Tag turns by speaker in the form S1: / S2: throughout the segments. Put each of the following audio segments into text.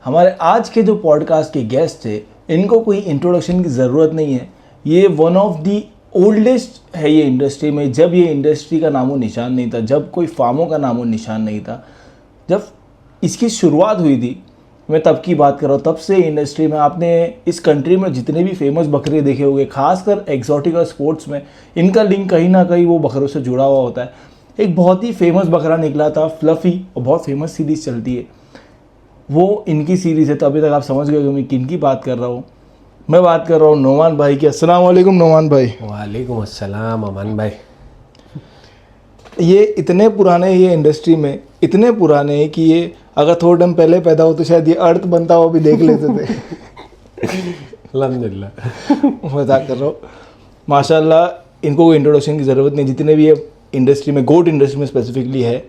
S1: हमारे आज के जो पॉडकास्ट के गेस्ट थे इनको कोई इंट्रोडक्शन की ज़रूरत नहीं है। ये वन ऑफ दी ओल्डेस्ट है ये इंडस्ट्री में। जब ये इंडस्ट्री का नामो निशान नहीं था, जब कोई फार्मों का नामो निशान नहीं था, जब इसकी शुरुआत हुई थी, मैं तब की बात कर रहा हूँ। तब से इंडस्ट्री में आपने इस कंट्री में जितने भी फेमस बकरे देखे होंगे, खासकर एक्सोटिक और स्पोर्ट्स में इनका लिंक कहीं ना कहीं वो बकरों से जुड़ा हुआ होता है। एक बहुत ही फेमस बकरा निकला था फ्लफी, और बहुत फेमस सीरीज़ चलती है, वो इनकी सीरीज़ है। तो अभी तक आप समझ गए मैं किन की बात कर रहा हूँ। मैं बात कर रहा हूँ नोमान भाई की। अस्सलाम वालेकुम नोमान भाई।
S2: वालेकुम अस्सलाम अमन भाई।
S1: ये इतने पुराने, ये इंडस्ट्री में इतने पुराने हैं कि ये अगर थोड़ा टाइम पहले पैदा हो तो शायद ये अर्थ बनता हो भी देख लेते थे।
S2: अल्हम्दुलिल्लाह।
S1: मजाक कर रहा हूँ। माशाल्लाह इनको कोई इंट्रोडक्शन की ज़रूरत नहीं। जितने भी ये इंडस्ट्री में, गोट इंडस्ट्री में स्पेसिफिकली है,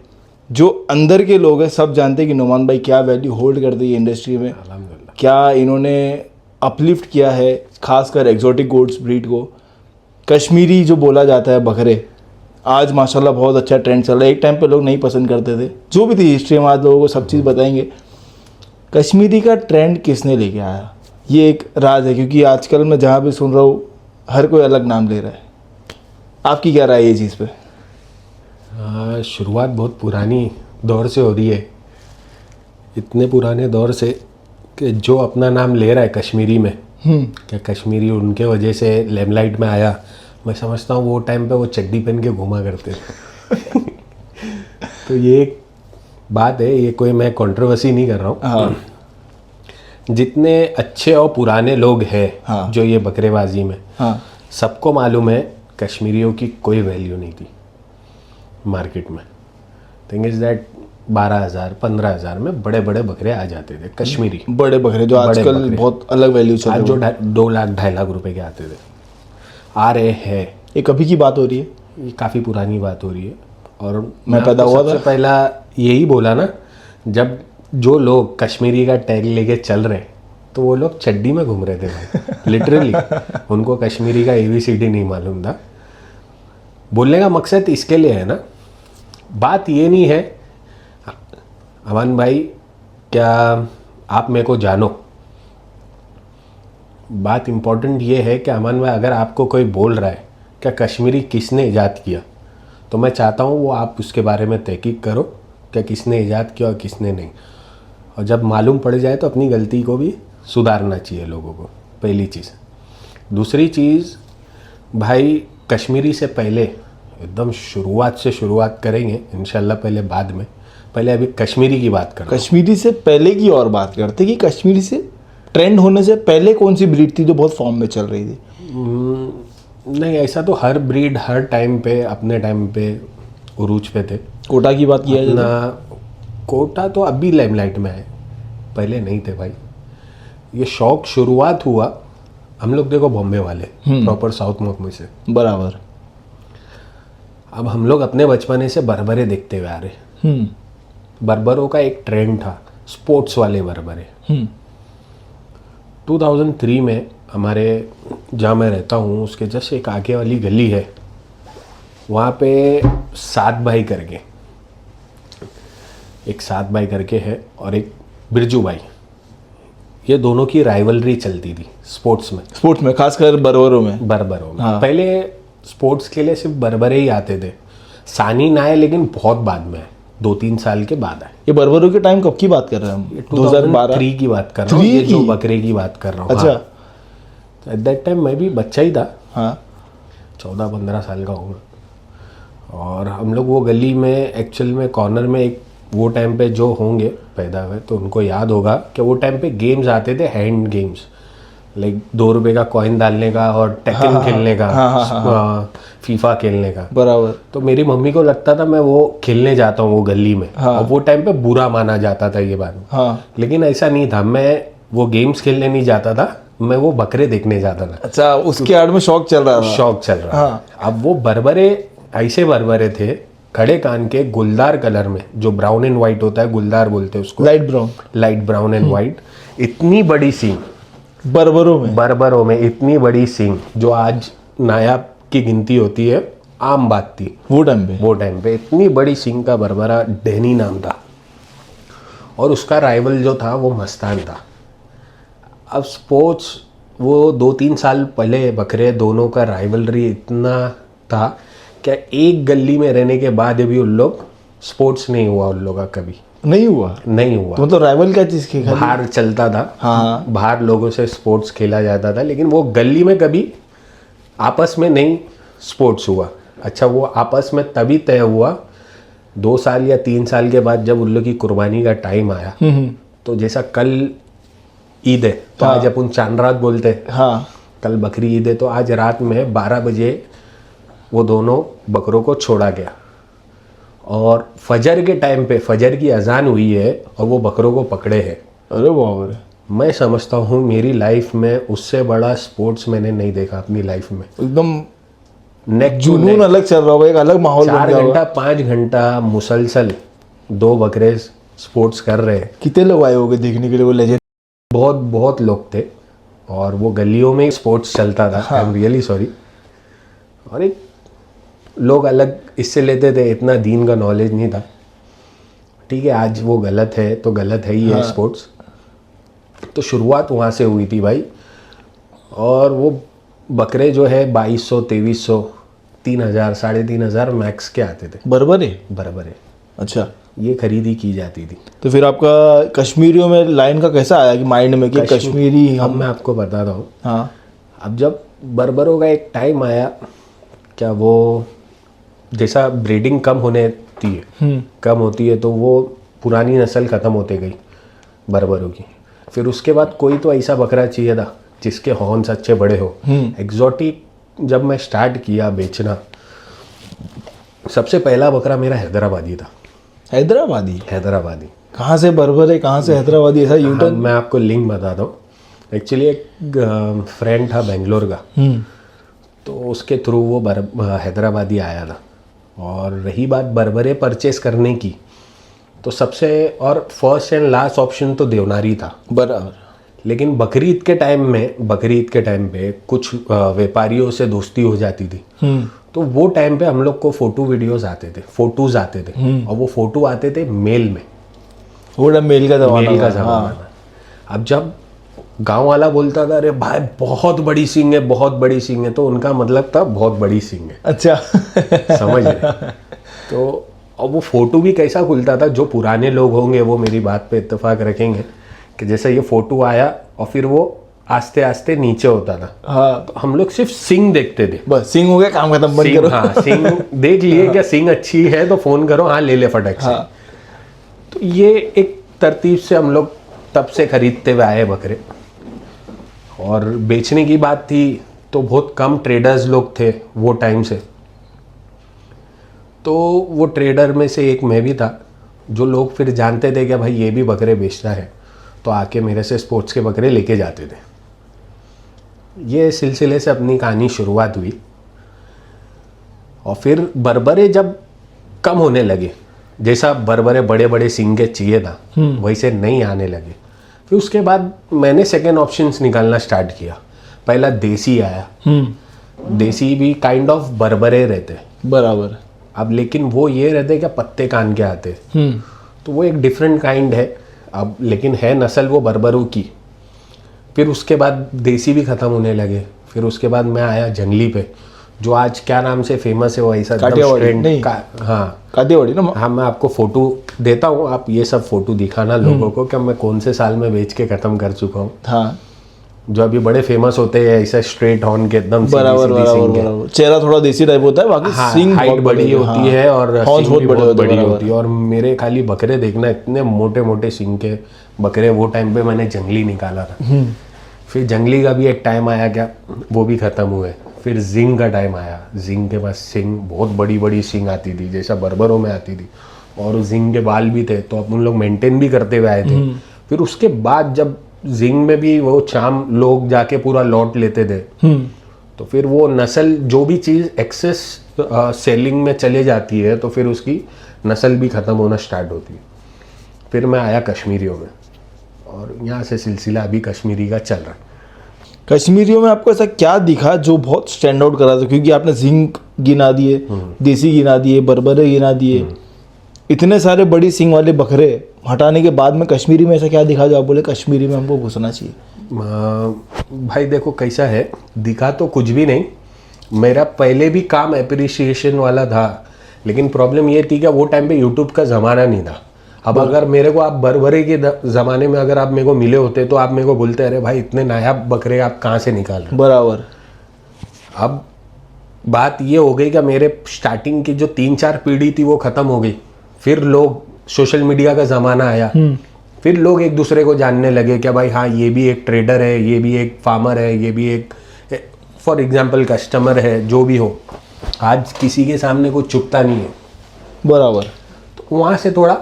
S1: जो अंदर के लोग हैं सब जानते हैं कि नोमान भाई क्या वैल्यू होल्ड करते हैं इंडस्ट्री में,
S2: अल्हम्दुलिल्लाह। क्या
S1: इन्होंने अपलिफ्ट किया है खासकर एक्सोटिक गोट्स ब्रीड को। कश्मीरी जो बोला जाता है बकरे, आज माशाल्लाह बहुत अच्छा ट्रेंड चल रहा है। एक टाइम पे लोग नहीं पसंद करते थे, जो भी थी हिस्ट्री में, आज लोगों को सब चीज़ बताएंगे। कश्मीरी का ट्रेंड किसने लेके आया, ये एक राज है, क्योंकि आजकल मैं जहाँ भी सुन रहा हूँ हर कोई अलग नाम ले रहा है। आपकी क्या राय है ये चीज़ पे?
S2: शुरुआत बहुत पुरानी दौर से हो रही है, इतने पुराने दौर से कि जो अपना नाम ले रहा है कश्मीरी में, क्या कश्मीरी उनके वजह से लेमलाइट में आया। मैं समझता हूँ वो टाइम पे वो चड्डी पहन के घूमा करते थे। तो ये एक बात है, ये कोई मैं कंट्रोवर्सी नहीं कर रहा हूँ।
S1: हाँ।
S2: जितने अच्छे और पुराने लोग हैं,
S1: हाँ।
S2: जो ये बकरेबाजी में,
S1: हाँ,
S2: सबको मालूम है कश्मीरियों की कोई वैल्यू नहीं थी मार्केट में। थिंग इज दैट 12,000 15,000 में बड़े बड़े बकरे आ जाते थे कश्मीरी,
S1: बड़े बकरे जो आजकल बहुत अलग वैल्यू चल
S2: आज
S1: रहे
S2: जो
S1: हैं।
S2: 2 लाख 2.5 लाख रुपए के आते थे, आ रहे हैं।
S1: ये कभी की बात हो रही है?
S2: ये काफ़ी पुरानी बात हो रही है। और
S1: मैं पैदा हुआ था
S2: सबसे पहला यही बोला ना, जब जो लोग कश्मीरी का टैग लेके चल रहे तो वो लोग चड्डी में घूम रहे थे भाई। लिटरली उनको कश्मीरी का ABCD नहीं मालूम था। बोलने का मकसद इसके लिए है ना, बात ये नहीं है अमन भाई क्या आप मेरे को जानो। बात इम्पोर्टेंट ये है कि अमन भाई अगर आपको कोई बोल रहा है क्या कश्मीरी किसने ईजाद किया, तो मैं चाहता हूँ वो आप उसके बारे में तहकीक करो क्या किसने ईजाद किया और किसने नहीं। और जब मालूम पड़ जाए तो अपनी गलती को भी सुधारना चाहिए लोगों को, पहली चीज़। दूसरी चीज़ भाई, कश्मीरी से पहले एकदम शुरुआत से शुरुआत करेंगे इंशाल्लाह, पहले बाद में, पहले अभी कश्मीरी की बात करें।
S1: कश्मीरी से पहले की और बात करते कि कश्मीरी से ट्रेंड होने से पहले कौन सी ब्रीड थी जो बहुत फॉर्म में चल रही थी?
S2: नहीं, ऐसा तो हर ब्रीड हर टाइम पे अपने टाइम पे उरूज पे थे।
S1: कोटा की बात किया जाए
S2: ना, कोटा तो अभी लाइमलाइट में है, पहले नहीं थे भाई। ये शौक शुरुआत हुआ, हम लोग देखो बॉम्बे वाले, प्रॉपर साउथ में से
S1: बराबर।
S2: अब हम लोग अपने बचपने से बरबरे देखते हुए आ रहे। बरबरों का एक ट्रेंड था, स्पोर्ट्स वाले बरबरे। 2003 में हमारे जहाँ मैं रहता हूँ उसके जस्ट एक आगे वाली गली है, वहाँ पे 7 भाई करके, एक 7 भाई करके है और एक बिरजू भाई, ये दोनों की राइवलरी चलती थी स्पोर्ट्स में
S1: खासकर बरबरों में।
S2: हाँ। पहले स्पोर्ट्स के लिए सिर्फ बरबरे ही आते थे, सानी ना आए, लेकिन बहुत बाद में, 2-3 साल के बाद आए।
S1: ये बरबरों के टाइम कब की बात कर रहे हैं हम?
S2: 2003 की बात कर रहा हूँ, ये जो बकरे की बात कर रहा हूँ।
S1: अच्छा।
S2: एट दैट टाइम मैं भी बच्चा ही था।
S1: हाँ।
S2: 14-15 साल का होगा। और हम लोग वो गली में एक्चुअल में कॉर्नर में एक, वो टाइम पे जो होंगे पैदा हुए तो उनको याद होगा कि वो टाइम पे गेम्स आते थे, हैंड गेम्स, लाइक 2 रुपए का कॉइन डालने का और टेकन खेलने का, फीफा खेलने का।
S1: बराबर।
S2: तो मेरी मम्मी को लगता था मैं वो खेलने जाता हूँ वो गली में। और वो टाइम पे बुरा माना जाता था ये बात। लेकिन ऐसा नहीं था, मैं वो गेम्स खेलने नहीं जाता था, मैं वो बकरे देखने जाता था।
S1: अच्छा, उसके आड़ में शौक चल रहा था।
S2: शौक चल रहा था। अब वो बरबरे ऐसे बरबरे थे, खड़े कान के, गुलदार कलर में, जो ब्राउन एंड व्हाइट होता है, गुलदार बोलते हैं उसको, लाइट ब्राउन एंड व्हाइट, इतनी बड़ी सींग बरबरों में इतनी बड़ी सींग, जो आज नायाब की गिनती होती है, आम बात थी वो टाइम पे इतनी बड़ी सींग का बरबरा, डैनी नाम था। और उसका राइवल जो था वो मस्तान था। अब स्पोर्ट्स वो 2-3 साल पहले बकरे दोनों का राइवलरी इतना था क्या एक गली में रहने के बाद भी उन लोग स्पोर्ट्स नहीं हुआ उन लोगों का कभी
S1: नहीं हुआ।
S2: नहीं हुआ।
S1: तो मतलब राइवल क्या चीज़ की?
S2: बाहर चलता था,
S1: हाँ,
S2: बाहर लोगों से स्पोर्ट्स खेला जाता था, लेकिन वो गली में कभी आपस में नहीं स्पोर्ट्स हुआ। अच्छा, वो आपस में तभी तय हुआ 2 साल या 3 साल के बाद जब उन लोग की कुर्बानी का टाइम आया। तो जैसा कल ईद है तो आज अपन चांद रात बोलते हैं,
S1: हाँ,
S2: कल बकरी ईद है, तो आज रात में 12 बजे वो दोनों बकरों को छोड़ा गया और फजर के टाइम पे फजर की अजान हुई है और वो बकरों को पकड़े हैं।
S1: अरे बाप रे।
S2: मैं समझता हूँ मेरी लाइफ में उससे बड़ा स्पोर्ट्स मैंने नहीं देखा अपनी लाइफ में।
S1: एकदम
S2: नेक
S1: जुनून अलग चल रहा होगा, एक अलग माहौल बन
S2: 4
S1: गया होगा।
S2: घंटा 5 घंटा मुसलसल 2 बकरे स्पोर्ट्स कर रहे हैं।
S1: कितने लोग आए होंगे देखने के लिए? वो लेजेंड
S2: बहुत बहुत लोग थे और वो गलियों में स्पोर्ट्स चलता था। I am really sorry. और एक लोग अलग इससे लेते थे, इतना दीन का नॉलेज नहीं था। ठीक है, आज वो गलत है तो गलत है ही है स्पोर्ट्स। तो शुरुआत वहाँ से हुई थी भाई। और वो बकरे जो है 2200, 2300, 3000, 3500 मैक्स के आते थे।
S1: बराबर है।
S2: बराबर है।
S1: अच्छा,
S2: ये खरीदी की जाती थी।
S1: तो फिर आपका कश्मीरियों में लाइन का कैसा आया कि माइंड में कि कश्मीरी
S2: अब मैं आपको बताता हूँ।
S1: हाँ,
S2: अब जब बर्बरों का एक टाइम आया, क्या वो जैसा ब्रीडिंग कम होती है तो वो पुरानी नस्ल ख़त्म होते गई बर्बरों की। फिर उसके बाद कोई तो ऐसा बकरा चाहिए था जिसके हॉर्न्स अच्छे बड़े हो। एग्जॉटिक जब मैं स्टार्ट किया बेचना, सबसे पहला बकरा मेरा हैदराबादी था। हैदराबादी
S1: कहाँ से बर्बर है, कहाँ से हैदराबादी, ऐसा
S2: हाँ,
S1: यूटर्न?
S2: मैं आपको लिंक बताता हूँ। एक्चुअली एक फ्रेंड था बेंगलोर का, तो उसके थ्रू वो हैदराबादी आया था। और रही बात बर्बरे परचेस करने की, तो सबसे और फर्स्ट एंड लास्ट ऑप्शन तो देवनारी था।
S1: बराबर।
S2: लेकिन बकरी ईद के टाइम पे कुछ व्यापारियों से दोस्ती हो जाती थी। तो वो टाइम पे हम लोग को फोटोज आते थे और वो फोटो आते थे मेल में।
S1: वो मेल का जमाना
S2: था। अब जब गांव वाला बोलता था अरे भाई बहुत बड़ी सींग है, तो उनका मतलब था बहुत बड़ी सींग है।
S1: अच्छा।
S2: समझ रहे? तो अब वो फोटो भी कैसा खुलता था, जो पुराने लोग होंगे वो मेरी बात पे इत्तेफाक रखेंगे कि जैसे ये फोटो आया और फिर वो आस्ते आस्ते नीचे होता था।
S1: हाँ,
S2: तो हम लोग सिर्फ सींग देखते थे।
S1: बस सींग हो गया, काम खत्म, बंद करो।
S2: हाँ, सींग देख लिए क्या सींग अच्छी है तो फोन करो, हाँ ले ले फटक से।
S1: हाँ।
S2: तो ये एक तरतीब से हम लोग तब से खरीदते हुए आए बकरे। और बेचने की बात थी तो बहुत कम ट्रेडर्स लोग थे वो टाइम से। तो वो ट्रेडर में से एक मैं भी था, जो लोग फिर जानते थे कि भाई ये भी बकरे बेचता है, तो आके मेरे से स्पोर्ट्स के बकरे लेके जाते थे। ये सिलसिले से अपनी कहानी शुरुआत हुई। और फिर बर्बरे जब कम होने लगे, जैसा बर्बरे बड़े बड़े सींग के चाहिए था वैसे नहीं आने लगे। फिर उसके बाद मैंने सेकेंड ऑप्शंस निकालना स्टार्ट किया। पहला देसी आया। देसी भी काइंड ऑफ बर्बरे रहते।
S1: बराबर।
S2: अब लेकिन वो ये रहते क्या पत्ते कान के आते, तो वो एक डिफरेंट काइंड है। अब लेकिन है नस्ल वो बर्बरों की। फिर उसके बाद देसी भी ख़त्म होने लगे। फिर उसके बाद मैं आया जंगली पे, जो आज क्या नाम से फेमस है वो ऐसा
S1: काठियावाड़ी।
S2: हाँ,
S1: काठियावाड़ी ना।
S2: हाँ, मैं आपको फोटो देता हूँ, आप ये सब फोटो दिखाना लोगों को कि मैं कौन से साल में बेच के ख़त्म कर चुका हूँ।
S1: हाँ,
S2: जो अभी बड़े फेमस होते हैं ऐसा स्ट्रेट हॉर्न के एकदम
S1: बराबर। चेहरा थोड़ा देसी टाइप होता है, बाकी सींग
S2: हाइट बड़ी होती है और
S1: हॉर्न्स
S2: सींग भी बहुत बड़ी
S1: बराबर।
S2: होती है। और मेरे खाली बकरे देखना, इतने मोटे मोटे सींग के बकरे वो टाइम पे मैंने जंगली निकाला था। फिर जंगली का भी एक टाइम आया क्या, वो भी ख़त्म हुए। फिर जिंग का टाइम आया। जिंग के पास सिंग बहुत बड़ी बड़ी सिंग आती थी, जैसा बर्बरों में आती थी, और जिंग के बाल भी थे, तो अपन लोग मेंटेन भी करते हुए आए थे। फिर उसके बाद जब जिंग में भी वो चाम लोग जाके पूरा लॉट लेते थे, तो फिर वो नस्ल जो भी चीज़ एक्सेस सेलिंग में चले जाती है तो फिर उसकी नस्ल भी ख़त्म होना स्टार्ट होती है। फिर मैं आया कश्मीरियों में, और यहाँ से सिलसिला अभी कश्मीरी का चल रहा है।
S1: कश्मीरियों में आपको ऐसा क्या दिखा जो बहुत स्टैंड आउट करा था? क्योंकि आपने जिंक गिना दिए, देसी गिना दिए, बर्बरे गिना दिए, इतने सारे बड़ी सींग वाले बकरे हटाने के बाद में कश्मीरी में ऐसा क्या दिखा जो आप बोले कश्मीरी में हमको घुसना चाहिए?
S2: भाई देखो कैसा है, दिखा तो कुछ भी नहीं। मेरा पहले भी काम एप्रिसिएशन वाला था, लेकिन प्रॉब्लम ये थी कि वो टाइम पे यूट्यूब का ज़माना नहीं था। अब अगर मेरे को आप बरबरे के ज़माने में अगर आप मेरे को मिले होते तो आप मेरे को बोलते अरे भाई इतने नायाब बकरे आप कहाँ से निकाल रहे?
S1: बराबर।
S2: अब बात ये हो गई कि मेरे स्टार्टिंग की जो 3-4 पीढ़ी थी वो ख़त्म हो गई। फिर लोग सोशल मीडिया का ज़माना आया, फिर लोग एक दूसरे को जानने लगे कि भाई हाँ ये भी एक ट्रेडर है, ये भी एक फार्मर है, ये भी एक फॉर एग्जांपल कस्टमर है, जो भी हो। आज किसी के सामने कुछ छुपता नहीं है।
S1: बराबर।
S2: तो वहाँ से थोड़ा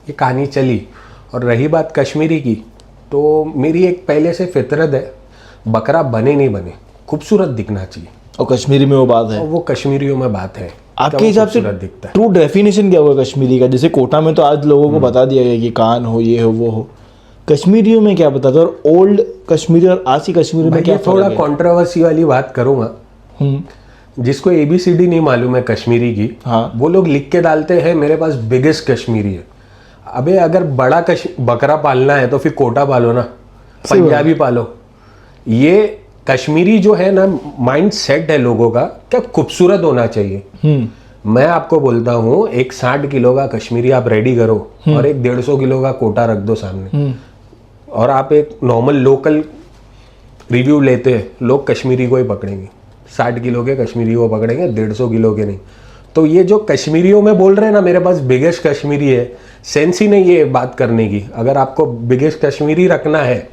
S2: ये कहानी चली। और रही बात कश्मीरी की, तो मेरी एक पहले से फितरत है, बकरा बने नहीं बने खूबसूरत दिखना चाहिए।
S1: और कश्मीरी में वो बात है,
S2: और वो कश्मीरियों में बात है।
S1: आपके हिसाब से
S2: दिखता है।
S1: ट्रू डेफिनेशन क्या होगा कश्मीरी का? जैसे कोटा में तो आज लोगों को बता दिया गया कि कान हो, ये हो, वो हो। कश्मीरियों में क्या बताते हैं? और ओल्ड कश्मीरी और आज की कश्मीरी में क्या
S2: थोड़ा कंट्रोवर्सी वाली बात करूंगा। जिसको ABCD नहीं मालूम है कश्मीरी की,
S1: हाँ,
S2: वो लोग लिख के डालते हैं मेरे पास बिगेस्ट कश्मीरी है। अबे अगर बड़ा बकरा पालना है तो फिर कोटा पालो ना, पंजाबी पालो। ये कश्मीरी जो है ना, माइंड सेट है लोगों का क्या खूबसूरत होना चाहिए। मैं आपको बोलता हूँ एक 60 किलो का कश्मीरी आप रेडी करो और एक 150 किलो का कोटा रख दो सामने, और आप एक नॉर्मल लोकल रिव्यू लेते हैं, लोग कश्मीरी को ही पकड़ेंगे। 60 किलो के कश्मीरी को पकड़ेंगे, 150 किलो के नहीं। तो ये जो कश्मीरियों में बोल रहे हैं ना मेरे पास बिगेस्ट कश्मीरी है, सेंस ही नहीं है बात करने की। अगर आपको बिगेस्ट कश्मीरी रखना है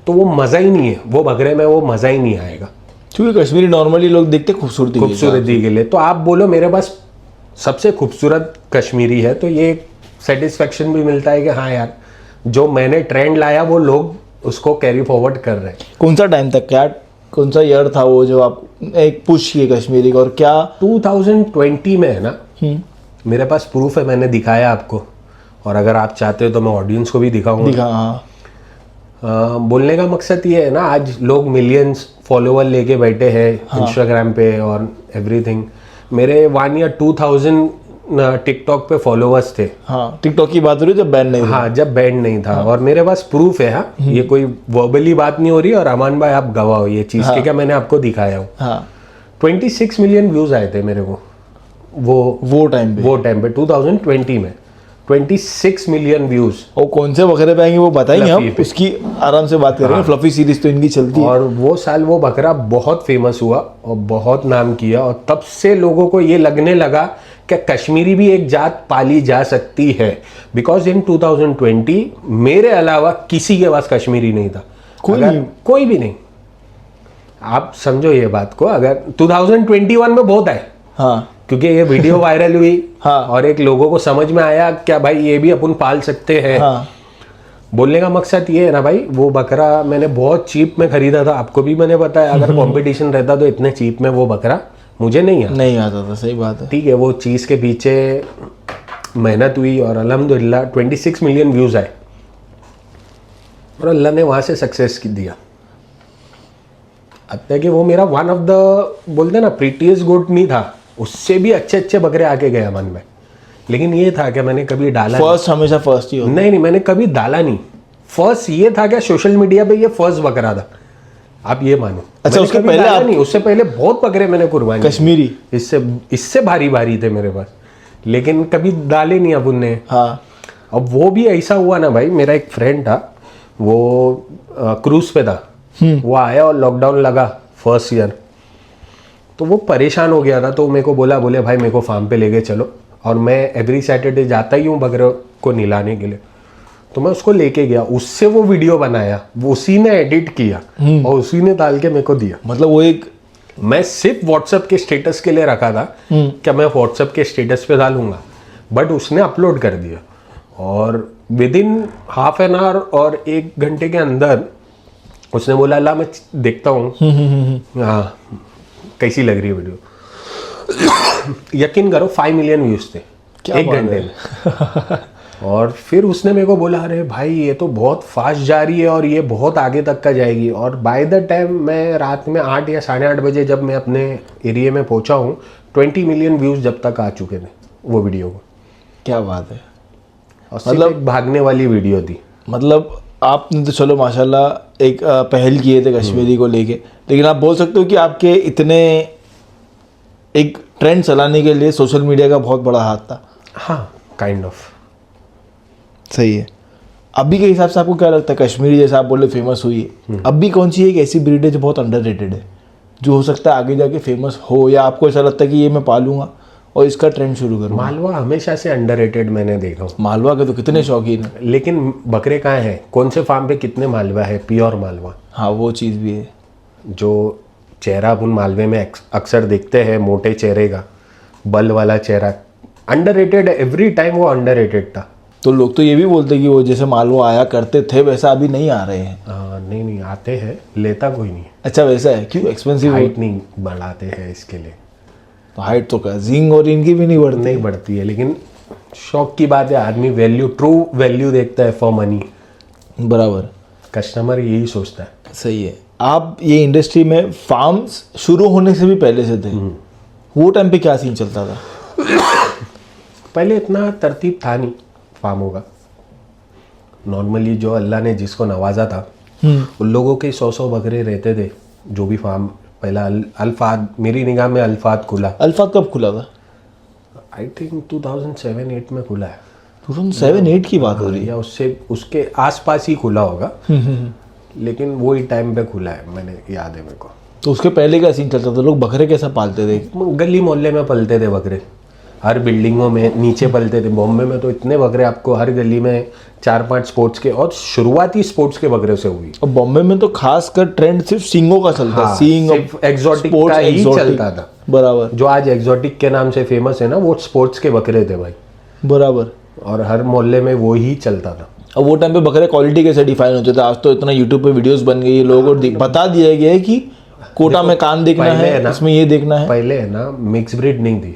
S2: तो वो मज़ा ही नहीं है, वो बकरे में वो मज़ा ही नहीं आएगा।
S1: क्योंकि कश्मीरी नॉर्मली लोग देखते खूबसूरती
S2: के लिए। तो आप बोलो मेरे पास सबसे खूबसूरत कश्मीरी है, तो ये सेटिस्फेक्शन भी मिलता है कि हाँ यार जो मैंने ट्रेंड लाया वो लोग उसको कैरी फॉरवर्ड कर रहे हैं।
S1: कौन सा टाइम तक, क्या कौन सा ईयर था वो जो आप एक पुश किए कश्मीरी का? और क्या
S2: 2020 में है ना, मेरे पास प्रूफ है, मैंने दिखाया आपको। और अगर आप चाहते हो तो मैं ऑडियंस को भी दिखाऊंगा।
S1: हाँ।
S2: बोलने का मकसद ये है ना, आज लोग मिलियंस फॉलोवर लेके बैठे हैं इंस्टाग्राम पे और एवरीथिंग। मेरे 1 या 2000 टिकटॉक पे फॉलोवर्स थे।
S1: हाँ, टिकटॉक की बात हो रही है जब बैन नहीं था।
S2: हाँ, जब बैन नहीं था। और मेरे पास प्रूफ है। हाँ, ये कोई वर्बली बात नहीं हो रही। और अमान भाई आप गवाह हो ये चीज़ के, क्या मैंने आपको दिखाया हूँ।
S1: हाँ,
S2: 26 मिलियन व्यूज आए थे मेरे को वो टाइम पे 2020 में 26 मिलियन व्यूज।
S1: और कौन से बकरे पे आएंगे वो बताएंगे हम, उसकी आराम से बात करेंगे। फ्लफी सीरीज तो इनकी चलती है।
S2: और वो साल वो बकरा बहुत फेमस हुआ और बहुत नाम किया, और तब से लोगों को ये लगने लगा कि कश्मीरी भी एक जात पाली जा सकती है। बिकॉज इन 2020 मेरे अलावा किसी के पास कश्मीरी नहीं था, कोई भी नहीं। आप समझो ये बात को। अगर 2021 में बहुत आए,
S1: हाँ,
S2: क्योंकि ये वीडियो वायरल हुई।
S1: हाँ,
S2: और एक लोगों को समझ में आया क्या भाई ये भी अपन पाल सकते हैं।
S1: हाँ।
S2: बोलने का मकसद ये है ना भाई, वो बकरा मैंने बहुत चीप में खरीदा था, आपको भी मैंने बताया। अगर कंपटीशन रहता तो इतने चीप में वो बकरा मुझे नहीं
S1: आता था। सही बात है।
S2: ठीक है, वो चीज़ के पीछे मेहनत हुई और अल्हम्दुलिल्लाह 26 मिलियन व्यूज़ आए और अल्लाह ने वहाँ से सक्सेस दिया। अब तक कि वो मेरा वन ऑफ द बोलते ना प्रीटियस्ट गुड नहीं था, उससे भी अच्छे अच्छे बकरे आके गए मन में। लेकिन ये था कि मैंने कभी डाला
S1: फर्स्ट हमेशा फर्स्ट ही होता।
S2: नहीं, मैंने कभी डाला नहीं। फर्स्ट ये था कि सोशल मीडिया पे ये फर्स्ट बकरा था, आप ये मानो।
S1: अच्छा, उसके पहले आप
S2: नहीं, उससे पहले बहुत बकरे मैंने कुर्बानी
S1: कश्मीरी
S2: इससे भारी थे मेरे पास, लेकिन कभी डाले नहीं अपन ने।
S1: हाँ।
S2: अब वो भी ऐसा हुआ ना भाई, मेरा एक फ्रेंड था, वो क्रूज पे था। वो आया और लॉकडाउन लगा फर्स्ट ईयर, तो वो परेशान हो गया था। तो मेरे को बोले भाई मेरे को फार्म पे लेके चलो। और मैं एवरी सैटरडे जाता ही हूँ बकरे को निलाने के लिए, तो मैं उसको लेके गया। उससे वो वीडियो बनाया, वो उसी ने एडिट किया और उसी ने डाल के मेरे को दिया।
S1: मतलब वो एक,
S2: मैं सिर्फ व्हाट्सएप के स्टेटस के लिए रखा था क्या मैं व्हाट्सएप के स्टेटस पे डालूंगा, बट उसने अपलोड कर दिया। और with in half an hour और 1 घंटे के अंदर उसने बोला ला मैं देखता हूँ हाँ कैसी लग रही है वीडियो। यकीन करो 5 मिलियन व्यूज थे 1 घंटे में। और फिर उसने मेरे को बोला अरे भाई ये तो बहुत फास्ट जा रही है और ये बहुत आगे तक का जाएगी। और बाय द टाइम मैं रात में 8 या 8:30 बजे जब मैं अपने एरिया में पहुंचा हूँ, 20 मिलियन व्यूज़ जब तक आ चुके थे वो वीडियो को।
S1: क्या बात है।
S2: और मतलब एक भागने वाली वीडियो थी।
S1: मतलब आपने तो चलो माशाल्लाह एक पहल किए थे कश्मीरी को लेके, लेकिन आप बोल सकते हो कि आपके इतने एक ट्रेंड चलाने के लिए सोशल मीडिया का बहुत बड़ा हाथ था।
S2: हाँ, काइंड ऑफ।
S1: सही है। अभी के हिसाब से आपको क्या लगता है, कश्मीरी जैसा आप बोले फेमस हुई है, अभी कौन सी एक ऐसी ब्रीड है जो बहुत अंडररेटेड है, जो हो सकता है आगे जाके फेमस हो, या आपको ऐसा लगता है कि ये मैं पालूंगा और इसका ट्रेंड शुरू करूँगा?
S2: मालवा हमेशा से अंडररेटेड मैंने देखा हूँ।
S1: मालवा के तो कितने शौकीन है,
S2: लेकिन बकरे कहाँ हैं? कौन से फार्म पे कितने मालवा है? प्योर मालवा।
S1: हाँ वो चीज़ भी है।
S2: जो चेहरा अपन मालवे में अक्सर देखते हैं, मोटे चेहरे का बल वाला चेहरा, अंडररेटेड एवरी टाइम, वो अंडररेटेड था।
S1: तो लोग तो ये भी बोलते कि वो जैसे मालवा आया करते थे वैसा अभी नहीं आ रहे हैं।
S2: नहीं आते हैं, लेता कोई नहीं है।
S1: अच्छा वैसा है, क्यों? एक्सपेंसिव
S2: हाइट नहीं बढ़ाते हैं इसके लिए।
S1: तो हाइट तो क्या जिंग और इनकी भी नहीं बढ़ती?
S2: नहीं बढ़ती है, लेकिन शौक की बात है, आदमी वैल्यू, ट्रू वैल्यू देखता है फॉर मनी।
S1: बराबर,
S2: कस्टमर यही सोचता है।
S1: सही है। आप ये इंडस्ट्री में फार्म्स शुरू होने से भी पहले से थे, वो टाइम पे क्या सीन चलता था?
S2: पहले इतना तरतीब था नहीं फार्मों का। नॉर्मली जो अल्लाह ने जिसको नवाजा था उन लोगों के 100 बकरे रहते थे। जो भी फार्म पहला अल्फाद, मेरी निगाह में अल्फाद खुला।
S1: अल्फाद कब खुला था?
S2: आई थिंक 2007-8 में खुला है।
S1: 2007-8 की बात हो रही है?
S2: या उससे उसके आसपास ही खुला होगा, लेकिन वो ही टाइम पे खुला है, मैंने याद है मेरे को।
S1: तो उसके पहले क्या सीन चलता था? लोग बकरे कैसा पालते थे?
S2: गली मोहल्ले में पलते थे बकरे, हर बिल्डिंगों में नीचे पलते थे। बॉम्बे में तो इतने बकरे आपको हर गली में 4-5 स्पोर्ट्स के, और शुरुआती स्पोर्ट्स के बकरे से हुई।
S1: और बॉम्बे में तो खासकर ट्रेंड सिर्फ सींगों का चलता है।
S2: हाँ,
S1: सींग
S2: सिर्फ एक्सोटिक का ही
S1: exotic,
S2: चलता था।
S1: बराबर।
S2: जो आज एक्सोटिक के नाम से फेमस है ना, वो स्पोर्ट्स के बकरे थे भाई।
S1: बराबर।
S2: और हर मोहल्ले में वो ही चलता था।
S1: अब वो टाइम पे बकरे क्वालिटी कैसे डिफाइन होते थे? आज तो इतना यूट्यूब पे वीडियोस बन गई है, लोगों को बता दिया गया है कि कोटा में कान देखना है, इसमें ये देखना है।
S2: पहले है ना, मिक्स ब्रीड नहीं थी,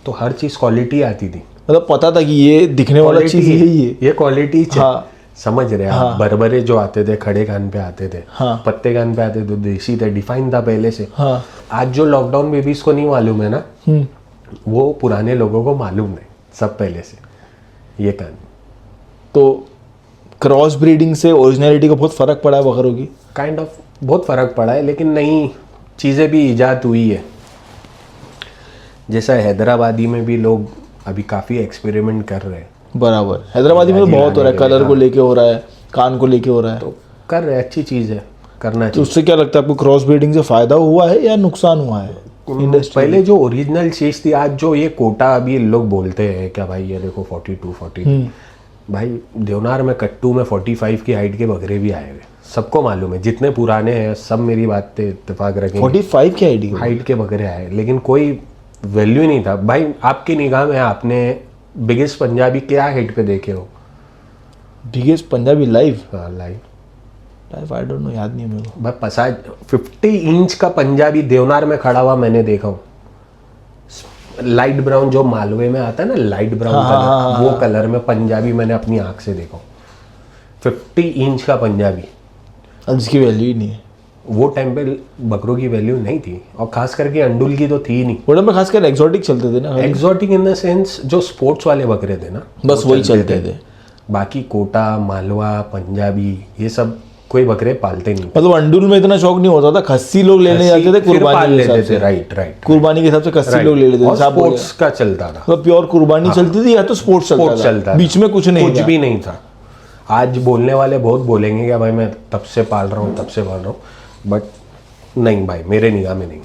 S2: तो हर चीज क्वालिटी आती थी।
S1: मतलब पता था कि ये दिखने वाला चीज यही है,
S2: ये क्वालिटी।
S1: हाँ।
S2: समझ रहे हैं आप? बरबरे जो आते थे खड़े कान पे आते थे,
S1: हाँ।
S2: पत्ते कान पे आते थे, देसी थे, डिफाइन था पहले से।
S1: हाँ।
S2: आज जो लॉकडाउन बेबीज को नहीं मालूम है ना, वो पुराने लोगों को मालूम है सब पहले से ये कान।
S1: तो क्रॉस ब्रीडिंग से ओरिजिनलिटी को बहुत फर्क पड़ा है बकरों की?
S2: काइंड ऑफ बहुत फर्क पड़ा है, लेकिन नई चीज़ें भी ईजाद हुई है। जैसा हैदराबादी में भी लोग अभी काफ़ी एक्सपेरिमेंट कर रहे हैं।
S1: बराबर। हैदराबादी में तो बहुत हो रहा है, कलर को लेके हो रहा है, कान को लेके हो रहा है,
S2: तो कर रहे हैं, अच्छी चीज़ है, करना
S1: तो
S2: चाहिए।
S1: उससे क्या लगता है आपको, क्रॉस ब्रीडिंग से फायदा हुआ है या नुकसान हुआ है इंडस्ट्री?
S2: पहले जो ओरिजिनल चीज़ थी, आज जो ये कोटा अभी लोग बोलते हैं क्या भाई, ये देखो 42-43, भाई देवनार में कट्टू में 45 की हाइट के बकरे भी आए हुए, सबको मालूम है। जितने पुराने हैं सब मेरी बात पे इत्तेफाक रखेंगे,
S1: 45 की
S2: हाइट के बकरे आए, लेकिन कोई वैल्यू नहीं था भाई। आपकी निगाह में आपने बिगेस्ट पंजाबी क्या हाइट पे देखे हो?
S1: Biggest Punjabi live?
S2: Live
S1: I don't know, याद नहीं है मेरे को।
S2: भाई 50 इंच का पंजाबी देवनार में खड़ा हुआ मैंने देखा हूँ। लाइट ब्राउन जो मालवे में आता है ना, लाइट ब्राउन कलर, वो कलर में पंजाबी मैंने अपनी आंख से देखा हूँ। 50 इंच का पंजाबी,
S1: अब इसकी वैल्यू ही नहीं है।
S2: वो टाइम पे बकरों की वैल्यू नहीं थी, और खास करके अंडुल की तो थी ही नहीं।
S1: वो टाइम पे खासकर एक्सोटिक चलते थे ना,
S2: एक्सोटिक इन द सेंस जो स्पोर्ट्स वाले बकरे थे ना,
S1: बस वही चलते थे।
S2: बाकी कोटा, मालवा, पंजाबी, ये सब कोई बकरे पालते नहीं।
S1: मतलब अंडुल में इतना शौक नहीं होता था, खस्सी लोग लेने जाते थे कुर्बानी के हिसाब से।
S2: राइट।
S1: कुर्बानी के हिसाब से खस्सी लोग ले लेते थे।
S2: स्पोर्ट्स का चलता था,
S1: तो प्योर कुर्बानी चलती थी या तो स्पोर्ट्स चलता था, बीच में कुछ नहीं,
S2: कुछ भी नहीं था। आज बोलने वाले बहुत बोलेंगे कि भाई मैं तब से पाल रहा हूँ, तब से पाल रहा हूँ, बट नहीं भाई, मेरे निगाह में नहीं।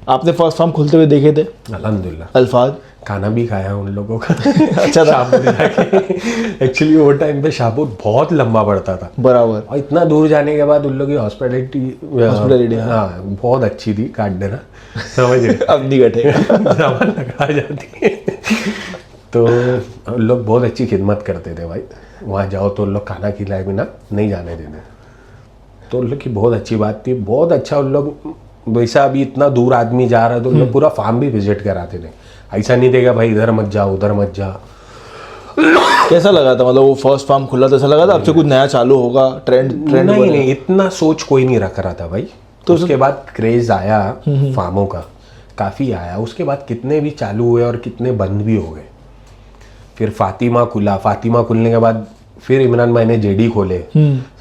S1: आपने फर्स्ट फार्म खुलते हुए देखे थे?
S2: अल्हम्दुलिल्लाह।
S1: अल्फाद
S2: खाना भी खाया उन लोगों का।
S1: अच्छा था।
S2: एक्चुअली वो टाइम पे शाहपुर बहुत लंबा पड़ता था।
S1: बराबर।
S2: और इतना दूर जाने के बाद उन लोगों की हॉस्पिटलिटी
S1: हाँ
S2: बहुत अच्छी थी, काट देना, समझ रहे?
S1: अब नहीं कटेगा,
S2: सामान लगा जाती है। तो लोग बहुत अच्छी खिदमत करते थे भाई। वहाँ जाओ तो लोग खाना खिलाए बिना नहीं जाने देते, तो उन लोग की बहुत अच्छी बात थी। बहुत अच्छा उन लोग, वैसा अभी इतना दूर आदमी जा रहा है तो उन लोग पूरा फार्म भी विजिट कराते थे। ऐसा नहीं देगा भाई इधर मत जाओ उधर मत जा।
S1: कैसा लगा था? मतलब वो फर्स्ट फार्म खुला था, ऐसा लगा था आपसे कुछ नया चालू होगा, ट्रेंड
S2: नहीं, इतना सोच कोई नहीं रख रहा था भाई। तो उसके बाद क्रेज आया फार्मों का, काफ़ी आया, उसके बाद कितने भी चालू हुए और कितने बंद भी हो गए। फिर फातिमा खुलने के बाद फिर इमरान भाई ने जेडी खोले,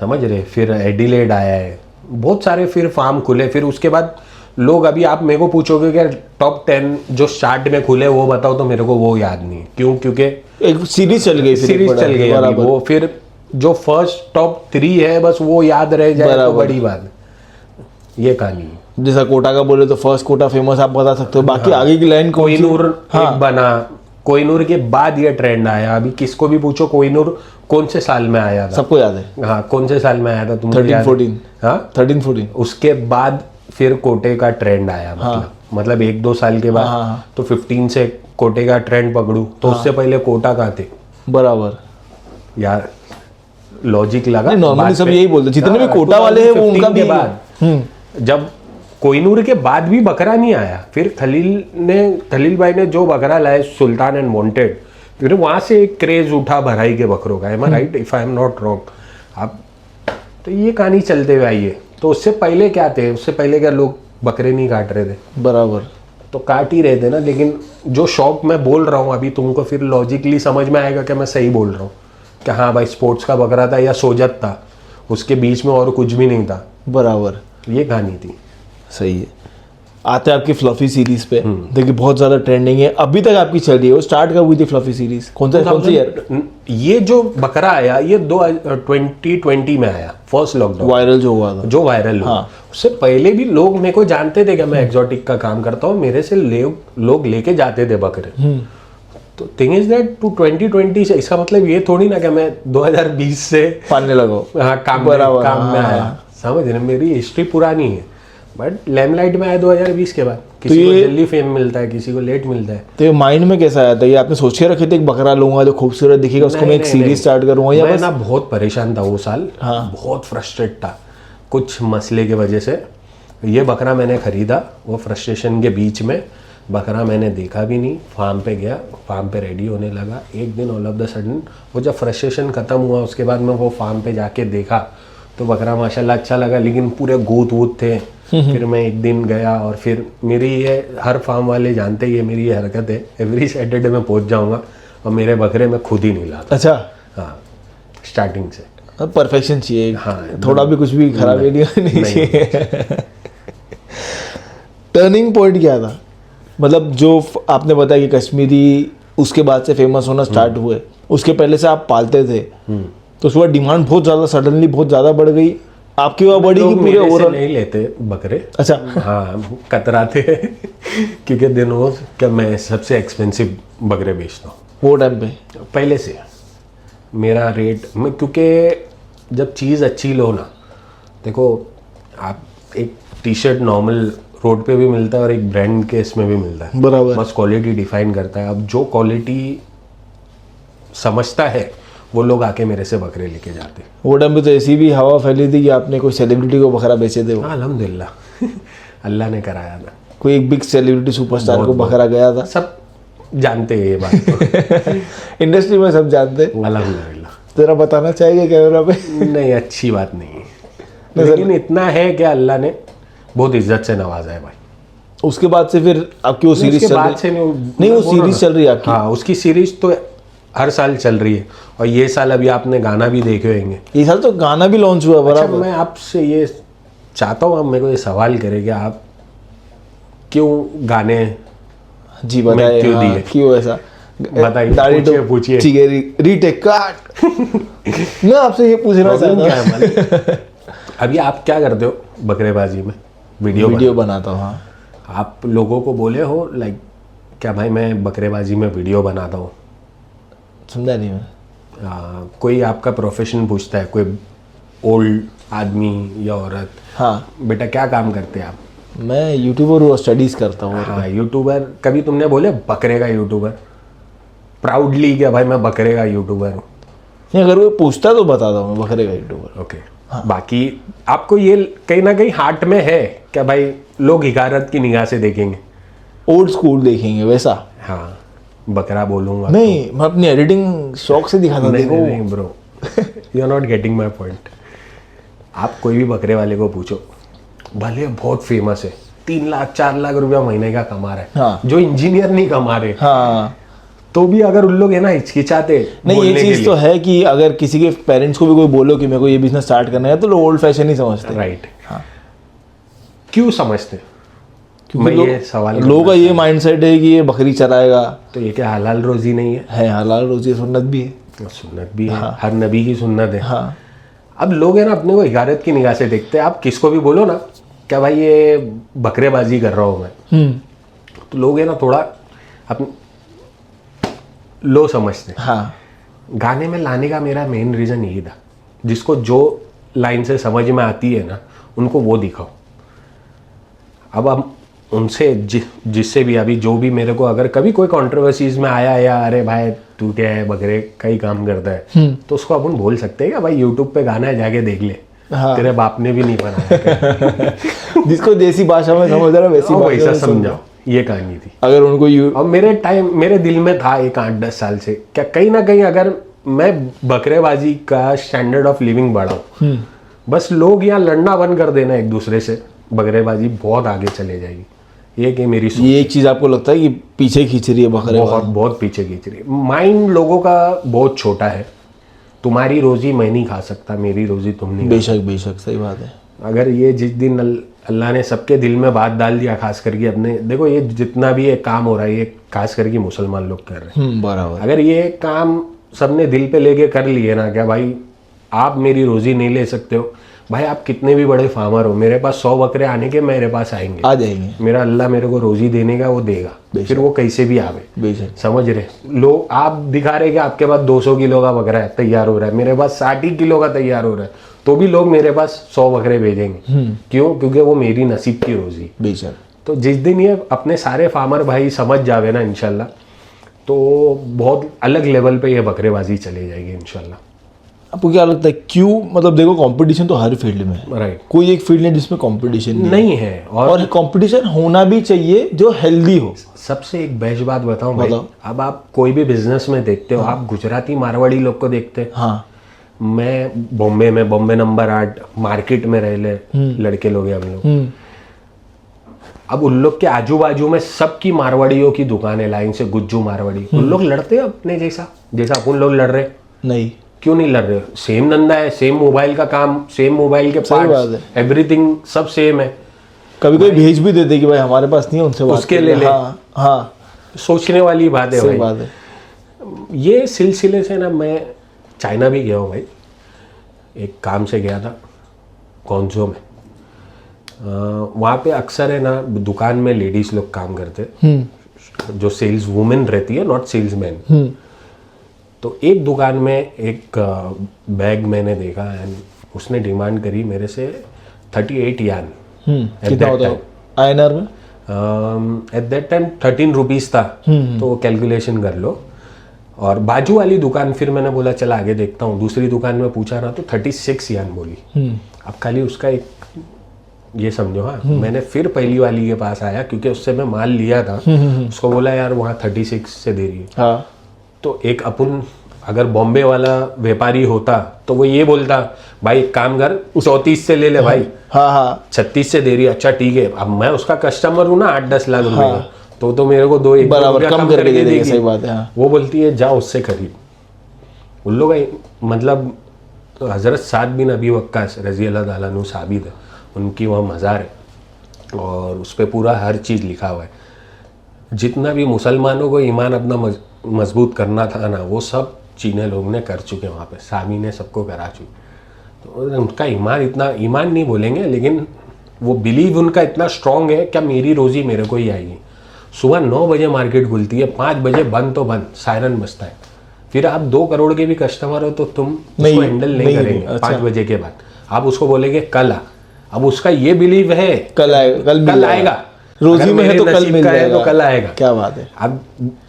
S2: समझ रहे, फिर एडिलेड आया है, बहुत सारे फिर फार्म खुले। फिर उसके बाद लोग, अभी आप मेरे को पूछोगे कि टॉप 10 जो स्टार्ट में खुले वो बताओ, तो मेरे को वो याद नहीं है। क्यों? क्योंकि
S1: एक सीरीज चल गई,
S2: अभी वो, फिर जो फर्स्ट टॉप 3 है बस वो याद रह जाए तो बड़ी बात है। ये कहानी है।
S1: जैसा कोटा का बोले तो फर्स्ट कोटा फेमस आप बता सकते हो, बाकी आगे की लाइन
S2: कोहिनूर एक बना, कोहिनूर के बाद ये ट्रेंड आया। अभी किसको भी पूछो कोहिनूर कौन से साल में आया था,
S1: सबको याद है।
S2: हाँ, कौन से साल में आया था?
S1: 13-14। हाँ 13-14।
S2: उसके बाद फिर कोटे का ट्रेंड आया, मतलब 1-2 साल के बाद। तो 15 से कोटे का ट्रेंड पकड़ू, तो उससे पहले कोटा कहाँ थे?
S1: बराबर
S2: यार, लॉजिक लगा।
S1: नॉर्मली सब यही बोलते, जितने भी कोटा वाले हैं वो उनका भी
S2: बाद, जब कोहिनूर के बाद भी बकरा नहीं आया, फिर खलील भाई ने जो बकरा लाए सुल्तान एंड वांटेड, फिर वहां से एक क्रेज उठा भराई के बकरों का। Am I right? If I am not wrong. अब तो ये कहानी चलते हुए आई है। तो उससे पहले क्या थे? उससे पहले क्या लोग बकरे नहीं काट रहे थे?
S1: बराबर,
S2: तो काट ही रहे थे ना। लेकिन जो शौक मैं बोल रहा हूँ अभी, तुमको फिर लॉजिकली समझ में आएगा कि मैं सही बोल रहा हूँ कि हाँ भाई, स्पोर्ट्स का बकरा था या सोजत था, उसके बीच में और कुछ भी नहीं था।
S1: बराबर,
S2: ये कहानी थी।
S1: सही है। आते हैं आपकी फ्लफी सीरीज पे। देखिए बहुत ज्यादा ट्रेंडिंग है, अभी तक आपकी चल रही है। वो स्टार्ट कब हुई थी फ्लफी सीरीज? कौन सी ईयर?
S2: ये जो बकरा आया ये 2020 में आया, फर्स्ट लॉकडाउन
S1: वायरल जो हुआ था,
S2: जो वायरल हुआ। उससे पहले भी लोग मेरे को जानते थे कि मैं एग्जॉटिक का काम करता हूँ, मेरे से लोग लेके जाते थे बकरे। तो थिंग इज दैट टू 2020 से, इसका मतलब ये थोड़ी ना कि मैं 2020 से
S1: पालने लगा।
S2: हाँ, काम में आया। समझ रहे, मेरी हिस्ट्री पुरानी है, बट लैमलाइट में आया 2020 के बाद। किसी को जल्दी फेम मिलता है, किसी को लेट मिलता है।
S1: तो ये माइंड में कैसा आया था? ये आपने सोच के रखे थे एक बकरा लूंगा जो खूबसूरत दिखेगा, उसको मैं एक सीरीज स्टार्ट करूंगा? या
S2: मैं ना बहुत परेशान था वो साल, बहुत फ्रस्ट्रेट था कुछ मसले की वजह से। ये बकरा मैंने खरीदा, वो फ्रस्ट्रेशन के बीच में बकरा मैंने देखा भी नहीं। फार्म पे गया, फार्म पे रेडी होने लगा, एक दिन ऑल ऑफ द सडन वो जब फ्रस्ट्रेशन ख़त्म हुआ, उसके बाद मैं वो फार्म पे जाके देखा तो बकरा माशाल्लाह अच्छा लगा, लेकिन पूरे गोत वूत थे। फिर मैं एक दिन गया, और फिर मेरी ये, हर फार्म वाले जानते ही है मेरी ये हरकत है, एवरी सैटरडे में पहुंच जाऊंगा और मेरे बकरे मैं खुद ही नहीं लाता।
S1: अच्छा,
S2: हाँ, स्टार्टिंग से
S1: परफेक्शन चाहिए।
S2: हाँ,
S1: थोड़ा भी कुछ भी खराबी नहीं चाहिए। टर्निंग पॉइंट क्या था? मतलब जो आपने बताया कि कश्मीरी उसके बाद से फेमस होना स्टार्ट हुए, उसके पहले से आप पालते थे, तो उसके बाद डिमांड बहुत ज़्यादा सडनली बहुत ज़्यादा बढ़ गई आपकी? वहाँ बढ़ी कि पूरे ओवरऑल?
S2: नहीं लेते बकरे।
S1: अच्छा,
S2: हाँ, कतराते क्योंकि दिनों क्या मैं सबसे एक्सपेंसिव बकरे बेचता हूँ
S1: वो टाइम पे
S2: पहले से। मेरा रेट मैं, क्योंकि जब चीज़ अच्छी लो ना, देखो आप एक टी शर्ट नॉर्मल रोड पे भी मिलता है और एक ब्रांड के इसमें भी मिलता है,
S1: बराबर।
S2: बस क्वालिटी डिफाइन करता है। अब जो क्वालिटी समझता है वो लोग आके मेरे से बकरे लेके जाते हैं।
S1: वो टाइम पे तो ऐसी भी हवा फैली थी कि आपने कोई सेलिब्रिटी को बकरा बेचे थे।
S2: हाँ, अल्हम्दुलिल्लाह अल्लाह ने कराया था।
S1: कोई एक बिग सेलिब्रिटी सुपरस्टार को बकरा गया था।
S2: सब जानते हैं ये बात तो।
S1: इंडस्ट्री में सब जानते हैं।
S2: अल्हम्दुलिल्लाह।
S1: जरा बताना चाहिए कैमरा पे?
S2: नहीं, अच्छी बात नहीं है, लेकिन इतना है कि अल्लाह ने बहुत इज्जत से नवाजा है भाई।
S1: उसके बाद से फिर आपकी वो सीरीज चल रही? नहीं, वो सीरीज चल रही है आपकी?
S2: हाँ, उसकी सीरीज तो हर साल चल रही है, और ये साल अभी आपने गाना भी देखे होंगे।
S1: ये साल तो गाना भी लॉन्च हुआ। बराबर।
S2: अच्छा, मैं आपसे ये चाहता हूँ, आप मेरे को ये सवाल करें कि आप क्यों गाने
S1: जी बताइए,
S2: क्यों दिए?
S1: क्यों ऐसा
S2: बताइए, पूछिए।
S1: ठीक है, रीटेक काट। मैं आपसे ये पूछना चाहता हूँ,
S2: अभी आप क्या करते हो बकरेबाजी में?
S1: वीडियो बनाता हूँ। हाँ,
S2: आप लोगों को बोले हो लाइक क्या भाई मैं बकरेबाजी में वीडियो बनाता हूँ?
S1: समझा नहीं मैं।
S2: कोई आपका प्रोफेशन पूछता है, कोई ओल्ड आदमी या औरत,
S1: हाँ
S2: बेटा क्या काम करते हैं आप?
S1: मैं यूट्यूबर हूँ, स्टडीज़ करता हूँ।
S2: हाँ, यूट्यूबर। कभी तुमने बोले बकरे का यूट्यूबर प्राउडली क्या भाई मैं बकरे का यूट्यूबर हूँ?
S1: नहीं, अगर वो पूछता तो बताता हूँ मैं बकरे का यूट्यूबर।
S2: ओके। बाकी आपको ये कहीं ना कहीं हार्ट में है क्या भाई लोग हिकारत की निगाह से देखेंगे,
S1: ओल्ड स्कूल देखेंगे वैसा?
S2: हाँ, बकरा बोलूँगा
S1: नहीं, मैं अपनी एडिटिंग शौक से दिखाता हूँ।
S2: नहीं bro, you are not getting my point. आप कोई भी बकरे वाले को पूछो, भले बहुत फेमस है, 3 लाख 4 लाख रुपया महीने का कमा रहे हैं,
S1: हाँ।
S2: जो इंजीनियर नहीं कमा रहे,
S1: हाँ
S2: तो भी अगर उन लोग है ना हिचकिचाते
S1: नहीं, ये
S2: बोलने के
S1: चीज़
S2: लिए।
S1: तो है कि अगर किसी के पेरेंट्स को भी कोई बोलो कि मेरे को ये बिजनेस स्टार्ट करना है तो लोग ओल्ड फैशन ही समझते हैं।
S2: राइट।
S1: हाँ।
S2: क्यों समझते?
S1: क्योंकि
S2: मैं ये सवाल
S1: लोगों का ये माइंडसेट है कि ये बकरी चराएगा,
S2: तो ये क्या हलाल रोजी नहीं है?
S1: हलाल रोजी सुन्नत भी है।
S2: सुन्नत भी है, हर नबी की सुन्नत है।
S1: हाँ
S2: अब लोग है ना अपने को हिगारत की निगाह से देखते हैं। आप किसको भी बोलो ना क्या भाई ये बकरेबाजी कर रहा हूँ मैं, तो लोग है ना थोड़ा अपने लो समझते हैं।
S1: हाँ
S2: गाने में लाने का मेरा मेन रीज़न यही था, जिसको जो लाइन से समझ में आती है ना उनको वो दिखाओ। अब हम उनसे जिससे भी अभी जो भी मेरे को अगर कभी कोई कंट्रोवर्सीज में आया या अरे भाई तू क्या है बकरे का ही काम करता है, तो उसको अपन बोल सकते हैं कि भाई यूट्यूब पे गाना है जाके देख ले,
S1: हाँ।
S2: तेरे बाप ने भी नहीं बनाया।
S1: जिसको देसी भाषा में समझ रहा वैसी भाषा
S2: वैसा
S1: में
S2: समझाओ, ये कहानी थी।
S1: अगर उनको
S2: और मेरे दिल में था एक 8-10 साल से क्या कहीं ना कहीं अगर मैं बकरेबाजी का स्टैंडर्ड ऑफ लिविंग बढ़ाऊं, बस लोग यहाँ लड़ना बंद कर देना एक दूसरे से, बकरेबाजी बहुत आगे चले जाएगी। ये कि मेरी सोच,
S1: ये एक चीज आपको लगता है कि पीछे खींच रही है बकरे?
S2: बहुत बहुत पीछे खींच रही है। माइंड लोगों का बहुत छोटा है। तुम्हारी रोजी मैं नहीं खा सकता, मेरी रोजी तुम नहीं।
S1: बेशक बेशक, सही बात है।
S2: अगर ये जिस दिन अल्लाह ने सबके दिल में बात डाल दिया, खास करके अपने देखो ये जितना भी ये काम हो रहा है ये खास करके मुसलमान लोग कर रहे हैं,
S1: बराबर।
S2: अगर ये काम सबने दिल पे लेके कर लिए ना क्या भाई आप मेरी रोजी नहीं ले सकते हो, भाई आप कितने भी बड़े फार्मर हो, मेरे पास 100 बकरे आने के मेरे पास आएंगे,
S1: आ जाएंगे।
S2: मेरा अल्लाह मेरे को रोजी देने का वो देगा, फिर वो कैसे भी आवे।
S1: बेशक।
S2: समझ रहे लोग, आप दिखा रहे कि आपके पास 200 किलो का बकरा है तैयार हो रहा है, मेरे पास 60 किलो का तैयार हो रहा है, तो भी लोग मेरे पास 100 बकरे भेजेंगे। क्यों? क्योंकि वो मेरी नसीब की रोजी।
S1: बेशक।
S2: तो जिस दिन ये अपने सारे फार्मर भाई समझ जावे ना इंशाल्लाह, तो बहुत अलग लेवल पे ये बकरेबाजी चली जाएगी इंशाल्लाह।
S1: आपको क्या लगता है क्यों? मतलब देखो कंपटीशन तो हर फील्ड में है,
S2: राइट।
S1: कोई एक फील्ड है जिसमें कंपटीशन
S2: नहीं है,
S1: और कंपटीशन होना भी चाहिए जो हेल्दी हो।
S2: सबसे एक बेस्ट बात बताऊं भाई,
S1: बताओ।
S2: अब आप कोई भी बिजनेस में देखते हो, आप गुजराती मारवाड़ी लोग को देखते हैं।
S1: हाँ
S2: मैं बॉम्बे नंबर 8 मार्केट में रह ले लड़के लोग हैं हम लोग। अब उन लोग के आजू बाजू में सबकी मारवाड़ियों की दुकान है लाइन से, गुज्जू मारवाड़ी। उन लोग लड़ते हैं अपने जैसा अपन लोग लड़ रहे?
S1: नहीं।
S2: क्यों नहीं लड़ रहे? सेम धंधा है, सेम मोबाइल का काम, सेम मोबाइल के पार्ट्स, एवरीथिंग सब सेम है।
S1: कभी कोई भेज भी देते कि भाई हमारे पास नहीं है, उनसे बात
S2: उसके
S1: कर
S2: ले ले।
S1: हाँ हाँ,
S2: सोचने वाली बात है
S1: सही
S2: भाई।
S1: बात है।
S2: ये सिलसिले से ना मैं चाइना भी गया हूँ भाई, एक काम से गया था कॉन्जो में। वहाँ पे अक्सर है ना दुकान में लेडीज लोग काम करते, जो सेल्स वुमेन रहती है, नॉट सेल्स मैन। तो एक दुकान में एक बैग मैंने देखा एंड उसने डिमांड करी मेरे से 38 यान।
S1: कितना होता है INR में?
S2: एट दैट टाइम 13 रुपीज़ था, तो कैलकुलेशन कर लो। और बाजू वाली दुकान फिर मैंने बोला चल आगे देखता हूँ, दूसरी दुकान में पूछा ना तो 36 यान बोली। अब खाली उसका एक ये समझो, हाँ मैंने फिर पहली वाली के पास आया क्योंकि उससे मैं माल लिया था, उसको बोला यार वहाँ 36 से दे रही है।
S1: हाँ।
S2: तो एक अपन अगर बॉम्बे वाला व्यापारी होता तो वो ये बोलता भाई एक काम कर 34 से ले ले भाई।
S1: हाँ हाँ
S2: 36 से दे रही है, अच्छा ठीक है। अब मैं उसका कस्टमर हूँ ना 8-10 लाख रुपए का, तो मेरे को 2-1
S1: बराबर कम करके दे देगी। सही बात है। हाँ।
S2: वो बोलती है जा उससे खरीद। उन लोग मतलब तो हज़रत साद बिन अबी वक्कास रज़ी अल्लाह ताला अन्हु साबित है, उनकी वहाँ मज़ार है और उस पर पूरा हर चीज़ लिखा हुआ है। जितना भी मुसलमानों को ईमान अपना मजबूत करना था ना, वो सब चीने लोग ने कर चुके वहाँ पे, सामी ने सबको करा चुके। तो उनका ईमान इतना, ईमान नहीं बोलेंगे लेकिन वो बिलीव उनका इतना स्ट्रांग है क्या मेरी रोज़ी मेरे को ही आएगी। सुबह 9 बजे मार्केट खुलती है, 5 बजे बंद तो बंद, सायरन बजता है। फिर आप 2 करोड़ के भी कस्टमर हो तो तुम उसको हैंडल नहीं करेंगे।
S1: अच्छा।
S2: 5 बजे के बाद आप उसको बोलेंगे कल आ। अब उसका ये बिलीव है
S1: कल आएगा, कल
S2: आएगा,
S1: रोजी में है तो कल मिल जाएगा,
S2: तो कल आएगा।
S1: क्या बात है।
S2: अब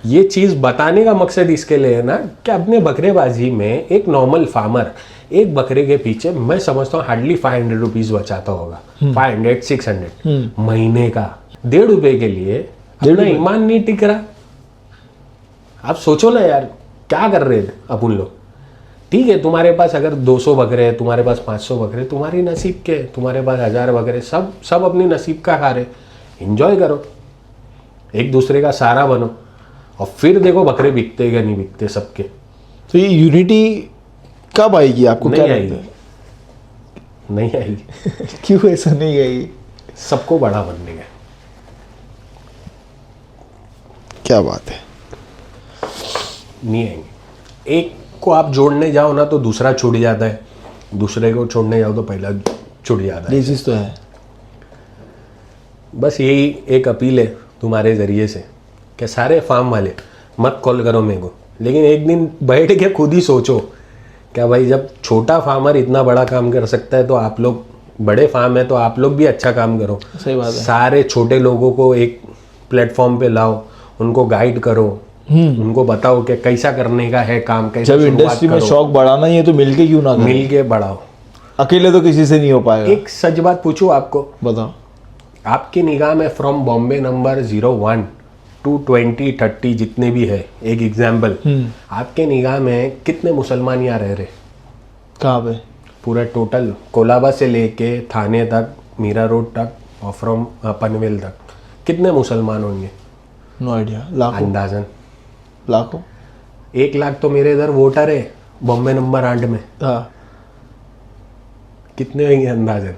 S2: ये चीज बताने का मकसद इसके लिए है ना कि अपने बकरेबाजी में एक नॉर्मल फार्मर एक बकरे के पीछे मैं समझता हूँ हार्डली 500 रुपीज बचाता होगा, 500-600 महीने का। 1.5 रुपए के लिए अपना ईमान नहीं टिक रहा। आप सोचो ना यार क्या कर रहे थे अपन लोग। ठीक है तुम्हारे पास अगर 200 बकरे हैं, तुम्हारे पास 500 बकरे, तुम्हारी नसीब के, तुम्हारे पास 1000 बकरे, सब अपनी नसीब का खा रहे। एंजॉय करो, एक दूसरे का सहारा बनो, और फिर देखो बकरे बिकते या नहीं बिकते सबके।
S1: तो ये यूनिटी कब आएगी आपको, क्या
S2: नहीं
S1: लगता
S2: आएगी,
S1: है?
S2: नहीं आएगी।
S1: क्यों ऐसा नहीं आएगी?
S2: सबको बड़ा बनने का।
S1: क्या बात है।
S2: नहीं आएंगे। एक को आप जोड़ने जाओ ना तो दूसरा छूट जाता है, दूसरे को छोड़ने जाओ तो पहला छूट जाता है।
S1: ये चीज़ तो है।
S2: बस यही एक अपील है तुम्हारे ज़रिए से कि सारे फार्म वाले मत कॉल करो मेरे को, लेकिन एक दिन बैठ के खुद ही सोचो क्या भाई, जब छोटा फार्मर इतना बड़ा काम कर सकता है तो आप लोग बड़े फार्म है तो आप लोग भी अच्छा काम करो।
S1: सही बात है।
S2: सारे छोटे लोगों को एक प्लेटफॉर्म पे लाओ, उनको गाइड करो, उनको बताओ कि कैसा करने का है काम, कैसे
S1: जब
S2: शुरुआत
S1: इंडस्ट्री में
S2: करो।
S1: शौक बढ़ाना ही है तो मिलके क्यों ना करें?
S2: मिल के बढ़ाओ।
S1: अकेले तो किसी से नहीं हो पाएगा।
S2: एक सच बात पूछूं आपको,
S1: बताओ।
S2: आपकी निगाह में फ्रॉम बॉम्बे नंबर 01 टू 20 30 जितने भी है, एक एग्जाम्पल, आपके निगाह में कितने मुसलमान यहाँ रह रहे?
S1: कहाँ पे?
S2: पूरा टोटल कोलाबा से लेके थाने तक, मीरा रोड तक और फ्रॉम पनवेल तक कितने मुसलमान होंगे?
S1: No idea. लाखों?
S2: अंदाजन
S1: लाखों?
S2: 1 लाख तो मेरे इधर वोटर है बॉम्बे नंबर 8 में।
S1: हाँ।
S2: कितने होंगे अंदाजन?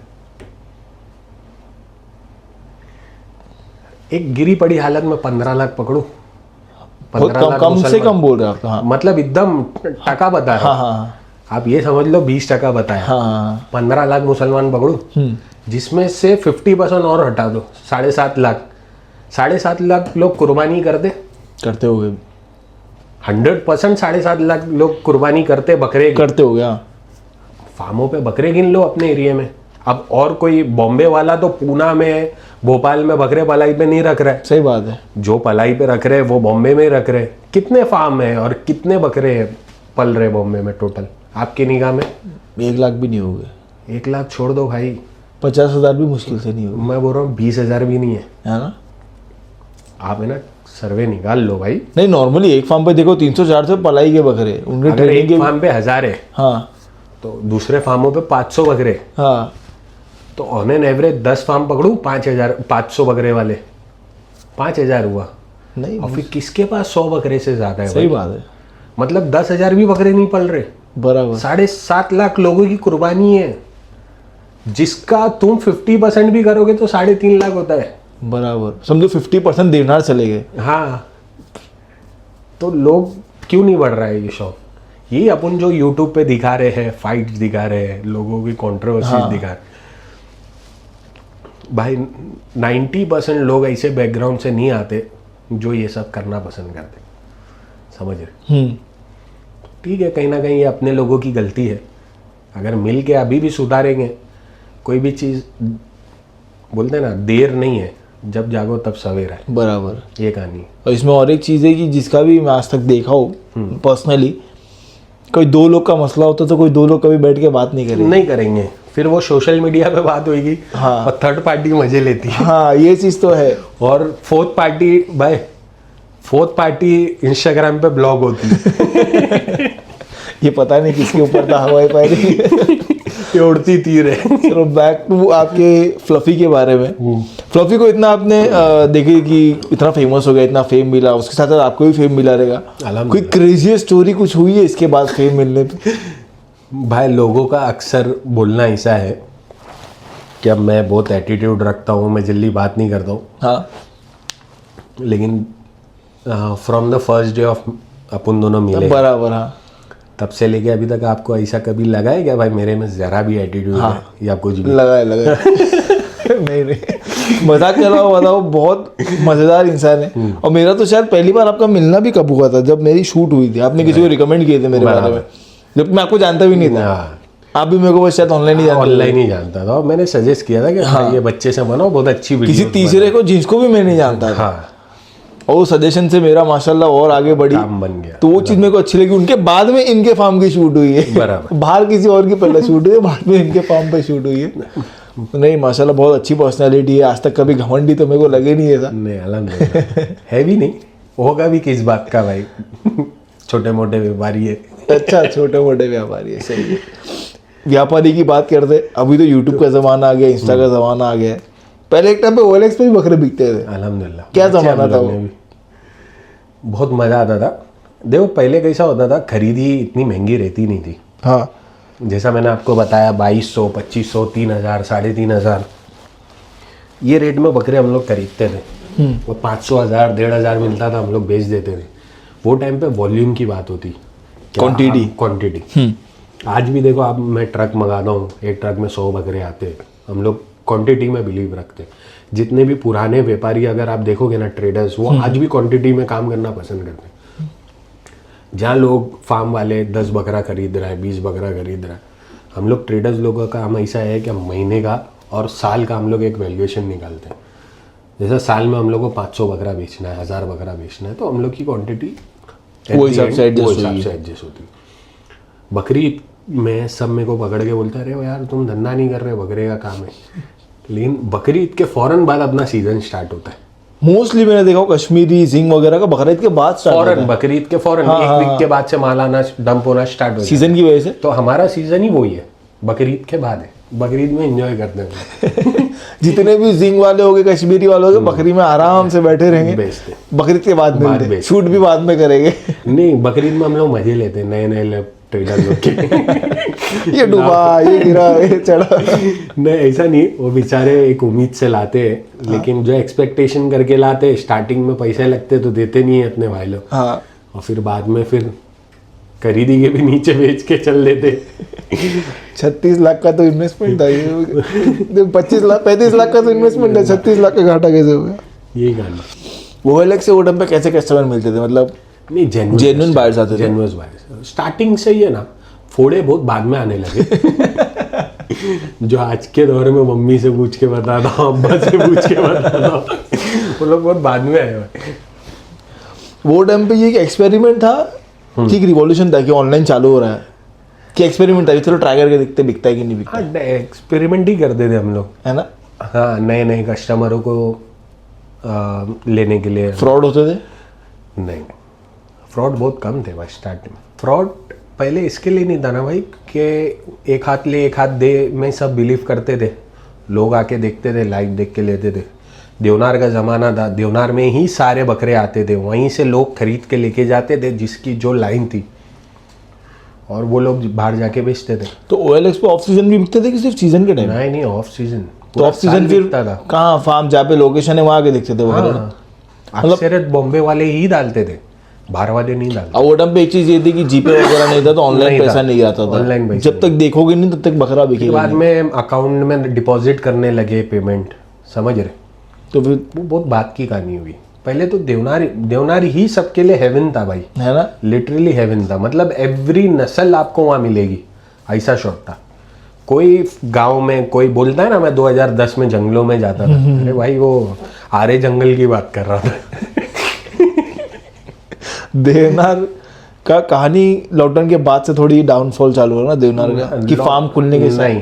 S2: एक गिरी पड़ी हालत में 15 लाख पकड़ू,
S1: बहुत
S2: 15
S1: कम,
S2: लाख
S1: कम से
S2: मुसलमान।
S1: कम बोल रहे हो आप तो। हाँ
S2: मतलब एकदम टका बता रहा
S1: हाँ
S2: हूं।
S1: हाँ
S2: आप ये समझ लो 20% बताया।
S1: हाँ।
S2: 15 लाख मुसलमान पकड़ू, जिसमें से 50% और हटा दो, 7.5 लाख। 7.5 लाख लोग कुर्बानी करते,
S1: करते हो गए,
S2: 100% 7.5 लाख लोग कुर्बानी करते बकरे की।
S1: करते हो गया।
S2: फार्मों पे बकरे गिन लो अपने एरिया में। अब और कोई बॉम्बे वाला तो पूना में, भोपाल में बकरे पलाई पे नहीं रख रहा है।
S1: सही बात है।
S2: जो पलाई पे रख रहे हैं वो बॉम्बे में रख रहे हैं। कितने फार्म है और कितने बकरे पल रहे बॉम्बे में टोटल आपकी निगाह में?
S1: 1 लाख भी नहीं हो गए।
S2: 1 लाख छोड़ दो भाई,
S1: 50,000 भी मुश्किल से नहीं होगा,
S2: मैं बोल रहा हूँ 20,000 भी नहीं है।
S1: है ना?
S2: आप है ना सर्वे निकाल लो भाई।
S1: नहीं, नॉर्मली एक फार्म पे देखो 300-400 पलाई के बकरे, उनके
S2: अगर
S1: ट्रेनिंग
S2: एक
S1: के।
S2: फार्म पे 1000 है
S1: हाँ
S2: तो दूसरे फार्मों पे 500 बकरे,
S1: हाँ।
S2: तो ऑन एन एवरेज 10 फार्म पकड़ू 5,000, 500 बकरे वाले 5,000 हुआ।
S1: नहीं,
S2: और फिर किसके पास 100 बकरे से ज्यादा है
S1: सही
S2: भाई?
S1: बात है।
S2: मतलब 10,000 भी बकरे नहीं पल रहे।
S1: बराबर।
S2: 7.5 लाख लोगों की कुर्बानी है, जिसका तुम 50% भी करोगे तो 3.5 लाख होता है।
S1: बराबर, समझो 50% देवनार चले गए।
S2: हाँ, तो लोग क्यों नहीं बढ़ रहा है ये शौक? ये अपन जो यूट्यूब पे दिखा रहे हैं, फाइट्स दिखा रहे हैं, लोगों की कंट्रोवर्सीज दिखा रहे, भाई 90% लोग ऐसे बैकग्राउंड से नहीं आते जो ये सब करना पसंद करते, समझ रहे? ठीक है, कहीं ना कहीं ये अपने लोगों की गलती है। अगर मिल के अभी भी सुधारेंगे कोई भी चीज़, बोलते ना देर नहीं है, जब जागो तब सवेरा है।
S1: बराबर।
S2: ये कहानी।
S1: और इसमें और एक चीज़ है कि जिसका भी मैं आज तक देखा हो पर्सनली, कोई 2 लोग का मसला होता तो कोई 2 लोग कभी बैठ के बात नहीं करेंगे।
S2: नहीं करेंगे, फिर वो सोशल मीडिया पे बात होगी।
S1: हाँ।
S2: और थर्ड पार्टी मजे लेती है।
S1: हाँ, ये चीज़ तो है।
S2: और फोर्थ पार्टी इंस्टाग्राम पे ब्लॉग होती है।
S1: ये पता नहीं किसके ऊपर था हवाई फायरिंग।
S2: ये उड़ती तीर है।
S1: चलो बैक टू आपके फ्लफी के बारे में। फ्लफी को इतना आपने देखे कि इतना फेमस हो गया, इतना फेम मिला, उसके साथ साथ आपको भी फेम मिला रहेगा।
S2: अल्हम्दुलिल्लाह।
S1: कोई क्रेजी स्टोरी कुछ हुई है इसके बाद फेम मिलने पे?
S2: भाई लोगों का अक्सर बोलना ऐसा है कि अब मैं बहुत एटीट्यूड रखता हूँ, मैं जल्दी बात नहीं करता हूँ।
S1: हाँ।
S2: लेकिन from the first day of अपन दोनों मिले,
S1: बराबर। हाँ।
S2: तब से लेके अभी तक आपको ऐसा कभी लगा है क्या भाई मेरे में जरा भी एटीट्यूड है या कुछ भी?
S1: लगा है। नहीं, मजाक कर रहा हूँ, बताओ, बहुत मजेदार इंसान है। और मेरा तो शायद पहली बार आपका मिलना भी कब हुआ था, जब मेरी शूट हुई थी। आपने किसी को रिकमेंड किए थे मेरे बारे में, जब मैं आपको जानता भी नहीं था। आप भी मेरे को शायद ऑनलाइन ही
S2: ऑनलाइन ही जानता था, और मैंने सजेस्ट किया था कि भाई ये बच्चे से बनाओ, बहुत अच्छी वीडियो।
S1: किसी तीसरे को जिसको भी मैं नहीं जानता था,
S2: हाँ,
S1: और वो सजेशन से मेरा माशाल्लाह और आगे बढ़ी,
S2: काम बन गया।
S1: तो वो चीज़ मेरे को अच्छी लगी। उनके बाद में इनके फार्म की शूट हुई है।
S2: बराबर।
S1: बाहर किसी और की पहले शूट हुई है, बाद में इनके फार्म पे शूट हुई है। नहीं, माशाल्लाह बहुत अच्छी पर्सनालिटी है। आज तक कभी घमंडी तो मेरे को लगे नहीं है था।
S2: नहीं, अल्हम्दुलिल्लाह। है भी नहीं, होगा भी किस बात का भाई। छोटे मोटे व्यापारी है।
S1: अच्छा, छोटे मोटे व्यापारी है, सही है। व्यापारी की बात करते, अभी तो यूट्यूब का ज़माना आ गया, इंस्टा का ज़माना आ गया है, पहले एक टाइम पे OLX पे भी बकरे बिकते थे।
S2: अल्हम्दुलिल्लाह।
S1: क्या
S2: बच्चे
S1: जमाना
S2: हम
S1: था
S2: लोग
S1: वो।
S2: ने भी। बहुत मज़ा आता था। देखो पहले कैसा होता था, खरीदी इतनी महंगी रहती नहीं थी।
S1: हाँ
S2: जैसा मैंने आपको बताया 2200, 2500, 3000, 3500 ये रेट में बकरे हम लोग खरीदते थे। वो 500, 1000, 1500 मिलता था, हम लोग बेच देते थे। वो टाइम पे वॉल्यूम की बात होती, क्वांटिटी। आज भी देखो आप, मैं ट्रक मंगाता हूँ, एक ट्रक में 100 बकरे आते हैं। हम लोग क्वांटिटी में बिलीव रखते हैं। जितने भी पुराने व्यापारी अगर आप देखोगे ना, ट्रेडर्स, वो आज भी क्वांटिटी में काम करना पसंद करते हैं। जहाँ लोग फार्म वाले 10 बकरा खरीद रहा है, 20 बकरा खरीद रहा है, हम लोग ट्रेडर्स लोगों का काम ऐसा है कि हम महीने का और साल का हम लोग एक वैल्यूएशन निकालते हैं। जैसे साल में हम लोग को 500 बकरा बेचना है, 1000 बकरा बेचना है, तो हम लोग की क्वांटिटी
S1: वो हिसाब से एडजस्ट
S2: होती है। बकरी में सब मेरे को पकड़ के बोलता है, अरे यार तुम धंधा नहीं कर रहे, बकरे का काम है। लेकिन बकरी ईद के फौरन बाद अपना सीजन स्टार्ट होता है।
S1: मोस्टली मैंने देखा कश्मीरी जिंग वगैरह का बकरा ईद के बाद स्टार्ट होता
S2: फौरन
S1: है।
S2: बकरी ईद के फौरन
S1: हाँ,
S2: एक
S1: हाँ,
S2: वीक के बाद से माल आना, डंप होना स्टार्ट हो जाता
S1: सीजन की वजह से।
S2: है। तो हमारा सीजन ही वही है, बकरी ईद के बाद है। बकरी ईद में एंजॉय करते हैं।
S1: जितने भी जिंग वाले हो गए, कश्मीरी वाले हो गए, बकरी में आराम से बैठे रहेंगे,
S2: बेचते।
S1: बकरीद के बाद मिलते,
S2: बेचते।
S1: शूट भी बाद में करेंगे।
S2: नहीं, बकरीद में हम लोग मजे लेते हैं, नए नए ट्रेडर लोग के।
S1: ये डूबा, ये गिरा, ये चढ़ा।
S2: नहीं ऐसा नहीं, वो बेचारे एक उम्मीद से लाते हैं, लेकिन जो एक्सपेक्टेशन करके लाते, स्टार्टिंग में पैसे लगते तो देते नहीं है अपने भाई लोग।
S1: हाँ
S2: और फिर बाद में फिर खरीदी के भी नीचे बेच के चल देते।
S1: 36 लाख का तो इन्वेस्टमेंट था ये। 25 लाख 35 लाख का तो इन्वेस्टमेंट है, 36 लाख का घाटा कैसे हो गया?
S2: यही गाना।
S1: वो अलग से वो टाइम पे कैसे कस्टमर मिलते थे, मतलब
S2: नहीं,
S1: जेन्युइन बायर्स आते थे।
S2: जेन्युइन बायर्स स्टार्टिंग से ही है ना, फोड़े बहुत बाद में आने लगे। जो आज के दौर में मम्मी से पूछ के बताता हूँ, अब्बा से पूछ के बताता हूँ, वो लोग बहुत बाद में आए हुए।
S1: वो टाइम पे ये एक एक्सपेरिमेंट था कि एक रिवॉल्यूशन था कि ऑनलाइन चालू हो रहा है, कि एक्सपेरिमेंट था, चलो ट्राई करके देखते बिकता है कि नहीं बिकता,
S2: हाँ, एक्सपेरिमेंट ही करते थे हम लोग,
S1: है ना।
S2: हाँ, नए नए कस्टमरों को लेने के लिए।
S1: फ्रॉड होते थे?
S2: नहीं, फ्रॉड बहुत कम थे भाई स्टार्टिंग में। फ्रॉड पहले इसके लिए नहीं था ना भाई कि एक हाथ ले एक हाथ दे में सब बिलीव करते थे। लोग आके देखते थे, लाइव देख के लेते थे। देवनार का ज़माना था, देवनार में ही सारे बकरे आते थे, वहीं से लोग खरीद के लेके जाते थे, जिसकी जो लाइन थी, और वो लोग बाहर जाके बेचते थे।
S1: तो OLX पे ऑफ सीजन भी बिकते थे कि सिर्फ सीजन के टाइम?
S2: नहीं, ऑफ सीजन।
S1: तो ऑफ सीजन फिर कहाँ फार्म जहाँ पे लोकेशन है वहाँ आके देखते थे वगैरह?
S2: अक्सर बॉम्बे वाले ही डालते थे, बाहर वाले नहीं डालते।
S1: और वो टाइम पे एक चीज ये थी कि जीपे वगैरह नहीं था, तो ऑनलाइन
S2: नहीं
S1: पैसा
S2: था।
S1: नहीं आता था।
S2: ऑनलाइन पैसा
S1: जब तक देखोगे नहीं तब तक बकरा बिकेगा
S2: बाद में अकाउंट में डिपॉजिट करने लगे पेमेंट, समझ रहे।
S1: तो फिर
S2: वो बहुत बात की कहानी हुई। पहले तो देवनार ही सबके लिए हेवन था भाई,
S1: है ना।
S2: लिटरली हेवन था। मतलब एवरी नस्ल आपको वहाँ मिलेगी, ऐसा शौक था। कोई गांव में कोई बोलता है ना, मैं 2010 में जंगलों में जाता था, अरे भाई वो आरे जंगल की बात कर रहा था।
S1: देवनार का कहानी लॉकडाउन के बाद से थोड़ी डाउनफॉल चालू हुआ ना देवनार का, कि फार्म खुलने के
S2: नहीं,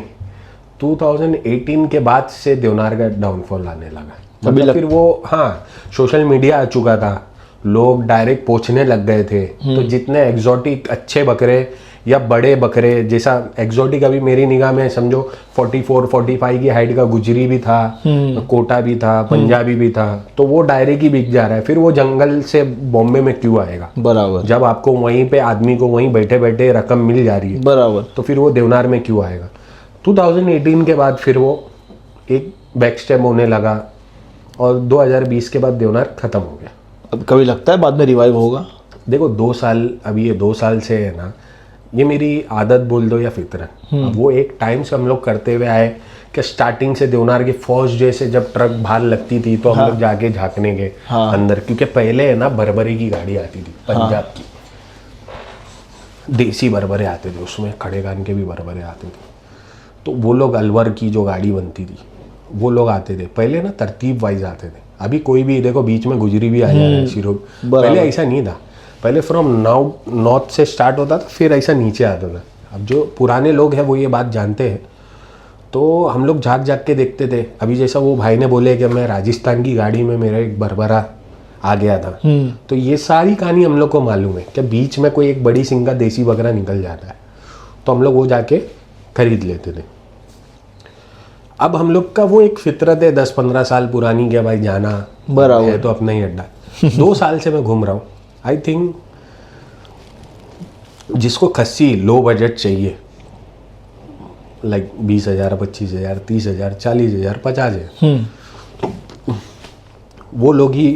S2: 2018 के बाद से देवनार का डाउनफॉल आने लगा। मतलब फिर वो, हाँ, सोशल मीडिया आ चुका था, लोग डायरेक्ट पोछने लग गए थे। तो जितने एग्जॉटिक अच्छे बकरे या बड़े बकरे, जैसा एग्जॉटिक अभी मेरी निगाह में समझो 44-45 की हाइट का गुजरी भी था, कोटा भी था, पंजाबी भी था, तो वो डायरेक्ट ही बिक जा रहा है। फिर वो जंगल से बॉम्बे में क्यों आएगा?
S1: बराबर।
S2: जब आपको वहीं पे आदमी को वहीं बैठे बैठे रकम मिल जा रही है,
S1: बराबर,
S2: तो फिर वो देवनार में क्यों आएगा? 2018 के बाद फिर वो एक बैक स्टेप होने लगा, और 2020 के बाद देवनार खत्म हो गया।
S1: अब कभी लगता है बाद में रिवाइव होगा?
S2: देखो 2 साल, अभी ये 2 साल से है ना, ये मेरी आदत बोल दो या फितरत, अब वो एक टाइम से हम लोग करते हुए आए कि स्टार्टिंग से देवनार की फौज जैसे जब ट्रक बाहर लगती थी तो हम लोग जाके झांकने गए अंदर, क्योंकि पहले है ना बरबरे की गाड़ी आती थी, पंजाब की देसी बरबरे आते थे, उसमें खड़े कान के भी बरबरे आते थे। तो वो लोग अलवर की जो गाड़ी बनती थी वो लोग आते थे पहले ना, तरतीब वाइज आते थे। अभी कोई भी देखो बीच में गुजरी भी आ जा रहा है शिरो, पहले ऐसा नहीं था। पहले फ्रॉम नॉर्थ से स्टार्ट होता था, फिर ऐसा नीचे आता था। अब जो पुराने लोग हैं वो ये बात जानते हैं, तो हम लोग झाँक झाँक के देखते थे। अभी जैसा वो भाई ने बोले कि मैं राजस्थान की गाड़ी में मेरा एक बरबरा आ गया था, तो ये सारी कहानी हम लोग को मालूम है कि बीच में कोई एक बड़ी सिंगा देसी बकरा निकल जाता है, तो हम लोग वो जाके खरीद लेते थे। अब हम लोग का वो एक फितरत है 10-15 साल पुरानी, क्या भाई जाना
S1: बराबर
S2: है तो अपना ही अड्डा। 2 साल से मैं घूम रहा हूँ। आई थिंक जिसको खस्सी लो बजट चाहिए, लाइक 20,000, 25,000, 30,000, 40,000, 50,000, वो लोग ही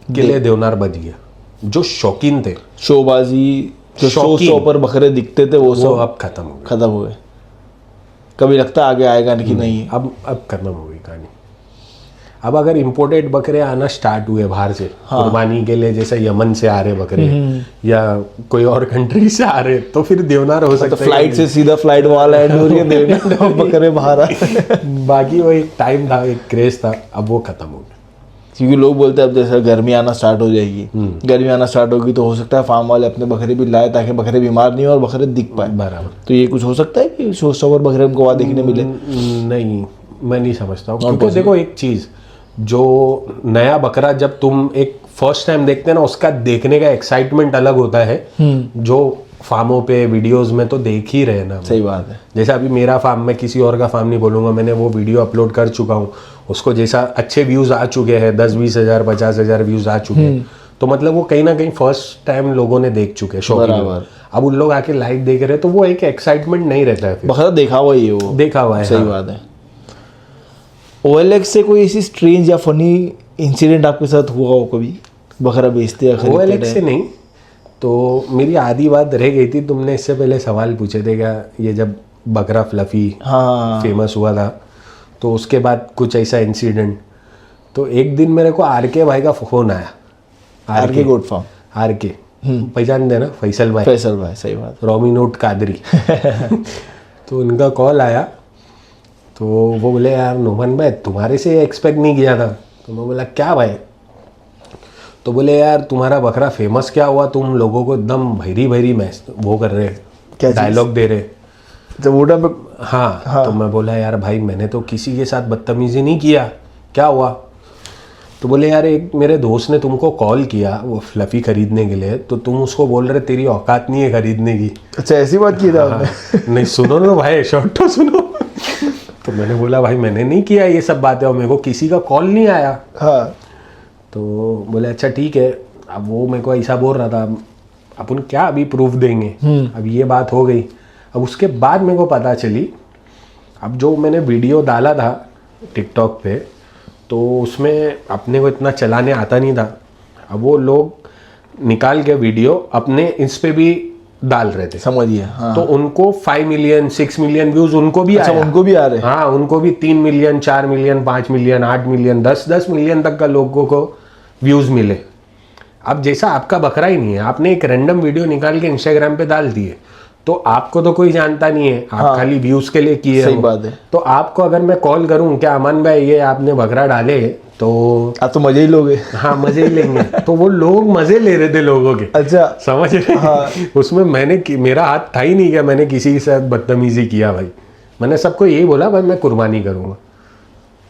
S2: के लिए देवनार बच गया। जो शौकीन थे,
S1: शोबाजी, जो शो
S2: शौकीन।
S1: पर बकरे दिखते थे वो
S2: वो
S1: सब
S2: अब खत्म हो गए।
S1: खत्म हो गए। कभी लगता आगे आएगा कि नहीं।
S2: अब खत्म हो गई कहानी। अब अगर इंपोर्टेड बकरे आना स्टार्ट हुए बाहर से, कुर्बानी के लिए, जैसे यमन से आ रहे बकरे या कोई और कंट्री से आ रहे, तो फिर देवनार हो सकता
S1: तो फ्लाइट से सीधा फ्लाइट वहां लैंड हो रही है, देवनार बकरे बाहर आ
S2: है। बाकी वो एक टाइम था, एक क्रेज था, अब वो खत्म हो गया।
S1: क्योंकि लोग बोलते हैं अब जैसे गर्मी आना स्टार्ट हो जाएगी, गर्मी आना स्टार्ट होगी तो हो सकता है फार्म वाले अपने बकरे भी लाए ताकि बकरे बीमार नहीं हो और बकरे दिख पाए।
S2: बराबर।
S1: तो ये कुछ हो सकता है कि शो स्टॉपर बकरे उनको वहाँ देखने मिले।
S2: नहीं, मैं नहीं समझता हूँ, क्योंकि देखो एक चीज़, जो नया बकरा जब तुम एक फर्स्ट टाइम देखते हैं ना, उसका देखने का एक्साइटमेंट अलग होता है, जो फार्मों पे वीडियोस में तो देख ही रहे ना।
S1: सही बात है।
S2: जैसे अभी मेरा फार्म, मैं किसी और का फार्म नहीं बोलूँगा, मैंने वो वीडियो अपलोड कर चुका हूँ, उसको जैसा अच्छे व्यूज़ आ चुके हैं, 10-20,000, 50,000 व्यूज़ आ चुके हैं, तो मतलब वो कहीं ना कहीं फर्स्ट टाइम लोगों ने देख चुके हैं, शौकीन लोग। अब उन लोग आके लाइव देख रहे हैं, तो वो एक एक्साइटमेंट नहीं रहता है।
S1: बकरा देखा हुआ ही है वो,
S2: देखा हुआ है।
S1: सही बात है। OLX से कोई ऐसी स्ट्रेंज या फनी इंसिडेंट आपके साथ हुआ हो कभी, बकरा बेचते या खरीदते
S2: OLX से नहीं, तो मेरी आधी बात रह गई थी। तुमने इससे पहले सवाल पूछे थे क्या, ये जब बकरा फ्लफी फेमस हुआ था, तो उसके बाद कुछ ऐसा इंसिडेंट। तो एक दिन मेरे को RK भाई का फ़ोन आया।
S1: RK गोट फार्म,
S2: RK पहचान देना, फैसल भाई,
S1: सही बात।
S2: रोमिनोट कादरी। तो उनका कॉल आया, तो वो बोले यार नोमान भाई तुम्हारे से एक्सपेक्ट नहीं किया था। तो मैं बोला क्या भाई? तो बोले यार तुम्हारा बकरा फेमस क्या हुआ, तुम लोगों को एकदम भैरी भैरी वो कर रहे, डायलॉग दे रहे
S1: जब वो टाइम पे।
S2: हाँ। तो मैं बोला यार भाई मैंने तो किसी के साथ बदतमीजी नहीं किया, क्या हुआ? तो बोले यार एक मेरे दोस्त ने तुमको कॉल किया वो फ्लफी खरीदने के लिए, तो तुम उसको बोल रहे तेरी औकात नहीं है खरीदने की।
S1: अच्छा, ऐसी बात की था आपने?
S2: नहीं सुनो ना भाई, शॉर्ट तो सुनो। तो मैंने बोला भाई मैंने नहीं किया ये सब बातें, और मेरे को किसी का कॉल नहीं आया।
S1: हाँ।
S2: तो बोले अच्छा ठीक है। अब वो मेरे को ऐसा बोल रहा था, अपन क्या अभी प्रूफ देंगे, अब ये बात हो गई। अब उसके बाद मेरे को पता चली, अब जो मैंने वीडियो डाला था टिकटॉक पे, तो उसमें अपने को इतना चलाने आता नहीं था। अब वो लोग निकाल के वीडियो अपने इस पे भी डाल रहे थे,
S1: समझिए। हाँ।
S2: तो उनको 5 मिलियन 6 मिलियन व्यूज उनको भी
S1: अच्छा,
S2: आया।
S1: उनको भी आ रहे हैं?
S2: हाँ, उनको भी 3 million 4 million 5 million 8 million 10 million तक का लोगों को व्यूज मिले। अब जैसा आपका बकरा ही नहीं है, आपने एक रैंडम वीडियो निकाल के इंस्टाग्राम पे डाल दिए, तो आपको तो कोई जानता नहीं है, आप खाली व्यूज के लिए किए।
S1: सही बात है।
S2: तो आपको अगर मैं कॉल करूं क्या अमन भाई ये आपने बकरा डाले, तो
S1: आप तो मजे ही लोगे।
S2: हाँ मजे ही लेंगे। तो वो लोग मजे ले रहे थे लोगों के।
S1: अच्छा,
S2: समझ रहे?
S1: हाँ।
S2: उसमें मेरा हाथ था ही नहीं, क्या मैंने किसी के साथ बदतमीजी किया भाई। मैंने सबको यही बोला भाई मैं कुर्बानी करूंगा,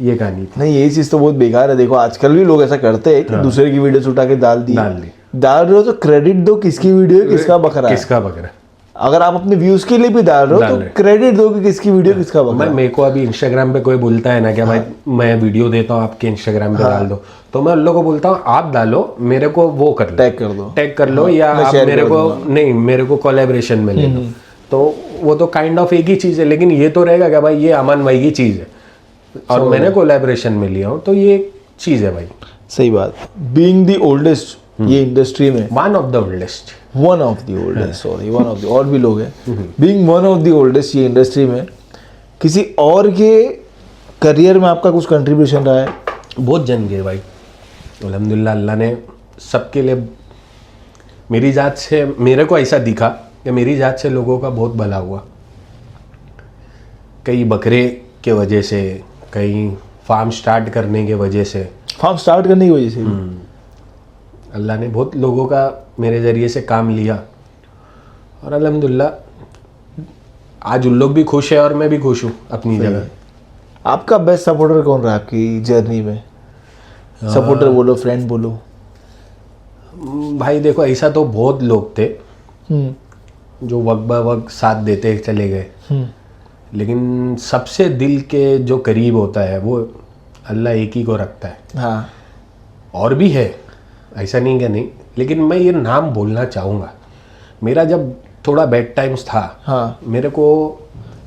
S2: ये कहानी थी।
S1: नहीं, ये चीज तो बहुत बेकार है। देखो आजकल भी लोग ऐसा करते हैं कि दूसरे की वीडियो उठा के डाल दी। डाल रहे हो तो क्रेडिट दो, किसकी वीडियो है, किसका बकरा है।
S2: किसका बकरा।
S1: अगर आप अपने व्यूज के लिए भी डाल रहे हो तो क्रेडिट दो कि किसकी वीडियो, किसका बकरा।
S2: मेरे को अभी इंस्टाग्राम पे कोई बोलता है ना क्या भाई मैं वीडियो देता हूँ आपके इंस्टाग्राम पे डाल दो, तो मैं उन लोगों को बोलता हूँ आप डालो, मेरे को वो कर लो, टैग कर लो, या आप मेरे को नहीं, मेरे को कोलैबोरेशन में ले लो। तो वो तो काइंड ऑफ एक ही चीज़ है, लेकिन ये तो रहेगा क्या भाई ये अमन भाई की चीज़ है और मैंने कोलैबोरेशन में लिया हूँ, तो ये चीज़ है भाई।
S1: सही बात। बीइंग द ओल्डेस्ट ये इंडस्ट्री में,
S2: वन ऑफ द ओल्डेस्ट और
S1: भी लोग हैं। Being one of the oldest ये इंडस्ट्री में, किसी और के करियर में आपका कुछ कंट्रीब्यूशन रहा है?
S2: बहुत जन गए भाई अल्हम्दुलिल्लाह, अल्लाह ने सबके लिए, मेरी जात से मेरे को ऐसा दिखा कि मेरी जात से लोगों का बहुत भला हुआ, कई बकरे के वजह से, कई फार्म स्टार्ट करने के वजह से, अल्लाह ने बहुत लोगों का मेरे ज़रिए से काम लिया, और अल्हम्दुलिल्लाह आज उन लोग भी खुश है और मैं भी खुश हूँ अपनी जगह।
S1: आपका बेस्ट सपोर्टर कौन रहा आपकी जर्नी में? सपोर्टर बोलो, फ्रेंड बोलो।
S2: भाई देखो ऐसा तो बहुत लोग थे जो वक्त ब वक्त साथ देते चले गए, लेकिन सबसे दिल के जो करीब होता है वो अल्लाह एक ही को रखता है।
S1: हाँ
S2: और भी है, ऐसा नहीं कि नहीं, लेकिन मैं ये नाम बोलना चाहूँगा। मेरा जब थोड़ा बैड टाइम्स था,
S1: हाँ
S2: मेरे को,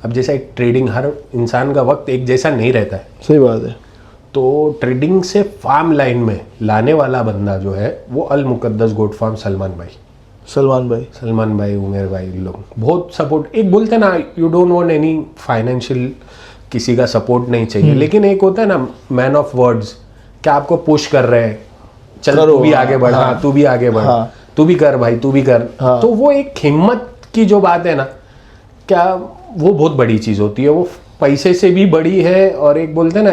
S2: अब जैसा एक ट्रेडिंग, हर इंसान का वक्त एक जैसा नहीं रहता है,
S1: सही बात है।
S2: तो ट्रेडिंग से फार्म लाइन में लाने वाला बंदा जो है वो अल मुकद्दस गोट फार्म सलमान भाई, उमेर भाई, लोग बहुत सपोर्ट। एक बोलते हैं ना, you don't want any financial, किसी का सपोर्ट नहीं चाहिए, लेकिन एक होता है ना मैन ऑफ वर्ड्स, क्या आपको पुश कर रहे हैं, चल
S1: करो,
S2: तू भी आगे बढ़, हाँ तू भी आगे बढ़,
S1: हाँ,
S2: तू भी कर भाई, तू भी कर।
S1: हाँ,
S2: तो वो एक हिम्मत की जो बात है ना, क्या वो बहुत बड़ी चीज़ होती है, वो पैसे से भी बड़ी है, और एक बोलते हैं ना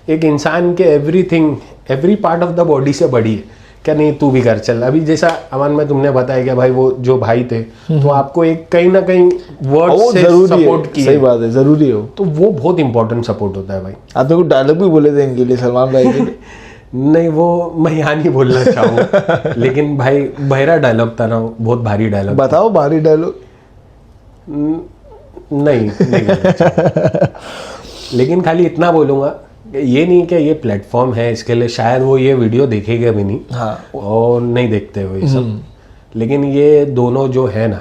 S2: एक इंसान के everything, every part of the body से बड़ी है। क्या नहीं, तू भी कर, चल। अभी जैसा अमन में तुमने बताया कि भाई वो जो भाई थे, तो आपको एक कहीं ना कहीं वर्ड से सपोर्ट किया,
S1: सही बात है, जरूरी हो,
S2: तो वो बहुत इंपॉर्टेंट सपोर्ट होता है भाई।
S1: आपने कुछ डायलॉग भी बोले थे इनके लिए, सलमान भाई के लिए?
S2: नहीं, वो मैं यहाँ नहीं बोलना चाहूँ लेकिन भाई बहरा डायलॉग था ना, बहुत भारी डायलॉग।
S1: बताओ भारी डायलॉग।
S2: नहीं बोलना चाहूँ। लेकिन खाली इतना बोलूँगा, ये नहीं कि ये प्लेटफॉर्म है इसके लिए, शायद वो ये वीडियो देखेगा भी नहीं,
S1: हाँ,
S2: और नहीं देखते हो ये सब, लेकिन ये दोनों जो है ना,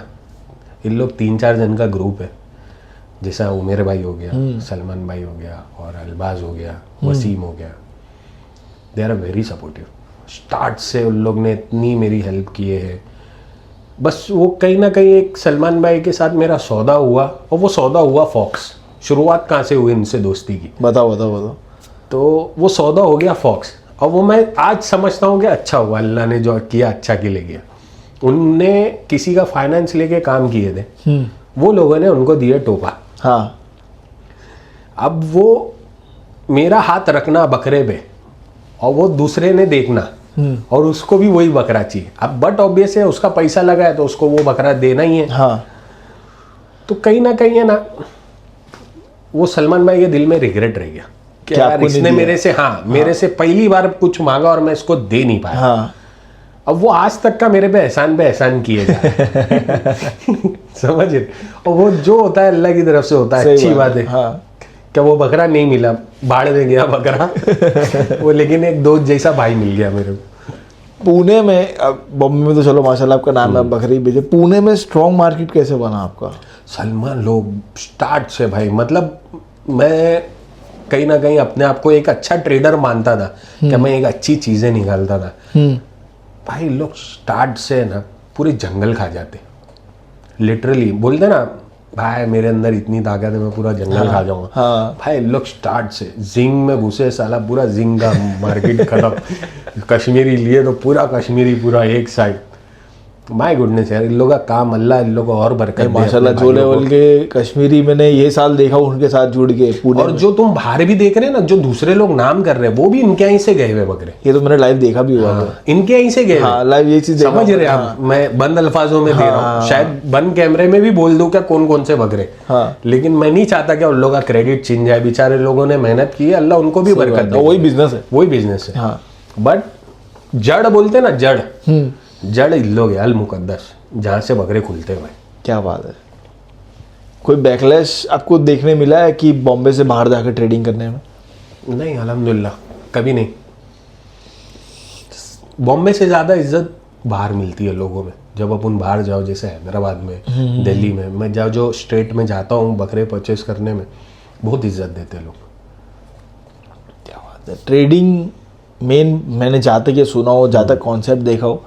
S2: इन लोग 3-4 जन का ग्रुप है, जैसा उमेर भाई हो गया, सलमान भाई हो गया, और अलबाज हो गया, वसीम हो गया, they are very supportive. Start से उन लोग ने इतनी मेरी हेल्प किए है। बस वो कहीं ना कहीं एक सलमान भाई के साथ मेरा सौदा हुआ, और वो सौदा हुआ फॉक्स। शुरुआत कहाँ से हुई इनसे दोस्ती की?
S1: बताओ।
S2: तो वो सौदा हो गया फॉक्स, और वो मैं आज समझता हूँ कि अच्छा हुआ, अल्लाह ने जो किया अच्छा के लिए किया। उनने किसी का फाइनेंस लेके काम किए थे, वो लोगों ने उनको दिए टोपा।
S1: हाँ,
S2: अब वो मेरा हाथ रखना बकरे पे, और वो दूसरे ने देखना, और उसको भी वही बकरा चाहिए। अब बट ऑब्वियस है, उसका पैसा लगा है तो उसको वो बकरा देना ही है।
S1: हाँ,
S2: तो कहीं ना कहीं है ना, वो सलमान भाई के दिल में रिग्रेट रह गया कि यार इसने मेरे से, मेरे से पहली बार कुछ मांगा और मैं इसको दे नहीं पाया।
S1: हाँ,
S2: अब वो आज तक का मेरे पे एहसान किए जा रहे समझ रहे? और वो जो होता है अल्लाह की तरफ से होता है, अच्छी बात है।
S1: हाँ,
S2: क्या वो बकरा नहीं मिला, बाढ़ में गया बकरा वो, लेकिन एक दोस्त जैसा भाई मिल गया मेरे को।
S1: पुणे में, अब बॉम्बे में तो चलो माशाल्लाह आपका नाम है, बकरी बेचे, पुणे में स्ट्रॉन्ग मार्केट कैसे बना आपका?
S2: सलमान लोग स्टार्ट से भाई, मतलब मैं कहीं ना कहीं अपने आप को एक अच्छा ट्रेडर मानता था कि मैं एक अच्छी चीज़ें निकालता था। भाई लोग स्टार्ट से ना पूरे जंगल खा जाते, लिटरली बोलते ना भाई मेरे अंदर इतनी ताकत है मैं पूरा जंगल खा जाऊंगा।
S1: हाँ,
S2: भाई लोग स्टार्ट से जिंग में घुसे, साला पूरा जिंग का मार्केट खत्म। कश्मीरी लिए तो पूरा कश्मीरी पूरा एक साइड। माय गुडनेस यार, इन लोगों का काम, अल्लाह इन लोगों को और बरकत दे।
S1: माशाल्लाह जो लेवल के कश्मीरी मैंने ये साल देखा उनके साथ जुड़ के पुणे
S2: और जो तुम बाहर भी देख रहे हैं ना, जो दूसरे लोग नाम कर रहे हैं, वो भी इनके यहीं से गए हुए बकरे।
S1: ये तो मैंने लाइव देखा भी हुआ।
S2: इनके यहीं से गए।
S1: हाँ, लाइव ये चीज
S2: समझ रहे आप, मैं बंद अल्फाजों में दे रहा हूँ, शायद बंद कैमरे में भी बोल दूं क्या कौन से बकरे, लेकिन मैं नहीं चाहता कि उन लोगों का क्रेडिट छिन जाए। बेचारे लोगों ने मेहनत की है, अल्लाह उनको भी बरकत दे।
S1: वही बिजनेस है।
S2: हाँ, बट जड़ बोलते ना, जड़ इन लोग है, अल मुकद्दस, जहाँ से बकरे खुलते हैं भाई।
S1: क्या बात है। कोई बैकलैश आपको देखने मिला है कि बॉम्बे से बाहर जाकर ट्रेडिंग करने में?
S2: नहीं, अल्हम्दुलिल्लाह कभी नहीं। बॉम्बे से ज़्यादा इज्जत बाहर मिलती है लोगों में। जब अपन बाहर जाओ, जैसे हैदराबाद में, दिल्ली में, मैं जो स्टेट में जाता हूँ बकरे परचेस करने में, बहुत इज्जत देते हैं लोग।
S1: क्या बात है। ट्रेडिंग मेन मैंने जहाँ तक ये सुना हो, जहाँ तक कॉन्सेप्ट देखा हो,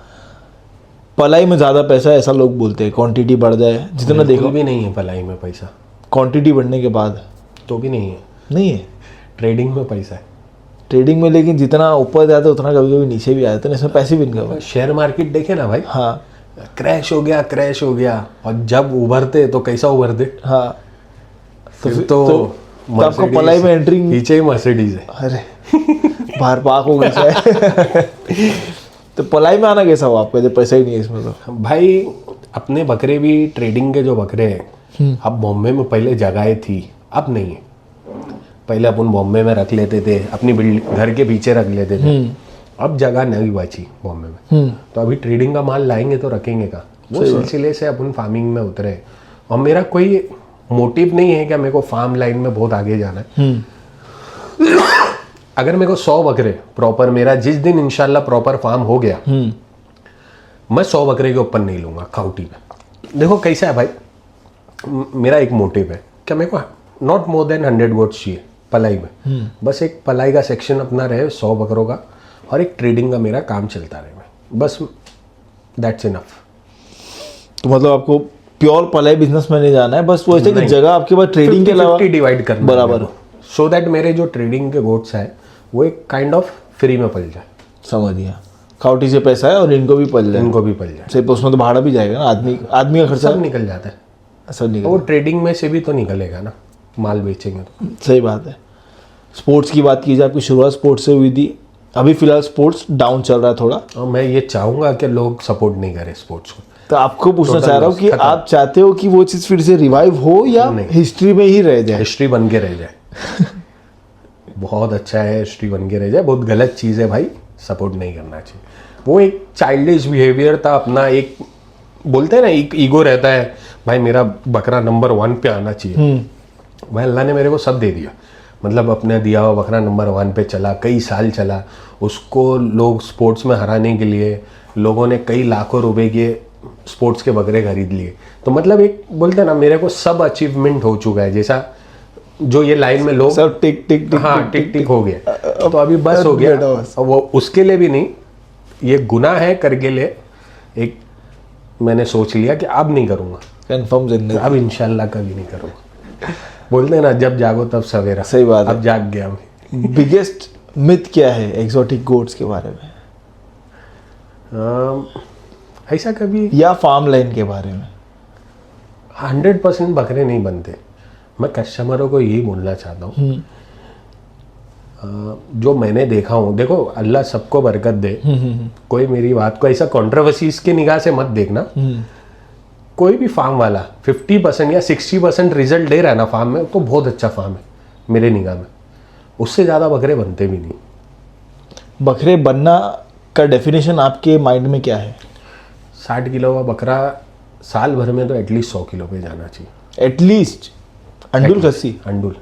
S1: पलाई में ज़्यादा पैसा है ऐसा लोग बोलते हैं। क्वांटिटी बढ़ जाए जितना देखो
S2: भी नहीं है पलाई में पैसा,
S1: क्वांटिटी बढ़ने के बाद
S2: तो भी नहीं है।
S1: ट्रेडिंग
S2: में पैसा है,
S1: ट्रेडिंग में, लेकिन जितना ऊपर जाते उतना कभी कभी नीचे भी आ जाते हैं। इसमें पैसिव इनकम है।
S2: शेयर मार्केट देखे ना भाई,
S1: हाँ,
S2: क्रैश हो गया, और जब उभरते तो कैसा उभरते।
S1: हाँ,
S2: तो
S1: आपको पलाई में एंट्री
S2: पीछे ही मर्सिडीज है।
S1: अरे बाहर पाक हो गया तो पलाई में आना कैसा हुआ आपका जब पैसा ही नहीं है इसमें? तो
S2: भाई अपने बकरे भी ट्रेडिंग के जो बकरे हैं, अब बॉम्बे में पहले जगह थी, अब नहीं है। पहले अपन बॉम्बे में रख लेते थे, अपनी घर के पीछे रख लेते थे, अब जगह नहीं बची बॉम्बे में। तो अभी ट्रेडिंग का माल लाएंगे तो रखेंगे कहाँ? वो सिलसिले से अपन फार्मिंग में उतरे। और मेरा कोई मोटिव नहीं है कि मेरे को फार्म लाइन में बहुत आगे जाना है। अगर मेरे को 100 बकरे प्रॉपर, मेरा जिस दिन इंशाल्लाह प्रॉपर फार्म हो गया, मैं 100 बकरे के ऊपर नहीं लूंगा खाउटी में। देखो कैसा है भाई, मेरा एक मोटिव है कि मेरे को नॉट मोर देन 100 गोट्स चाहिए पलाई में। बस एक पलाई का सेक्शन अपना रहे 100 बकरों का, और एक ट्रेडिंग का मेरा काम चलता रहे, बस दैट्स इनफ।
S1: तो मतलब आपको प्योर पलाई बिजनेस में नहीं जाना है, बस वो ऐसे कि जगह आपके पास ट्रेडिंग के अलावा
S2: 50-50 डिवाइड करना
S1: बराबर,
S2: सो दैट मेरे जो ट्रेडिंग के गोट्स हैं वो एक काइंड ऑफ फ्री में पल जाए।
S1: समझ गया, खाउटी से पैसा है और इनको भी पल जाए,
S2: इनको भी पल जाए,
S1: सिर्फ उसमें तो भाड़ा भी जाएगा ना, आदमी का खर्चा
S2: सब निकल जाता है।
S1: सब निकल,
S2: वो ट्रेडिंग में से भी तो निकलेगा ना, माल बेचेंगे तो।
S1: सही बात है। स्पोर्ट्स की बात की जाए, आपकी शुरुआत स्पोर्ट्स से हुई थी, अभी फिलहाल स्पोर्ट्स डाउन चल रहा है थोड़ा,
S2: और मैं ये चाहूँगा कि लोग सपोर्ट नहीं करें स्पोर्ट्स को।
S1: तो आपको पूछना
S2: Total
S1: चाह रहा हूँ
S2: loss,
S1: कि
S2: खत्म।
S1: आप चाहते हो कि वो चीज़ फिर से रिवाइव हो या
S2: नहीं।
S1: हिस्ट्री में ही रह जाए?
S2: हिस्ट्री बन के रह जाए। बहुत अच्छा है, हिस्ट्री बन के रह जाए। बहुत गलत चीज़ है भाई, सपोर्ट नहीं करना चाहिए। वो एक चाइल्डिश बिहेवियर था अपना, एक बोलते हैं ना, एक ईगो रहता है भाई मेरा बकरा नंबर 1 पे आना चाहिए। भाई अल्लाह ने मेरे को सब दे दिया, मतलब अपने दिया हुआ बकरा नंबर 1 पे चला, कई साल चला। उसको लोग स्पोर्ट्स में हराने के लिए लोगों ने कई लाखों रुपए के स्पोर्ट्स के बकरे खरीद लिए। तो मतलब एक बोलते हैं ना, मेरे को सब अचीवमेंट हो चुका है, जैसा जो ये लाइन में लोग
S1: सब टिक टिक टिक
S2: हाँ टिक टिक हो गया, तो अभी बस हो गया। और वो उसके लिए भी नहीं, ये गुनाह है करके लिए एक मैंने सोच लिया कि अब नहीं करूँगा,
S1: कंफर्म जिंदगी।
S2: अब इंशाल्लाह कभी नहीं करूँगा। बोलते हैं ना, जब जागो तब सवेरा।
S1: सही बात है।
S2: अब जाग गया मैं।
S1: बिगेस्ट मिथ क्या है एक्सोटिक गोट्स के बारे में,
S2: ऐसा कभी
S1: या फार्म लाइन के बारे में?
S2: 100% बकरे नहीं बनते। मैं कस्टमरों को यही बोलना चाहता हूँ, जो मैंने देखा हूँ, देखो अल्लाह सबको बरकत दे, कोई मेरी बात को ऐसा कंट्रोवर्सीज के निगाह से मत देखना। कोई भी फार्म वाला 50% या 60% रिजल्ट दे रहा है ना फार्म में, तो बहुत अच्छा फार्म है मेरे निगाह में। उससे ज़्यादा बकरे बनते भी नहीं।
S1: बकरे बनना का डेफिनेशन आपके माइंड में क्या है?
S2: 60 किलो का बकरा साल भर में तो एटलीस्ट 100 किलो पे जाना चाहिए।
S1: एटलीस्ट अंडुल खस्सी
S2: अंडुल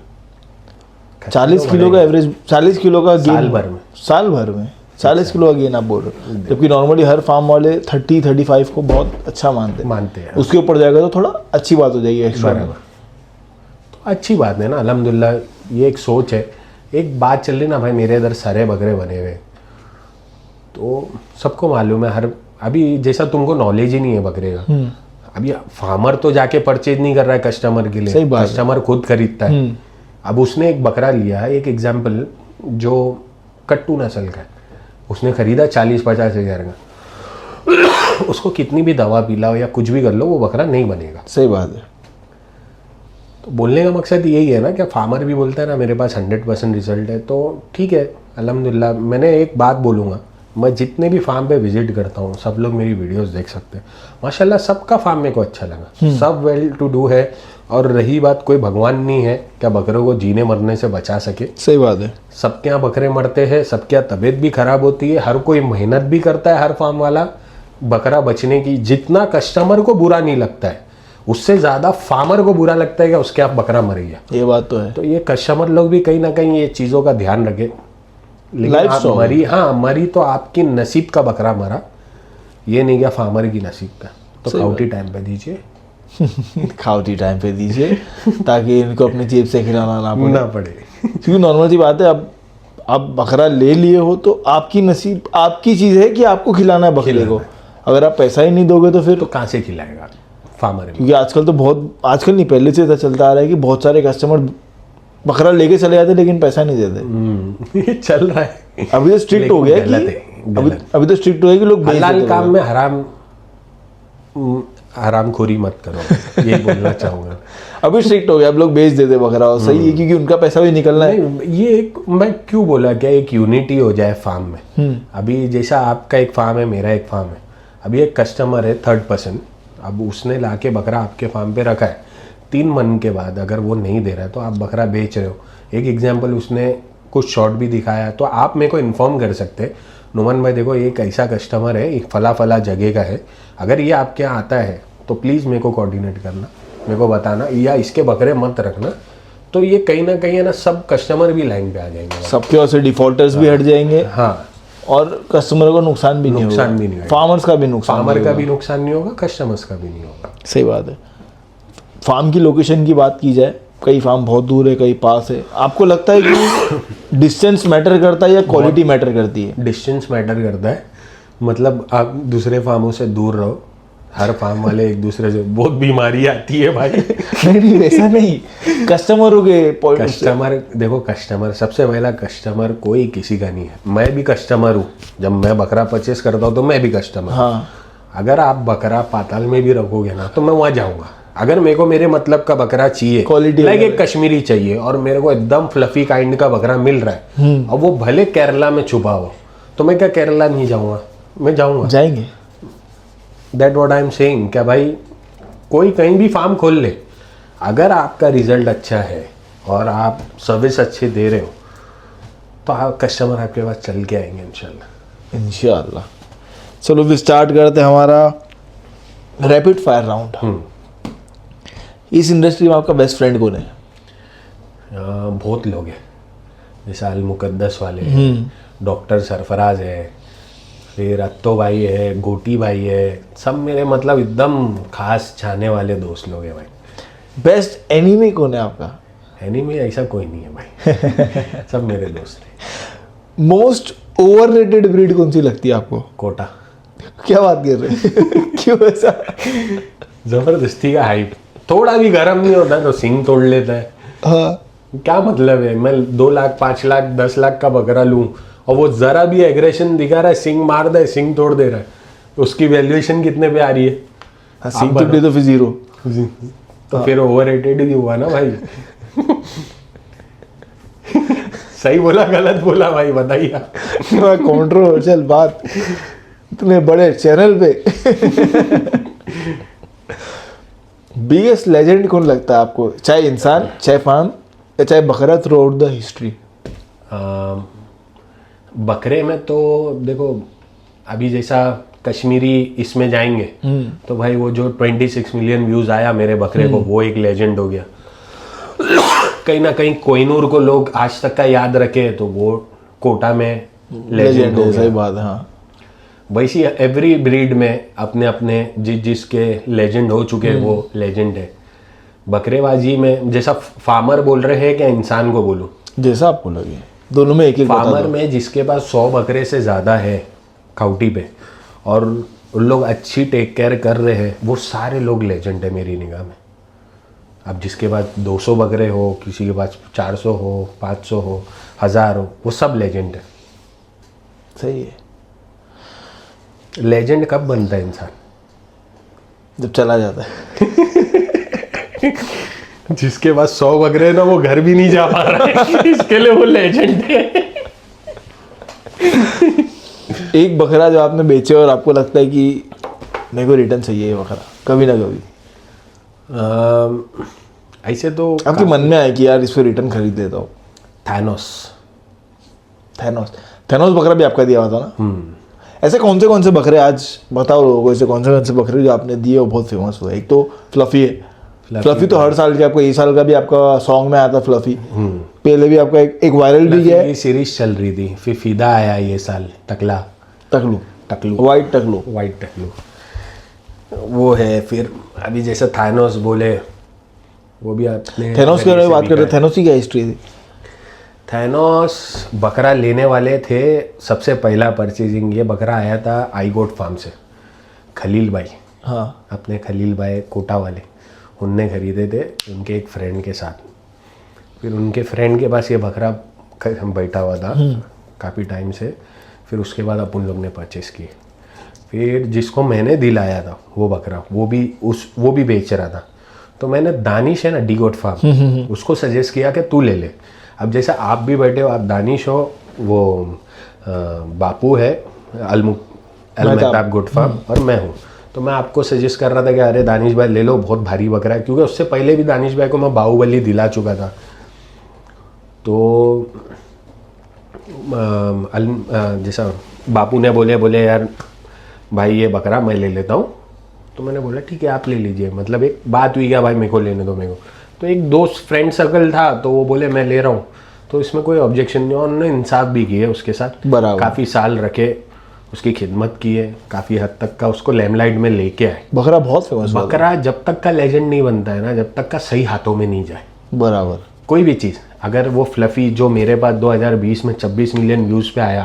S1: 40 किलो का एवरेज, 40 किलो का गेन
S2: साल भर में।
S1: साल भर में 40 किलो का गेन आप बोल रहे हो, जबकि नॉर्मली हर फार्म वाले 30-35 को बहुत अच्छा मानते हैं। उसके ऊपर जाएगा तो थोड़ा अच्छी बात हो जाएगी एक्स्ट्रा में।
S2: तो अच्छी बात है ना, अल्हम्दुलिल्लाह। ये एक सोच है। एक बात चल रही ना भाई, मेरे इधर सारे बकरे बने हुए, तो सबको मालूम है। हर अभी जैसा तुमको नॉलेज ही नहीं है बकरे का, अभी फार्मर तो जाके परचेज नहीं कर रहा है कस्टमर के लिए, कस्टमर खुद खरीदता है। अब उसने एक बकरा लिया है, एक एग्जाम्पल, जो कट्टू नस्ल का है, उसने खरीदा 40-50 हज़ार का। उसको कितनी भी दवा पिलाओ या कुछ भी कर लो, वो बकरा नहीं बनेगा।
S1: सही बात है।
S2: तो बोलने का मकसद यही है ना कि फार्मर भी बोलता है ना मेरे पास 100% रिजल्ट है, तो ठीक है अल्हम्दुलिल्लाह। मैंने एक बात बोलूँगा, मैं जितने भी फार्म पे विजिट करता हूँ, सब लोग मेरी वीडियोस देख सकते हैं, माशाल्लाह सबका फार्म मेरे को अच्छा लगा, सब वेल टू डू है। और रही बात, कोई भगवान नहीं है क्या बकरों को जीने मरने से बचा सके।
S1: सही बात है।
S2: सबके यहाँ बकरे मरते हैं, सबके यहाँ तबीयत भी खराब होती है, हर कोई मेहनत भी करता है, हर फार्म वाला बकरा बचने की। जितना कस्टमर को बुरा नहीं लगता है, उससे ज़्यादा फार्मर को बुरा लगता है कि उसके यहाँ बकरा मर गया।
S1: ये बात तो है।
S2: तो ये कस्टमर लोग भी कहीं ना कहीं ये चीज़ों का ध्यान रखें। लेकिन
S1: Life
S2: आप
S1: song।
S2: मरी, हाँ मरी तो आपकी नसीब का बकरा मरा, ये नहीं क्या फार्मर की नसीब का। तो
S1: सही
S2: खाउटी टाइम पे दीजिए।
S1: खाउटी टाइम पे दीजिए ताकि इनको अपनी जेब से खिलाना ना पड़े।
S2: पड़े।
S1: क्योंकि नॉर्मल सी बात है, अब आप बकरा ले लिए हो तो आपकी नसीब, आपकी चीज़ है कि आपको खिलाना है बकरे को। अगर आप पैसा ही नहीं दोगे तो फिर
S2: तो कहाँ से खिलाएगा फार्मर भी।
S1: क्योंकि आजकल तो बहुत, आजकल नहीं पहले से ऐसा चलता आ रहा है कि बहुत सारे कस्टमर बकरा लेके चले जाते लेकिन पैसा नहीं देते।
S2: ये चल रहा है।
S1: अभी तो स्ट्रिक्ट हो गया
S2: गलत
S1: कि
S2: है, गलत।
S1: अभी तो स्ट्रिक्ट हो गया कि लोग बेच
S2: हलाल
S1: देते
S2: काम
S1: हैं।
S2: में हरामखोरी मत करो, यही बोलना चाहूँगा।
S1: अभी स्ट्रिक्ट हो गया, अब लोग बेच देते बकरा, और सही है क्योंकि उनका पैसा भी निकलना है।
S2: नहीं, ये एक मैं क्यों बोला क्या, एक यूनिटी हो जाए फार्म में। अभी जैसा आपका एक फार्म है, मेरा एक फार्म है, अभी एक कस्टमर है 3rd पर्सन, अब उसने लाके बकरा आपके फार्म पे रखा है, 3 मन के बाद अगर वो नहीं दे रहा है तो आप बकरा बेच रहे हो। एक एग्जाम्पल, उसने कुछ शॉर्ट भी दिखाया, तो आप मेरे को इन्फॉर्म कर सकते हैं, नुमान भाई देखो एक ऐसा कस्टमर है, एक फला फला जगह का है, अगर ये आपके यहाँ आता है तो प्लीज़ मेरे को कोऑर्डिनेट करना, मेरे को बताना, या इसके बकरे मत रखना, तो ये कहीं ना कहीं है ना सब कस्टमर भी लाइन पे आ जाएंगे भाई।
S1: सबके और से डिफॉल्टर्स भी हट जाएंगे
S2: हाँ,
S1: और कस्टमर को नुकसान भी नहीं होगा,
S2: नुकसान भी नहीं होगा।
S1: फार्मर्स का भी नुकसान
S2: फार्मर
S1: नहीं
S2: का
S1: होगा।
S2: भी नुकसान नहीं होगा, कस्टमर्स का भी नहीं होगा।
S1: सही बात है। फार्म की लोकेशन की बात की जाए, कई फार्म बहुत दूर है, कई पास है, आपको लगता है कि डिस्टेंस मैटर करता है या क्वालिटी मैटर करती है?
S2: डिस्टेंस मैटर करता है, मतलब आप दूसरे फार्मों से दूर रहो, हर फार्म वाले एक दूसरे से, बहुत बीमारी आती है भाई।
S1: नहीं वैसा नहीं, कस्टमरों के पॉइंट से।
S2: कस्टमर देखो, कस्टमर सबसे पहला, कस्टमर कोई किसी का नहीं है। मैं भी कस्टमर हूँ, जब मैं बकरा परचेस करता हूँ तो मैं भी कस्टमर।
S1: हाँ,
S2: अगर आप बकरा पाताल में भी रखोगे ना तो मैं वहाँ जाऊँगा। अगर मेरे को मेरे मतलब का बकरा चाहिए,
S1: Quality
S2: लाइक एक कश्मीरी चाहिए, और मेरे को एकदम फ्लफी काइंड का बकरा मिल रहा है, और वो भले केरला में छुपा हो, तो मैं क्या केरला नहीं जाऊँगा? मैं जाऊँगा।
S1: जाएंगे।
S2: That what I am saying, क्या भाई कोई कहीं भी फार्म खोल ले, अगर आपका रिजल्ट अच्छा है और आप सर्विस अच्छी दे रहे हो, तो आप कस्टमर आपके पास चल के आएंगे इंशाल्लाह।
S1: इंशाल्लाह। चलो भी स्टार्ट करते हैं हमारा रैपिड फायर राउंड। इस इंडस्ट्री में आपका बेस्ट फ्रेंड कौन है?
S2: बहुत लोग हैं, जैसे अल मुकद्दस वाले हैं, डॉक्टर सरफराज है, फिर अत्तो भाई है, गोटी भाई है, सब मेरे मतलब एकदम खास चाहने वाले दोस्त लोग हैं भाई।
S1: बेस्ट एनिमे कौन है आपका?
S2: एनीमे ऐसा कोई नहीं है भाई। सब मेरे दोस्त हैं।
S1: मोस्ट ओवररेटेड ब्रीड कौन सी लगती है आपको?
S2: कोटा,
S1: क्या बात कर रहे हैं? क्यों ऐसा?
S2: जबरदस्ती का हाइप, थोड़ा भी गर्म नहीं होता तो सिंग तोड़ लेता है।
S1: हाँ,
S2: क्या मतलब है, मैं 2 लाख 5 लाख 10 लाख का बकरा लूं और वो जरा भी एग्रेशन दिखा रहा है, सिंग मार दे, सिंग तोड़ दे रहा है, तो उसकी वैल्यूएशन कितने पे आ रही है?
S1: सिंग टूटे तो फिर जीरो।
S2: तो फिर ओवररेटेड ही हुआ ना भाई। सही बोला गलत बोला भाई, बताइए।
S1: कंट्रोवर्शियल बात इतने बड़े चैनल पे। बिगेस्ट लेजेंड कौन लगता है आपको, चाहे इंसान, चाहे फार्म, या चाहे बकरा, थ्रू आउट द हिस्ट्री?
S2: बकरे में तो देखो, अभी जैसा कश्मीरी इसमें जाएंगे तो भाई वो जो 26 मिलियन व्यूज आया मेरे बकरे को, वो एक लेजेंड हो गया। कहीं ना कहीं कोहिनूर को लोग आज तक का याद रखे, तो वो कोटा में लेजेंड हो
S1: है। सही
S2: गया।
S1: बात है। हाँ,
S2: वैसे एवरी ब्रीड में अपने अपने जिसके लेजेंड हो चुके हैं वो लेजेंड है। बकरेबाजी में जैसा फार्मर बोल रहे हैं, क्या इंसान को बोलूं?
S1: जैसा आपको लगे, दोनों में एक एक बता
S2: फार्मर
S1: दो।
S2: में जिसके पास 100 बकरे से ज़्यादा है काउटी पे, और उन लोग अच्छी टेक केयर कर रहे हैं, वो सारे लोग लेजेंड है मेरी निगाह में। अब जिसके पास 200 बकरे हो, किसी के पास 400 हो, 500 हो, 1000 हो, वो सब लेजेंड है।
S1: सही है।
S2: लेजेंड कब बनता है इंसान?
S1: जब चला जाता है।
S2: जिसके पास 100 बकरे हैं ना, वो घर भी नहीं जा पा रहा है। इसके लिए वो लेजेंड है।
S1: एक बकरा जो आपने बेचे और आपको लगता है कि मेरे को रिटर्न चाहिए ये बकरा, कभी ना कभी
S2: ऐसे तो
S1: आपके मन में आए कि यार इस पे रिटर्न खरीद लेता हूँ?
S2: थैनोस।
S1: थैनोस बकरा भी आपका दिया हुआ था ना? ऐसे कौन से बकरे, आज बताओ लोगों को, ऐसे कौन से बकरे जो आपने दिए वो बहुत फेमस हुए? एक तो फ्लफी है। फ्लफी तो हर साल के, आपका ये साल का भी आपका सॉन्ग में आया था फ्लफी। पहले भी आपका एक वायरल भी गया है।
S2: सीरीज चल रही थी, फिर फिदा आया ये साल, टकला
S1: टकलू, वाइट टकलू।
S2: वो है। फिर अभी जैसे थैनोस बोले, वो भी आपने
S1: थैनोस के बारे में बात कर रहे हैं। थैनोस की क्या हिस्ट्री थी?
S2: थैनोस बकरा लेने वाले थे, सबसे पहला परचेजिंग ये बकरा आया था आईगोट फार्म से, खलील भाई।
S1: हाँ,
S2: अपने खलील भाई कोटा वाले, उनने खरीदे थे उनके एक फ्रेंड के साथ। फिर उनके फ्रेंड के पास ये बकरा बैठा हुआ था काफ़ी टाइम से। फिर उसके बाद अपन लोग ने परचेस किए। फिर जिसको मैंने दिलाया था वो बकरा, वो भी बेच रहा था, तो मैंने दानिश है ना, डी गोट फार्म, उसको सजेस्ट किया कि तू ले ले। अब जैसे आप भी बैठे हो, आप दानिश हो, वो बापू है अलमताब गोट फार्म, और मैं हूँ, तो मैं आपको सजेस्ट कर रहा था कि अरे दानिश भाई ले लो, बहुत भारी बकरा है। क्योंकि उससे पहले भी दानिश भाई को मैं बाहुबली दिला चुका था। तो जैसा बापू ने बोले यार भाई ये बकरा मैं ले लेता हूँ, तो मैंने बोला ठीक है आप ले लीजिए, मतलब एक बात हुई क्या भाई मेरे को लेने दो मेरे को। तो एक दोस्त फ्रेंड सर्कल था तो वो बोले मैं ले रहा हूँ, तो इसमें कोई ऑब्जेक्शन नहीं। और उन्होंने इंसाफ भी किया उसके साथ,
S1: बराबर।
S2: काफ़ी साल रखे, उसकी खिदमत की है, काफ़ी हद तक का उसको लेमलाइट में लेके आए।
S1: बकरा बहुत फेमस हुआ था।
S2: बकरा जब तक का लेजेंड नहीं बनता है ना, जब तक का सही हाथों में नहीं जाए
S1: बराबर।
S2: कोई भी चीज़, अगर वो फ्लफी जो मेरे पास 2020 में 26 मिलियन व्यूज़ पे आया,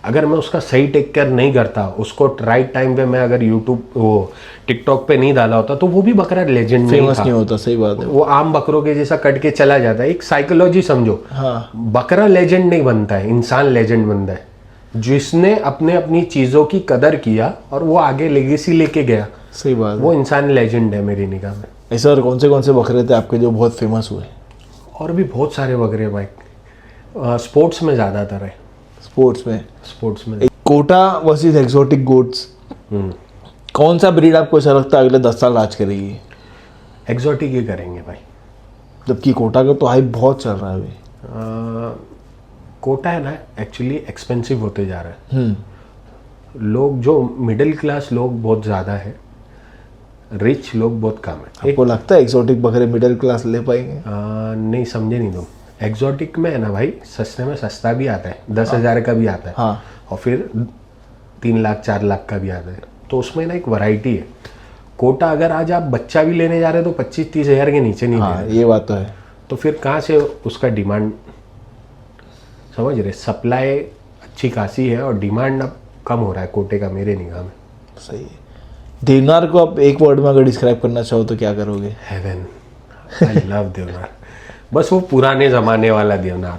S2: अगर मैं उसका सही टेक केयर नहीं करता, उसको राइट टाइम पे मैं अगर यूट्यूब वो टिकटॉक पे नहीं डाला होता, तो वो भी बकरा लेजेंड नहीं
S1: फेमस
S2: था।
S1: नहीं होता, सही बात है।
S2: वो आम बकरों के जैसा कट के चला जाता है। एक साइकोलॉजी समझो,
S1: हाँ।
S2: बकरा लेजेंड नहीं बनता है, इंसान लेजेंड बनता है, जिसने अपने अपनी चीज़ों की कदर किया और वो आगे लेगेसी लेके गया,
S1: सही बात है।
S2: वो इंसान लेजेंड है मेरी निगाह में।
S1: ऐसे और कौन से बकरे थे आपके जो बहुत फेमस हुए?
S2: और भी बहुत सारे बकरे भाई, स्पोर्ट्स में ज़्यादातर है।
S1: स्पोर्ट्स में कोटा वर्सेस एक्सोटिक गोट्स, कौन सा ब्रीड आपको ऐसा लगता है अगले 10 साल राज करेगी?
S2: एक्सोटिक ही करेंगे भाई।
S1: जबकि कोटा का तो हाइप बहुत चल रहा है अभी।
S2: कोटा है ना एक्चुअली एक्सपेंसिव होते जा रहा है। लोग जो मिडिल क्लास लोग बहुत ज़्यादा है, रिच लोग बहुत कम है।
S1: आपको लगता है एक्सोटिक बकरे मिडिल क्लास ले पाएंगे?
S2: नहीं, समझे नहीं तुम। एक्सोटिक में है ना भाई, सस्ते में सस्ता भी आता है, 10,000 का भी आता है।
S1: हाँ।
S2: और फिर 3 लाख 4 लाख का भी आता है। तो उसमें ना एक वैरायटी है। कोटा अगर आज आप बच्चा भी लेने जा रहे हो तो 25-30 हज़ार के नीचे नहीं
S1: हाँ,
S2: ले रहे।
S1: ये बात तो है।
S2: तो फिर कहाँ से उसका डिमांड, समझ रहे, सप्लाई अच्छी खासी है और डिमांड अब कम हो रहा है कोटे का मेरे निगाह में।
S1: सही है। देवनार को आप एक वर्ड में अगर डिस्क्राइब करना चाहो तो क्या करोगे?
S2: हेवन। I love Deonar. बस वो पुराने ज़माने वाला देवनार,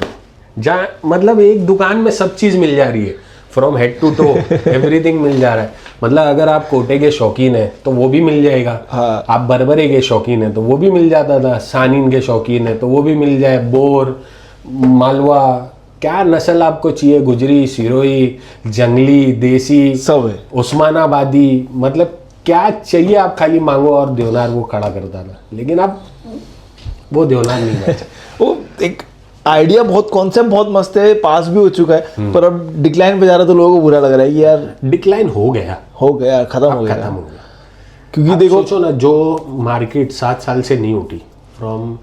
S2: जहाँ मतलब एक दुकान में सब चीज़ मिल जा रही है, from head to toe everything मिल जा रहा है। मतलब अगर आप कोटे के शौकीन हैं तो वो भी मिल जाएगा।
S1: हाँ।
S2: आप बरबरे के शौकीन हैं तो वो भी मिल जाता था। सानीन के शौकीन है तो वो भी मिल जाए। बोर, मालवा, क्या नस्ल आपको चाहिए, गुजरी, सिरोही, जंगली, देसी,
S1: सब है।
S2: उस्मानाबादी, मतलब क्या चाहिए आप खाली मांगो और देवनार वो खड़ा करता था। लेकिन अब वो देवनार नहीं बचा।
S1: वो एक आइडिया बहुत, कॉन्सेप्ट बहुत मस्त है, पास भी हो चुका है, पर अब डिक्लाइन पे जा रहा है तो लोगों को बुरा लग रहा है कि यार
S2: डिक्लाइन हो गया,
S1: खत्म हो गया।
S2: खत्म हो गया।
S1: क्योंकि
S2: आप
S1: देखो
S2: सोचो ना, जो मार्केट 7 साल से नहीं उठी, फ्रॉम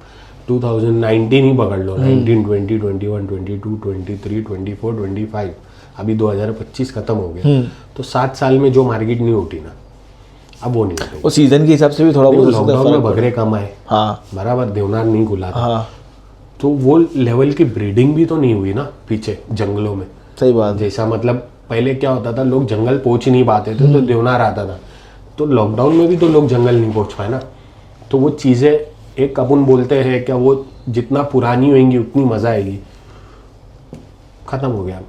S2: 2019 ही पकड़ लो, 19, 20, 21, 22, 23, 24, 25, अभी 2025 खत्म हो गया। तो 7 साल में जो मार्केट नहीं उठी ना, अब वो नहीं उठेगी।
S1: वो सीजन के हिसाब से भी थोड़ा बहुत
S2: लॉकडाउन में बकरे कम आए,
S1: हाँ
S2: बराबर, देवनार नहीं खुला था।
S1: हाँ,
S2: तो वो लेवल की ब्रीडिंग भी तो नहीं हुई ना पीछे जंगलों में।
S1: सही बात है।
S2: जैसा मतलब पहले क्या होता था, लोग जंगल पहुंच ही नहीं पाते थे तो देवनार आता था। तो लॉकडाउन में भी तो लोग जंगल नहीं पहुंच पाए ना। तो वो चीज़ें, एक अपन बोलते हैं क्या, वो जितना पुरानी होंगी उतनी मज़ा आएगी। खत्म हो गया,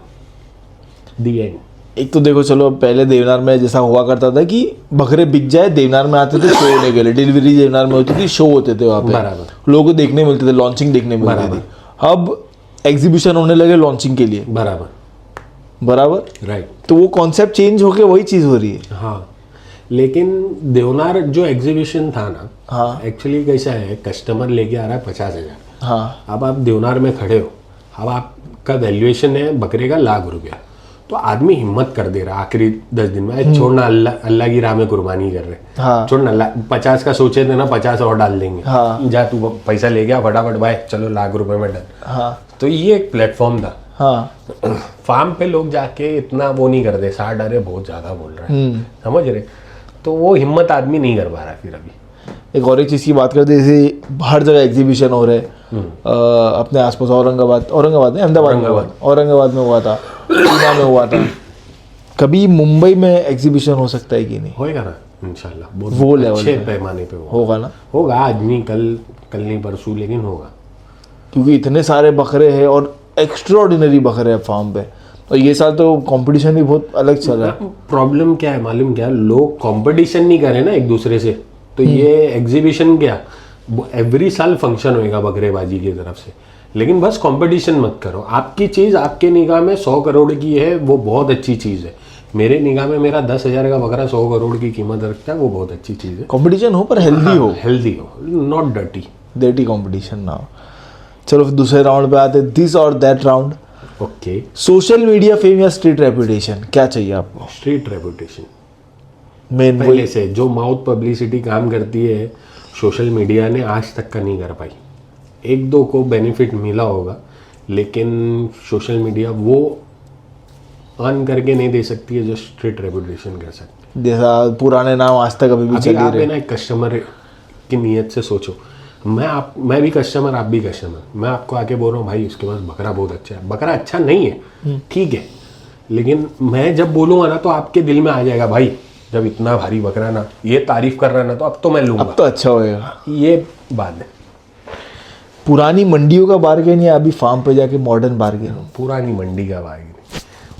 S2: दी एंड।
S1: एक तो देखो, चलो पहले देवनार में जैसा हुआ करता था कि बकरे बिक जाए, देवनार में आते थे शो होने के लिए, डिलीवरी देवनार में होती थी, शो होते थे वहाँ पे,
S2: बराबर।
S1: लोगों को देखने मिलते थे, लॉन्चिंग देखने मिलती थी। अब एग्जीबिशन होने लगे लॉन्चिंग के लिए, बराबर,
S2: राइट।
S1: तो वो कॉन्सेप्ट चेंज होके वही चीज़ हो रही है।
S2: हाँ, लेकिन देवनार जो एग्जीबिशन था ना,
S1: हाँ
S2: एक्चुअली कैसा है, कस्टमर लेके आ रहा है 50,000।
S1: हाँ,
S2: अब आप देवनार में खड़े हो, अब आपका वैल्यूएशन है बकरे का ₹1,00,000, तो आदमी हिम्मत कर दे रहा है आखिरी 10 दिन में, छोड़ना अल्लाह की राह में कुर्बानी कर रहे,
S1: हाँ
S2: छोड़ना 50 का सोचे थे ना, 50 और डाल देंगे।
S1: हाँ।
S2: जा तू पैसा ले गया फटाफट, भाई चलो ₹1,00,000 में डन।
S1: हाँ
S2: तो ये एक प्लेटफॉर्म था।
S1: हाँ,
S2: फार्म पे लोग जाके इतना वो नहीं करते, 60 अरे बहुत ज्यादा बोल रहे हैं, समझ रहे, तो वो हिम्मत आदमी नहीं कर पा रहा फिर अभी।
S1: एक और एक चीज़ की बात करते, जैसे हर जगह एग्जीबिशन हो रहे अपने आसपास, औरंगाबाद नहीं, औरंगाबाद में हुआ था, पूना में हुआ था, कभी मुंबई में एग्जीबिशन हो सकता है कि नहीं?
S2: होएगा ना इंशाल्लाह, बहुत
S1: वो लेवल
S2: अच्छे
S1: पे
S2: पैमाने पे
S1: होगा ना,
S2: होगा आज नहीं कल नहीं परसों, लेकिन होगा।
S1: क्योंकि इतने सारे बकरे हैं और एक्स्ट्राऑर्डिनरी बकरे हैं फार्म पे, और ये साल तो कंपटीशन भी बहुत अलग चल रहा है।
S2: प्रॉब्लम क्या है मालूम क्या, लोग कंपटीशन नहीं कर रहे ना एक दूसरे से, तो ये एग्जीबिशन क्या, एवरी साल फंक्शन होएगा बकरेबाजी की तरफ से, लेकिन बस कंपटीशन मत करो। आपकी चीज़ आपके निगाह में 100 करोड़ की है, वो बहुत अच्छी चीज़ है। मेरे निगाह में मेरा 10,000 का बकरा 100 करोड़ की कीमत रखता है, वो बहुत अच्छी चीज़ है।
S1: कंपटीशन हो पर हेल्दी हो,
S2: नॉट डर्टी
S1: कंपटीशन ना हो। चलो फिर दूसरे राउंड पे आते, दिस और that round.
S2: Okay,
S1: social media fame या स्ट्रीट रेपुटेशन, क्या चाहिए आपको?
S2: Street reputation.
S1: मेन
S2: पहले से जो माउथ पब्लिसिटी काम करती है सोशल मीडिया ने आज तक का नहीं कर पाई। एक दो को बेनिफिट मिला होगा, लेकिन सोशल मीडिया वो अर्न करके नहीं दे सकती है जो स्ट्रीट रेपुटेशन कर सकती है।
S1: जैसा पुराने नाम आज तक अभी भी
S2: अभी
S1: चल ही
S2: आप
S1: रहे।
S2: है ना एक कस्टमर की नीयत से सोचो, मैं भी कस्टमर, आप भी कस्टमर, मैं आपको आके बोल रहा हूँ भाई उसके पास बकरा बहुत अच्छा है, बकरा अच्छा नहीं है ठीक है, लेकिन मैं जब बोलूँगा ना तो आपके दिल में आ जाएगा भाई जब इतना भारी बकरा ना ये तारीफ कर रहा है ना तो अब तो मैं लूँगा,
S1: अब तो अच्छा होएगा।
S2: ये बात है।
S1: पुरानी मंडियों का बार्गेन या अभी फार्म पे जाके मॉडर्न बार्गेन?
S2: पुरानी मंडी का भाई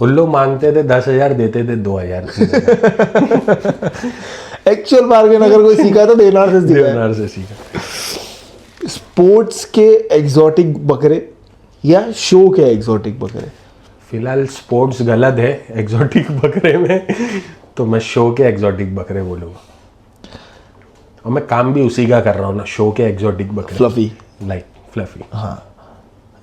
S2: उन लोग मांगते थे 10,000 देते थे 2,000
S1: एक्चुअल बार्गेन अगर कोई सीखा तो देनार से सीखा है।
S2: देवनार से सीखा।
S1: स्पोर्ट्स के एग्जॉटिक बकरे या शो के एग्जॉटिक बकरे?
S2: फिलहाल स्पोर्ट्स गलत है एग्जॉटिक बकरे में, तो मैं शो के एग्जॉटिक बकरे बोलूँगा। और मैं काम भी उसी का कर रहा हूँ ना, शो के एग्जॉटिक बकरे,
S1: फ्लफी।
S2: Like fluffy.
S1: हाँ,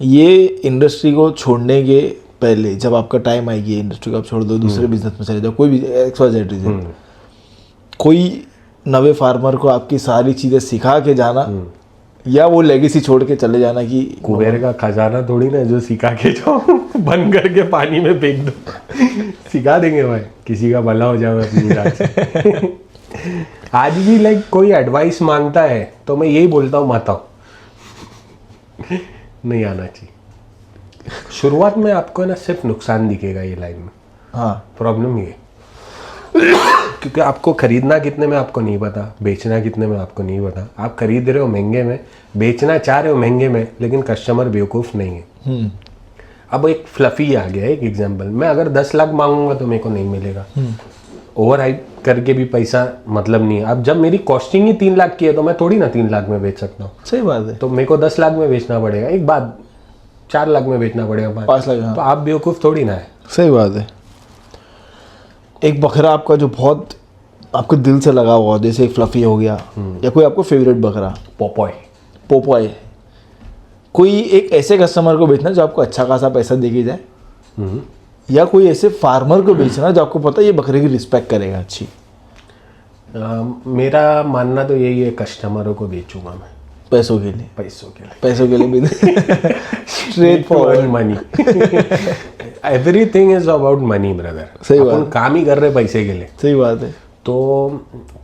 S1: ये इंडस्ट्री को छोड़ने के पहले जब आपका टाइम आएगी इंडस्ट्री को आप छोड़ दो, दूसरे बिजनेस में चले जाओ, कोई भी XYZ रीजन, कोई नवे फार्मर को आपकी सारी चीज़ें सिखा के जाना या वो लेगेसी छोड़ के चले जाना कि
S2: कुबेर का खजाना थोड़ी ना जो सिखा के जाओ बंद करके पानी में फेंक दो सिखा देंगे भाई, किसी का भला हो जाए अपनी रात से। आज भी लाइक कोई एडवाइस मांगता है तो मैं यही बोलता हूँ मत आओ, नहीं आना चाहिए। शुरुआत में आपको ना सिर्फ नुकसान दिखेगा ये लाइन में।
S1: हाँ,
S2: प्रॉब्लम ये क्योंकि आपको खरीदना कितने में आपको नहीं पता, बेचना कितने में आपको नहीं पता। आप खरीद रहे हो महंगे में, बेचना चाह रहे हो महंगे में, लेकिन कस्टमर बेवकूफ़ नहीं है। अब एक फ्लफी आ गया एक एग्जांपल, मैं अगर 10 लाख मांगूंगा तो मेरे को नहीं मिलेगा, ओवर हाइप करके भी पैसा मतलब नहीं है। अब जब मेरी कॉस्टिंग ही 3 लाख की है तो मैं थोड़ी ना 3 लाख में बेच सकता हूँ,
S1: सही बात है।
S2: तो मेरे को 10 लाख में बेचना पड़ेगा। एक बात 4 लाख में बेचना पड़ेगा,
S1: 5 लाख। हाँ,
S2: तो आप बेवकूफ़ थोड़ी ना है।
S1: सही बात है। एक बकरा आपका जो बहुत आपको दिल से लगा हुआ, जैसे एक फ्लफी हो गया या कोई आपको फेवरेट बकरा,
S2: पोपॉय,
S1: पोपॉय, कोई एक ऐसे कस्टमर को बेचना जो आपको अच्छा खासा पैसा दे के जाए, या कोई ऐसे फार्मर को बेचना जो आपको पता है ये बकरे की रिस्पेक्ट करेगा अच्छी?
S2: मेरा मानना तो यही है, कस्टमरों को बेचूंगा मैं
S1: पैसों के लिए।
S2: पैसों के लिए
S1: भी straight forward
S2: money. Everything is about money brother.
S1: सही बात।
S2: अपन काम ही कर रहे पैसे के लिए।
S1: सही बात है।
S2: तो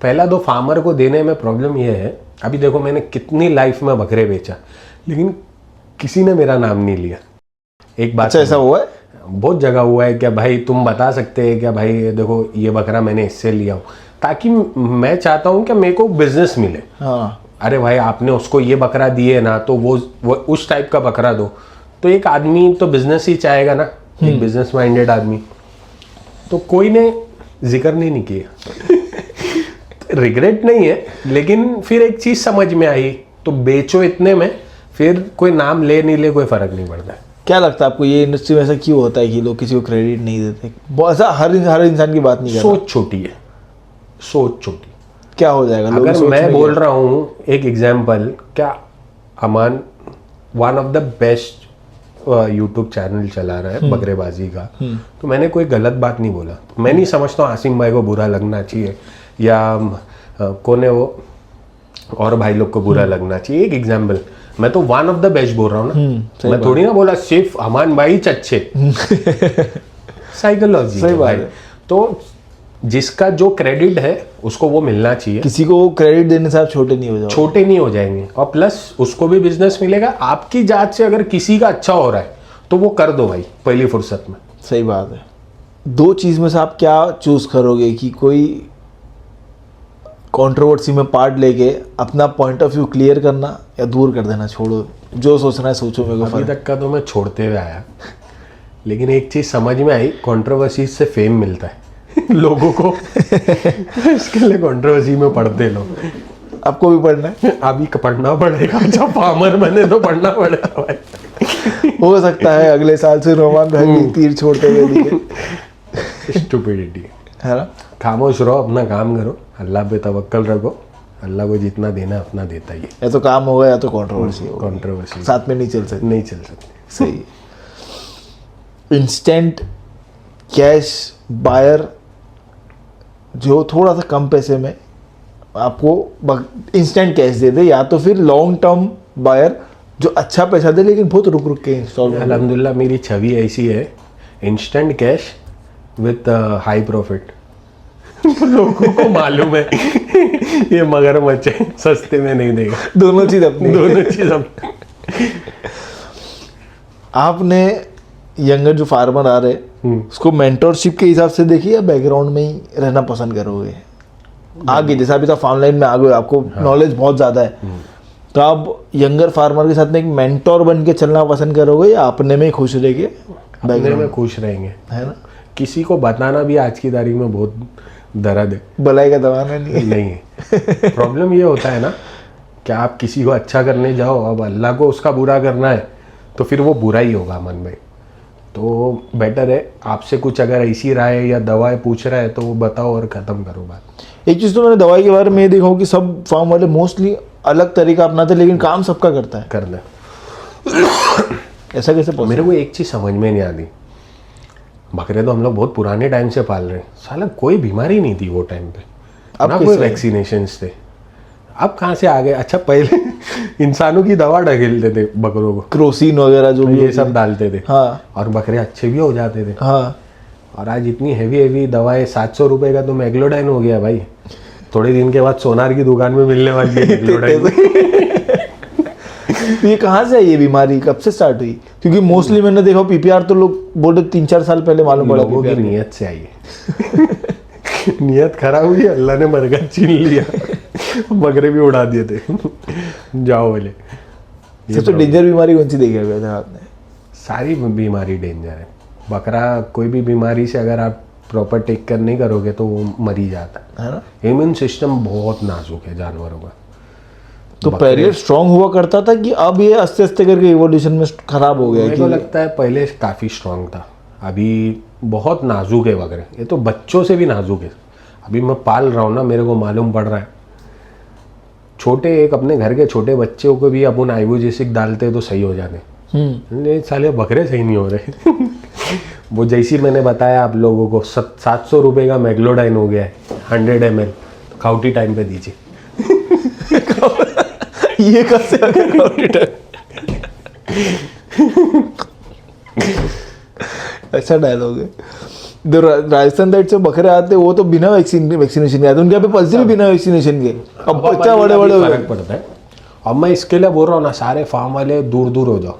S2: पहला तो फार्मर को देने में प्रॉब्लम ये है, अभी देखो मैंने कितनी लाइफ में बकरे बेचा लेकिन किसी ने मेरा नाम नहीं लिया। एक बात
S1: अच्छा, ऐसा हुआ है?
S2: बहुत जगह हुआ है क्या भाई, तुम बता सकते हैं क्या भाई देखो ये बकरा मैंने इससे लिया हूँ, ताकि मैं चाहता हूँ कि मेरे को बिजनेस मिले।
S1: हाँ,
S2: अरे भाई आपने उसको ये बकरा दिए ना तो वो उस टाइप का बकरा दो, तो एक आदमी तो बिजनेस ही चाहेगा ना, एक बिजनेस माइंडेड आदमी। तो कोई ने जिक्र नहीं किया। रिग्रेट नहीं है, लेकिन फिर एक चीज समझ में आई, तो बेचो इतने में, फिर कोई नाम ले नहीं ले कोई फर्क नहीं पड़ता है।
S1: क्या लगता है आपको ये इंडस्ट्री में ऐसा क्यों होता है कि लोग किसी को क्रेडिट नहीं देते? ऐसा हर इंसान की बात नहीं कर रहा।
S2: सोच छोटी है, सोच छोटी।
S1: क्या हो जाएगा लोगों की
S2: अगर
S1: सोच
S2: मैं
S1: में
S2: बोल
S1: क्या?
S2: रहा हूँ एक एग्जांपल, क्या Aman one of the best YouTube channel चला रहा है बकरेबाजी का, तो मैंने कोई गलत बात नहीं बोला। मैं नहीं समझता हूँ आसिम भाई को बुरा लगना चाहिए या कौन है वो और भाई लोग को बुरा लगना चाहिए। एक एग्जांपल, मैं तो वन ऑफ द बेस्ट बोल रहा हूँ ना, मैं थोड़ी ना बोला सिर्फ अमान भाई अच्छे। साइकोलॉजी
S1: सही बात है।
S2: तो जिसका जो क्रेडिट है उसको वो मिलना चाहिए।
S1: किसी को क्रेडिट देने से आप छोटे नहीं हो जाओ,
S2: छोटे नहीं हो जाएंगे, और प्लस उसको भी बिजनेस मिलेगा। आपकी जात से अगर किसी का अच्छा हो रहा है तो वो कर दो भाई पहली फुर्सत में।
S1: सही बात है। 2 चीज में से आप क्या चूज करोगे कि कोई कंट्रोवर्सी में पार्ट लेके अपना पॉइंट ऑफ व्यू क्लियर करना या दूर कर देना, छोड़ो जो सोचना है सोचो, मेरे को
S2: अभी
S1: फर्क।
S2: तक का तो मैं छोड़ते हुए आया, लेकिन एक चीज समझ में आई, कंट्रोवर्सी से फेम मिलता है लोगों को। इसके लिए कंट्रोवर्सी में पढ़ते लोग।
S1: आपको भी पढ़ना है?
S2: अभी पढ़ना पड़ेगा, जब फार्मर बने तो पढ़ना पड़ेगा भाई।
S1: हो सकता है अगले साल से रोमान भाई भी तीर छोड़ते हुए दिखे।
S2: स्टूपिडिटी
S1: है ना?
S2: खामोश रहो, अपना काम करो, अल्लाह पे तवक्कल रखो, अल्लाह को जितना देना अपना देता ही है।
S1: या तो काम होगा या तो कंट्रोवर्सी होगा,
S2: कंट्रोवर्सी
S1: साथ में नहीं चल सकते।
S2: नहीं चल सकती।
S1: सही। इंस्टेंट कैश बायर जो थोड़ा सा कम पैसे में आपको इंस्टेंट कैश दे दे, या तो फिर लॉन्ग टर्म बायर जो अच्छा पैसा दे लेकिन बहुत रुक रुक के इंस्टॉल।
S2: अल्हम्दुलिल्लाह मेरी छवि ऐसी है, instant cash with high profit. लोगों को मालूम है ये मगरमच्छ है, सस्ते में नहीं देगा।
S1: दोनों चीज अपनी,
S2: दोनों चीज अपनी।
S1: आपने यंगर जो फार्मर आ रहे उसको मेंटोरशिप के हिसाब से देखिए या बैकग्राउंड में ही रहना पसंद करोगे? आगे जैसा अभी तो फार्म लाइन में आ गए, आपको नॉलेज बहुत ज़्यादा है, तो आप यंगर फार्मर के साथ में एक मेंटोर बन के चलना पसंद करोगे या अपने में ही खुश रह के?
S2: अपने में खुश रहेंगे,
S1: है ना।
S2: किसी को बताना भी आज की तारीख में बहुत दर्द है,
S1: भलाई का दवाना नहीं
S2: है। प्रॉब्लम ये होता है ना कि आप किसी को अच्छा करने जाओ, अब अल्लाह को उसका बुरा करना है तो फिर वो बुरा ही होगा मन में। तो बेटर है आपसे कुछ अगर ऐसी राय या दवाएं पूछ रहा है तो वो बताओ और ख़त्म करो बात।
S1: एक चीज़ तो मैंने दवाई के बारे में ये देखा हूँ कि सब फार्म वाले मोस्टली अलग तरीका अपनाते, लेकिन काम सबका करता है।
S2: करना
S1: ऐसा कैसे possible?
S2: मेरे को एक चीज़ समझ में नहीं आती, बकरे तो हम लोग बहुत पुराने टाइम से पाल रहे हैं, साला कोई बीमारी नहीं थी वो टाइम पे,
S1: अब
S2: ना
S1: कैसे
S2: कोई
S1: है?
S2: वैक्सीनेशंस थे। अब कहाँ से आ गए? अच्छा पहले इंसानों की दवा ढकेलते थे बकरों को,
S1: क्रोसिन वगैरह जो भी
S2: ये सब डालते थे,
S1: हाँ
S2: और बकरे अच्छे भी हो जाते थे।
S1: हाँ।
S2: और आज इतनी हैवी हैवी दवाएं, 700 रुपए का तो मैग्लोडाइन हो गया भाई, थोड़े दिन के बाद सोनार की दुकान में मिलने वाली है मैग्लोडाइन।
S1: तो ये कहाँ से है ये बीमारी, कब से स्टार्ट हुई? क्योंकि मोस्टली मैंने देखा पीपीआर तो लोग बोलते 3-4 साल पहले मालूम पड़ा।
S2: लोगों की नीयत से आई है। नीयत खराब हुई, अल्लाह ने मरगा छीन लिया, बकरे भी उड़ा दिए थे। जाओ बोले।
S1: सबसे डेंजर बीमारी कौन सी देखी है वैसे आपने?
S2: सारी बीमारी डेंजर है। बकरा कोई भी बीमारी से अगर आप प्रॉपर टेक केयर नहीं करोगे तो वो मर ही जाता
S1: है ना।
S2: इम्यून सिस्टम बहुत नाजुक है जानवरों का।
S1: तो पहले स्ट्रांग हुआ करता था कि अब ये आस्ते आस्ते करके इवोल्यूशन में खराब हो गया?
S2: मेरे को लगता है पहले काफ़ी स्ट्रांग था, अभी बहुत नाजुक है बकरे। ये तो बच्चों से भी नाजुक है। अभी मैं पाल रहा हूँ ना, मेरे को मालूम पड़ रहा है, छोटे एक अपने घर के छोटे बच्चों को भी अपन आइबुजेसिक डालते तो सही हो जाते, ये साले बकरे सही नहीं हो रहे। वो जैसी मैंने बताया आप लोगों को 700 रुपये का मैग्लोडाइन हो गया है 100 ml, खाउटी टाइम पे दीजिए।
S1: ये कैसे आ गया खाउटी टाइम? अच्छा डायलॉग है। जो राजस्थान साइड से बकरे आते वो तो बिना वैक्सीनेशन के आते, उनके यहाँ पे पल्से भी बिना वैक्सीनेशन के। अब बच्चा बड़े बड़े
S2: फर्क पड़ता है। अब मैं इसके लिए बोल रहा हूँ ना, सारे फार्म वाले दूर दूर हो जाओ,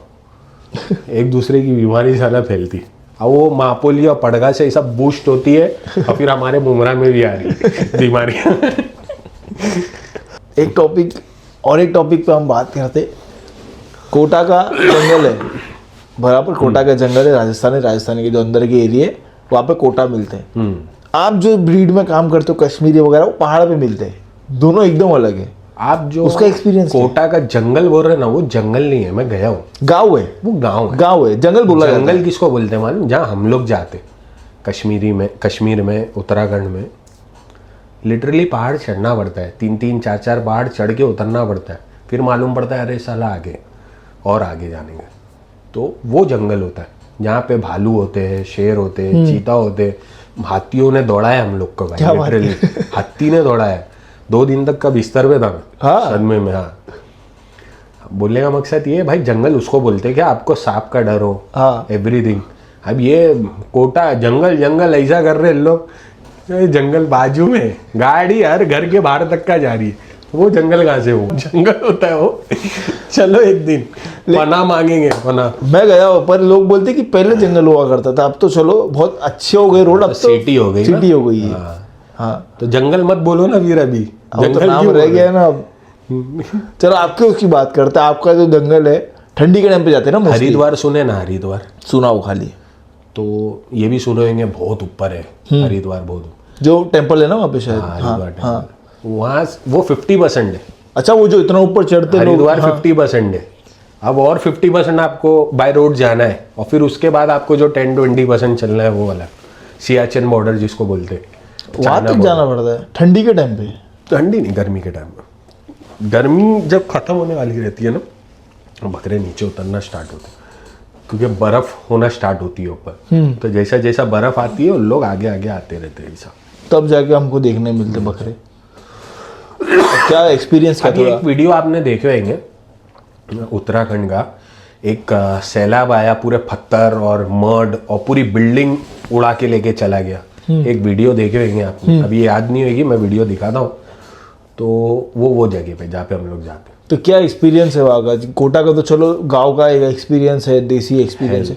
S2: एक दूसरे की बीमारी साला फैलती। अब वो मापोली और पड़गा से ऐसा बूस्ट होती है और फिर हमारे बुमराह में भी आ रही बीमारियाँ।
S1: एक टॉपिक पे हम बात करते, कोटा का जंगल है, बराबर कोटा का जंगल है, राजस्थान के जो अंदर के एरिया है वहाँ पे कोटा मिलते हैं। आप जो ब्रीड में काम करते हो कश्मीरी वगैरह, वो पहाड़ पे मिलते हैं, दोनों एकदम अलग है।
S2: आप जो
S1: उसका एक्सपीरियंस
S2: कोटा का जंगल बोल रहे ना, वो जंगल नहीं है, मैं गया हूँ।
S1: गाँव है,
S2: वो
S1: गाँव है, जंगल बोला जाता है।
S2: जंगल किसको बोलते हैं मालूम? जहाँ हम लोग जाते कश्मीर में उत्तराखंड में लिटरली पहाड़ चढ़ना पड़ता है, 3-3 4-4 पहाड़ चढ़ के उतरना पड़ता है, फिर मालूम पड़ता है अरे साला आगे और आगे जाने का। तो वो जंगल होता है जहाँ पे भालू होते हैं, शेर होते हैं, चीता होते हैं, हाथियों ने दौड़ाया हम लोग को भाई, लिटरली हाथी ने दौड़ाया। 2 दिन तक का बिस्तर पे था मैं, सदमे में। हाँ, बोलने का मकसद ये है भाई, जंगल उसको बोलते हैं कि आपको सांप का डर हो, एवरीथिंग। अब ये कोटा जंगल ऐसा कर रहे लोग, जंगल बाजू में, गाड़ी हर घर के बाहर तक का जा रही है, वो जंगल कहाँ से? वो जंगल होता है वो। चलो एक दिन पना मांगेंगे, पना।
S1: मैं गया हूँ, पर लोग बोलते कि पहले जंगल हुआ करता था, अब तो चलो बहुत अच्छे हो गए रोड, अब तो
S2: सिटी हो गई,
S1: सिटी हो गई है। हाँ,
S2: तो जंगल मत बोलो ना वीर, अभी
S1: अब तो नाम रह गया है ना अब। चलो आपके उसकी बात करते हैं। आपका जो जंगल है ठंडी के टाइम पे जाते हैं ना?
S2: हरिद्वार सुने ना? हरिद्वार
S1: सुना हो खाली,
S2: तो ये भी सुने होंगे, बहुत ऊपर है हरिद्वार, बहुत
S1: जो टेम्पल है ना वहाँ पे शायद।
S2: हरिद्वार टेम्पल, वहाँ वो 50% है।
S1: अच्छा, वो जो इतना ऊपर चढ़ते लोग,
S2: हरिद्वार 50% है। अब और 50% आपको बाय रोड जाना है, और फिर उसके बाद आपको जो 10-20% चलना है वो वाला सियाचिन बॉर्डर जिसको बोलते हैं,
S1: वहाँ तक जाना पड़ता है ठंडी के टाइम पे?
S2: ठंडी नहीं, गर्मी के टाइम में। गर्मी जब खत्म होने वाली रहती है ना, बकरे नीचे उतरना स्टार्ट होते हैं, क्योंकि बर्फ होना स्टार्ट होती है ऊपर। तो जैसा जैसा बर्फ आती है लोग आगे आगे आते रहते हैं ऐसा।
S1: तब जाके हमको देखने मिलते बकरे। क्या एक्सपीरियंस क्या
S2: अभी
S1: था?
S2: एक वीडियो आपने देखे होंगे उत्तराखंड का, एक सैलाब आया, पूरे पत्थर और मड और पूरी बिल्डिंग उड़ा के लेके चला गया। एक वीडियो देखे होंगे आपने, अभी याद नहीं होगी, मैं वीडियो दिखाता हूँ। तो वो जगह पे जहाँ पे हम लोग जाते हैं।
S1: तो क्या एक्सपीरियंस है वहाँ का? कोटा का तो चलो गांव का एक एक्सपीरियंस है, देसी एक्सपीरियंस है।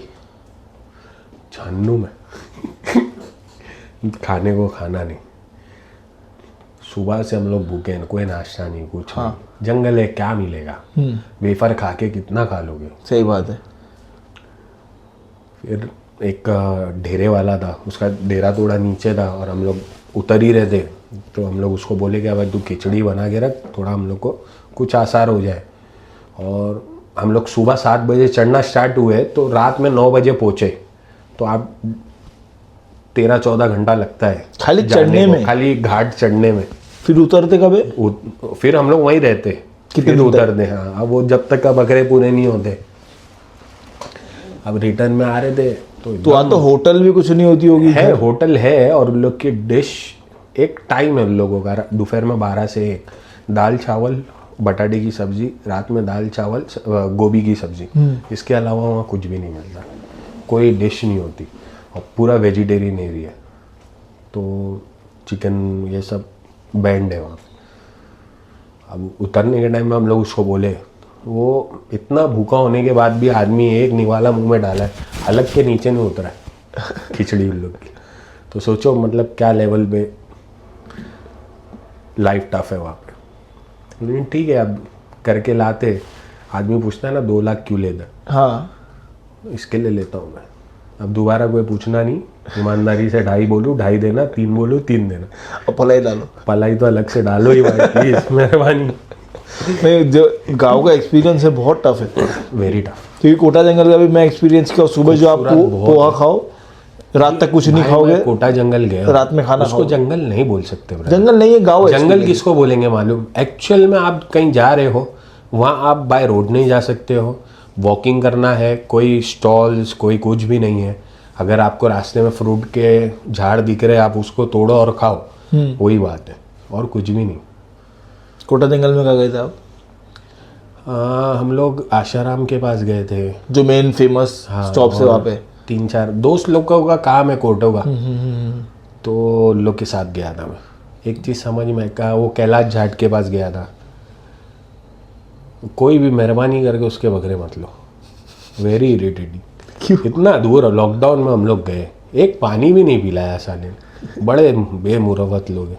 S2: छन्नू में खाने को खाना नहीं, सुबह से हम लोग भूखे हैं, कोई नाश्ता नहीं, कुछ नहीं। जंगल है, क्या मिलेगा? वेफर खा के कितना खा लोगे?
S1: सही बात है।
S2: फिर एक ढेरे वाला था, उसका डेरा थोड़ा नीचे था और हम लोग उतर ही रहे थे। तो हम लोग उसको बोले कि भाई तू खिचड़ी बना के रख, थोड़ा हम लोग को कुछ आसार हो जाए। और हम लोग सुबह 7 बजे चढ़ना स्टार्ट हुए तो रात में 9 बजे पहुँचे। तो आप 13-14 घंटा लगता है
S1: खाली
S2: जाने
S1: चढ़ने
S2: को,
S1: में?
S2: खाली घाट चढ़ने में।
S1: फिर उतरते कब है?
S2: फिर हम लोग वहीं रहते,
S1: कितने
S2: फिर
S1: दिन तक?
S2: उतरते। हाँ, अब वो जब तक का बकरे पूरे नहीं होते। अब रिटर्न में आ रहे थे
S1: तो वहाँ तो होटल भी कुछ नहीं होती होगी?
S2: है, होटल है। और उन लोग की डिश, एक टाइम है उन लोगों का, दोपहर में 12 से 1 दाल चावल बटाटे की सब्जी, रात में दाल चावल गोभी की सब्जी। इसके अलावा वहाँ कुछ भी नहीं मिलता, कोई डिश नहीं होती। और पूरा वेजिटेरियन एरिया, तो चिकन ये सब बैंड है वहाँ। अब उतरने के टाइम में हम लोग उसको बोले, वो इतना भूखा होने के बाद भी आदमी एक निवाला मुंह में डाला है, हलक के नीचे नहीं उतरा है खिचड़ी उन लोग की। तो सोचो मतलब क्या लेवल पे लाइफ टफ है वहाँ पे। लेकिन ठीक है, अब करके लाते। आदमी पूछता है ना 2 लाख क्यों लेता?
S1: हाँ,
S2: इसके लिए लेता हूँ मैं। अब दोबारा कोई पूछना नहीं, ईमानदारी से 2.5 बोलूँ 2.5 देना, 3 बोलूँ 3 देना।
S1: और पलाई डालो।
S2: पलाई तो अलग से डालो ही भाई, प्लीज मेहरबानी।
S1: नहीं, जो गांव का एक्सपीरियंस है बहुत टफ है,
S2: वेरी टफ।
S1: क्योंकि कोटा जंगल का भी मैं एक्सपीरियंस किया। सुबह जो आप पोहा खाओ, रात तक कुछ नहीं खाओगे।
S2: कोटा जंगल गए,
S1: रात में खाना
S2: उसको जंगल नहीं बोल सकते ब्रदर।
S1: जंगल नहीं है, गाँव है।
S2: जंगल किसको बोलेंगे मालूम? एक्चुअल में आप कहीं जा रहे हो, वहाँ आप बाय रोड नहीं जा सकते हो, वॉकिंग करना है, कोई स्टॉल्स कोई कुछ भी नहीं है। अगर आपको रास्ते में फ्रूट के झाड़ दिख रहे, आप उसको तोड़ो और खाओ, वही बात है, और कुछ भी नहीं।
S1: कोटा जंगल में कहाँ गए थे आप?
S2: हम लोग आशाराम के पास गए थे,
S1: जो मेन फेमस स्टॉप से वहाँ पे।
S2: 3-4 दोस्त लोगों का काम है कोटो का, तो लोग के साथ गया था मैं। एक चीज़ समझ में का, वो कैलाश जाट के पास गया था। कोई भी मेहरबानी करके उसके बकरे मत लो, वेरी इरिटेटिंग।
S1: क्यों?
S2: इतना दूर, लॉकडाउन में हम लोग गए, एक पानी भी नहीं पिलाया साले ने। बड़े बेमुरवत लोग हैं